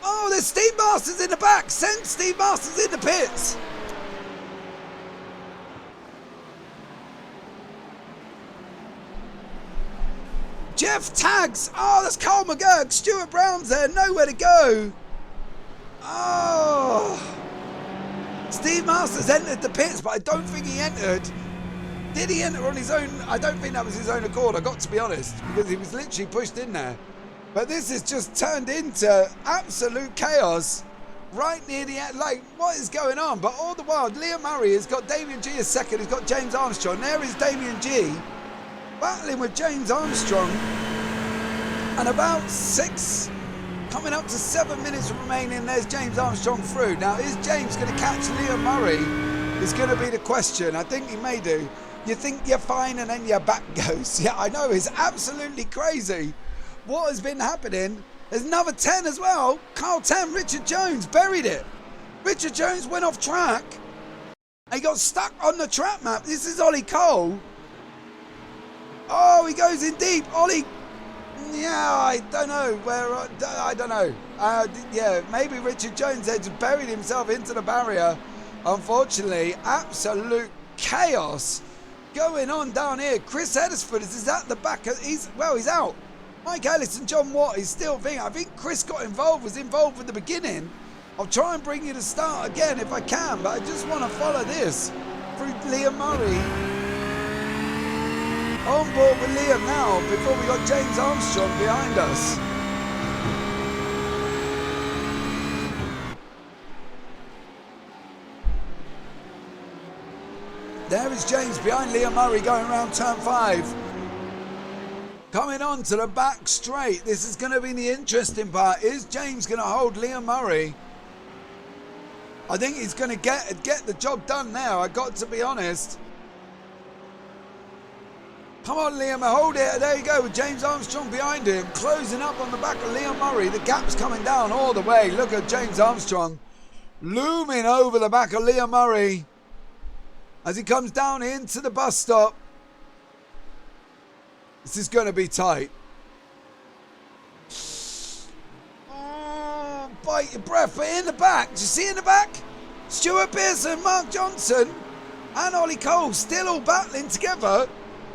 Oh, there's Steve Masters in the back. Send Steve Masters in the pits. Jeff tags. Oh, that's Carl McGurk. Stuart Brown's there. Nowhere to go. Oh. Steve Masters entered the pits, but I don't think he entered. Did he enter on his own? I don't think that was his own accord, I got to be honest, because he was literally pushed in there. But this has just turned into absolute chaos right near the end. Like, what is going on? But all the while, Liam Murray has got Damien G as second. He's got James Armstrong. There is Damien G battling with James Armstrong. And about 6, coming up to 7 minutes remaining, there's James Armstrong through. Now, is James going to catch Liam Murray? Is going to be the question. I think he may do. You think you're fine and then your back goes. Yeah, I know. It's absolutely crazy. What has been happening? There's another 10 as well. Carl 10, Richard Jones buried it. Richard Jones went off track. He got stuck on the track map. This is Ollie Cole. Oh, he goes in deep. Ollie. Yeah, I don't know where. I don't know. Yeah, maybe Richard Jones had buried himself into the barrier. Unfortunately, absolute chaos going on down here? Chris Edisford is at the back. He's out. Mike Ellis and John Watt is still thinking. I think Chris was involved from the beginning. I'll try and bring you to start again if I can, but I just want to follow this through Liam Murray. On board with Liam now before we got James Armstrong behind us. There is James behind Liam Murray going around turn 5. Coming on to the back straight. This is going to be the interesting part. Is James going to hold Liam Murray? I think he's going to get the job done now. I got to be honest. Come on, Liam, hold it. There you go with James Armstrong behind him. Closing up on the back of Liam Murray. The gap's coming down all the way. Look at James Armstrong looming over the back of Liam Murray as he comes down into the bus stop. This is going to be tight. Oh, bite your breath. But in the back, do you see in the back? Stuart Pearson, Mark Johnson and Ollie Cole still all battling together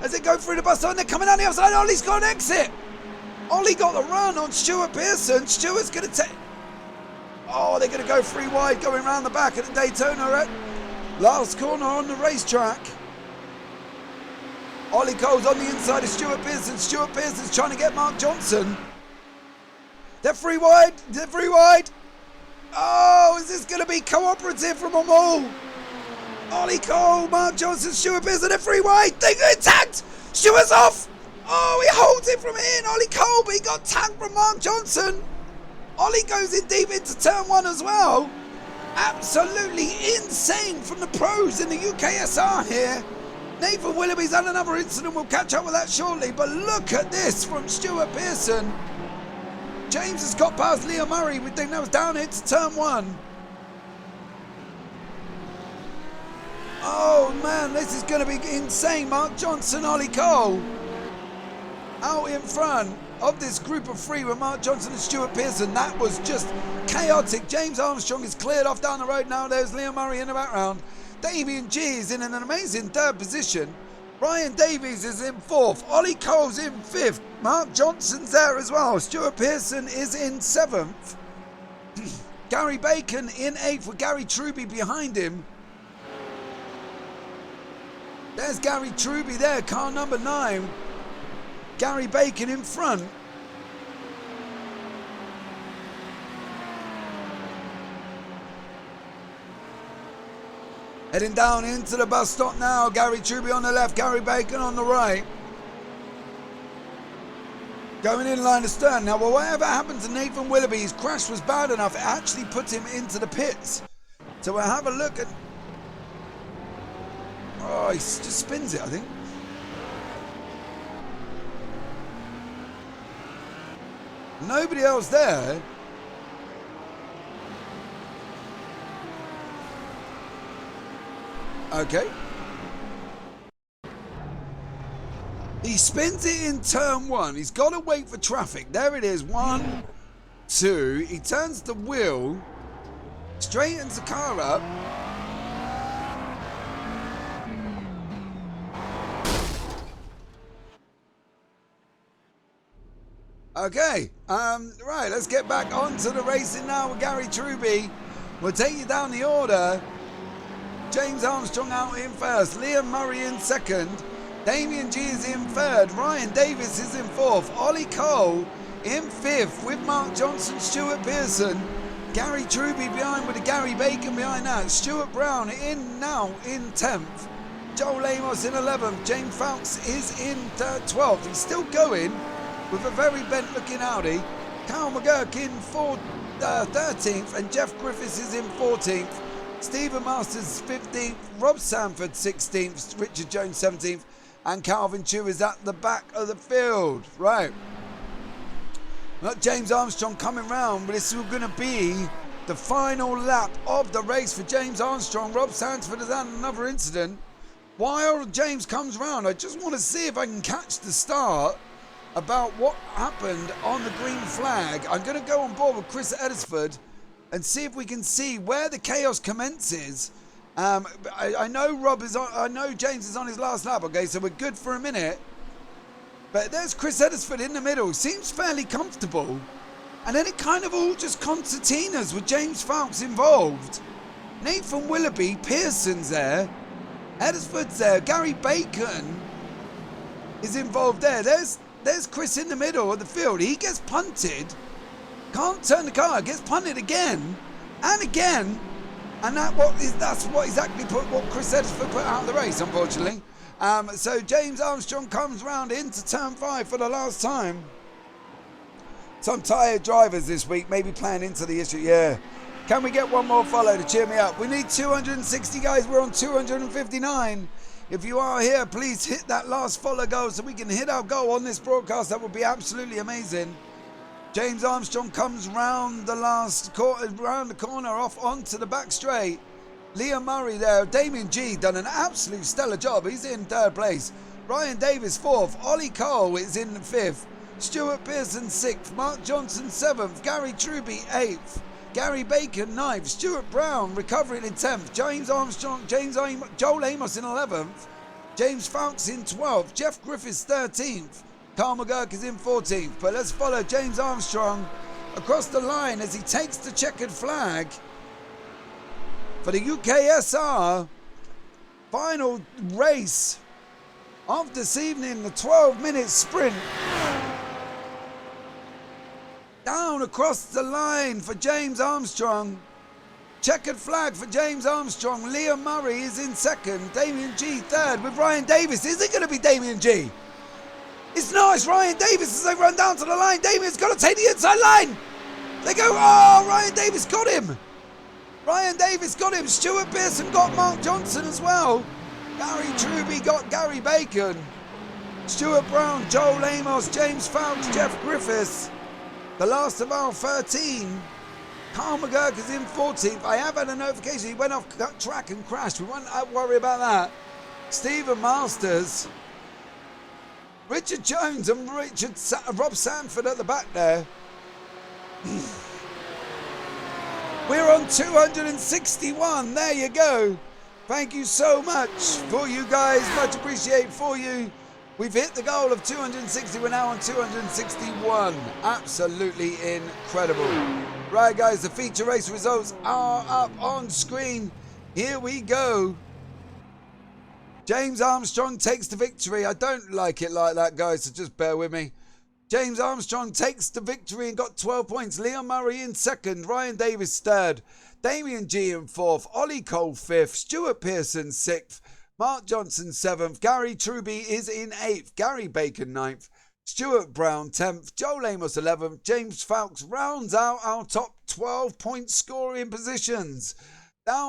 as they go through the bus stop, and they're coming down the outside. Ollie's got an exit. Ollie got the run on Stuart Pearson. Stuart's going to take... Oh, they're going to go 3 wide going around the back of the Daytona. Last corner on the racetrack. Ollie Cole's on the inside of Stuart Pearson. Stuart Pearson's trying to get Mark Johnson. They're 3 wide. They're 3 wide. Oh, is this going to be cooperative from them all? Ollie Cole, Mark Johnson, Stuart Pearson, they're 3 wide. They get tagged. Stuart's off. Oh, he holds it from in. Ollie Cole, but he got tagged from Mark Johnson. Ollie goes in deep into turn 1 as well. Absolutely insane from the pros in the UKSR here. Nathan Willoughby's had another incident. We'll catch up with that shortly. But look at this from Stuart Pearson. James has got past Liam Murray. We think that was down here to turn 1. Oh man, this is going to be insane. Mark Johnson, Ollie Cole out in front of this group of 3 with Mark Johnson and Stuart Pearson. That was just chaotic. James Armstrong is cleared off down the road now. There's Liam Murray in the background. Damien G is in an amazing 3rd position. Ryan Davies is in 4th. Ollie Cole's in 5th. Mark Johnson's there as well. Stuart Pearson is in 7th. Gary Bacon in 8th with Gary Truby behind him. There's Gary Truby there, car number 9. Gary Bacon in front. Heading down into the bus stop now. Gary Truby on the left, Gary Bacon on the right. Going in line of stern. Now, well, whatever happened to Nathan Willoughby, his crash was bad enough. It actually put him into the pits. So we'll have a look at... Oh, he just spins it, I think. Nobody else there. Okay. He spins it in turn 1. He's got to wait for traffic. There it is. 1, 2. He turns the wheel. Straightens the car up. Okay, right, let's get back onto the racing now with Gary Truby. We'll take you down the order. James Armstrong out in 1st, Liam Murray in 2nd, Damien G is in 3rd, Ryan Davis is in 4th, Ollie Cole in 5th with Mark Johnson, Stuart Pearson, Gary Truby behind with the Gary Bacon behind that, Stuart Brown in now in 10th, Joel Amos in 11th, James Fowkes is in 12th, he's still going with a very bent looking Audi. Carl McGurk in 13th and Jeff Griffiths is in 14th. Stephen Masters 15th, Rob Sanford 16th, Richard Jones 17th and Calvin Chew is at the back of the field. Right. Not James Armstrong coming round, but this is going to be the final lap of the race for James Armstrong. Rob Sanford has had another incident. While James comes round, I just want to see if I can catch the start about what happened on the green flag. I'm going to go on board with Chris Edisford and see if we can see where the chaos commences I know Rob is on. I know James is on his last lap. Okay, so we're good for a minute. But there's Chris Eddersford in the middle. Seems fairly comfortable. And then it kind of all just concertinas with James Fowkes involved. Nathan Willoughby, Pearson's there. Eddersford's there. Gary Bacon is involved there. There's Chris in the middle of the field. He gets punted. Can't turn the car. Gets punted again and again. And that's what exactly what Chris Eddersford put out of the race, unfortunately. So James Armstrong comes round into turn 5 for the last time. Some tired drivers this week, maybe playing into the issue. Yeah. Can we get one more follow to cheer me up? We need 260 guys. We're on 259. If you are here, please hit that last follow goal so we can hit our goal on this broadcast. That would be absolutely amazing. James Armstrong comes round the corner off onto the back straight. Liam Murray there. Damien G done an absolute stellar job. He's in 3rd place. Ryan Davis 4th. Ollie Cole is in 5th. Stuart Pearson 6th. Mark Johnson 7th. Gary Truby 8th. Gary Bacon 9th. Stuart Brown recovering in 10th. James Armstrong, Joel Amos in 11th. James Fowkes in 12th. Jeff Griffiths 13th. Carl McGurk is in 14th. But let's follow James Armstrong across the line as he takes the checkered flag for the UKSR final race of this evening, the 12-minute sprint. Down across the line for James Armstrong. Checkered flag for James Armstrong. Liam Murray is in 2nd. Damien G 3rd with Ryan Davis. Is it going to be Damien G? It's not. It's Ryan Davis as they run down to the line. Damien's got to take the inside line. They go, oh, Ryan Davis got him. Ryan Davis got him. Stuart Pearson got Mark Johnson as well. Gary Truby got Gary Bacon. Stuart Brown, Joel Amos, James Fowkes, Jeff Griffiths. The last of our 13. Carl McGurk is in 14th. I have had a notification he went off track and crashed. We won't worry about that. Stephen Masters. Richard Jones and Rob Sanford at the back there. We're on 261. There you go. Thank you so much for you guys. Much appreciated for you. We've hit the goal of 260. We're now on 261. Absolutely incredible. Right, guys, the feature race results are up on screen. Here we go. James Armstrong takes the victory. I don't like it like that, guys, so just bear with me. James Armstrong takes the victory and got 12 points. Liam Murray in 2nd. Ryan Davis 3rd. Damien G in 4th. Ollie Cole 5th. Stuart Pearson 6th. Mark Johnson 7th. Gary Truby is in 8th. Gary Bacon 9th. Stuart Brown 10th. Joel Amos 11th. James Fowkes rounds out our top 12-point scoring positions.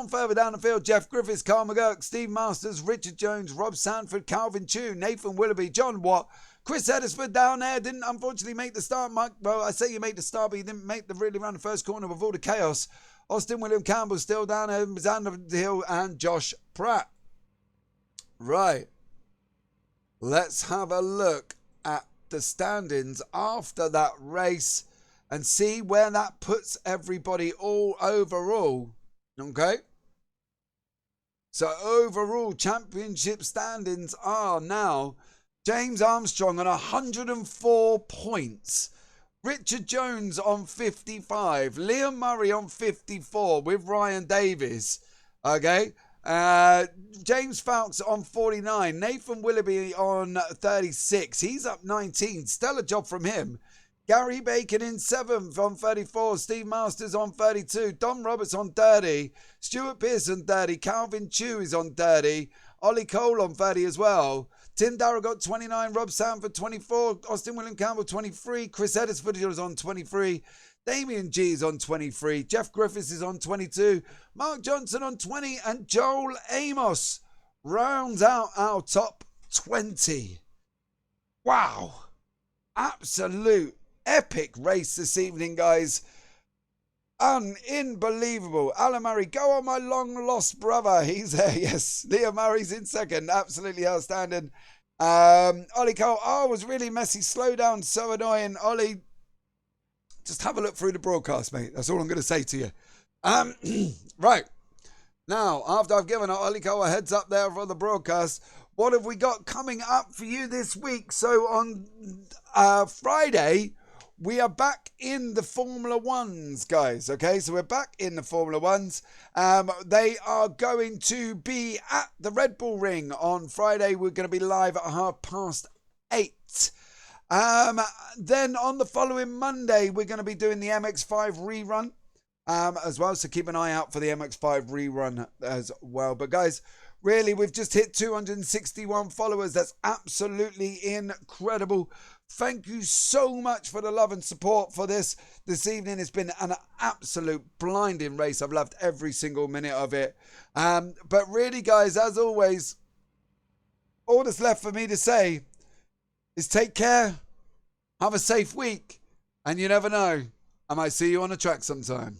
Further down the field, Jeff Griffiths, Carl McGurk, Steve Masters, Richard Jones, Rob Sanford, Calvin Chew, Nathan Willoughby, John Watt, Chris Eddersford down there didn't unfortunately make the start. Well, I say you made the start, but you didn't make the really round the first corner with all the chaos. Austin William Campbell still down there, Xander Hill and Josh Pratt. Right. Let's have a look at the standings after that race and see where that puts everybody all overall. Okay. So overall championship standings are now James Armstrong on 104 points. Richard Jones on 55. Liam Murray on 54 with Ryan Davis. Okay. James Fowkes on 49. Nathan Willoughby on 36. He's up 19. Stellar job from him. Gary Bacon in 7th on 34. Steve Masters on 32. Dom Roberts on 30. Stuart Pearson 30. Calvin Chew is on 30. Ollie Cole on 30 as well. Tim Darrell got 29. Rob Sanford 24. Austin William Campbell 23. Chris Eddersford is on 23. Damien G is on 23. Jeff Griffiths is on 22. Mark Johnson on 20. And Joel Amos rounds out our top 20. Wow. Absolute epic race this evening, guys. Unbelievable. Alan Murray, go on my long lost brother. He's there, yes. Liam Murray's in 2nd. Absolutely outstanding. Ollie Cole, it was really messy. Slow down, so annoying. Ollie, just have a look through the broadcast, mate. That's all I'm going to say to you. Right. Now, after I've given Oliko a heads up there for the broadcast, what have we got coming up for you this week? So on Friday, we are back in the Formula Ones, guys. Okay, so we're back in the Formula Ones. They are going to be at the Red Bull Ring on Friday. We're going to be live at 8:30. Then on the following Monday, we're going to be doing the MX5 rerun as well. So keep an eye out for the MX5 rerun as well. But guys, really, we've just hit 261 followers. That's absolutely incredible. Thank you so much for the love and support for this evening. It's been an absolute blinding race. I've loved every single minute of it. But really, guys, as always, all that's left for me to say is take care, have a safe week, and you never know, I might see you on the track sometime.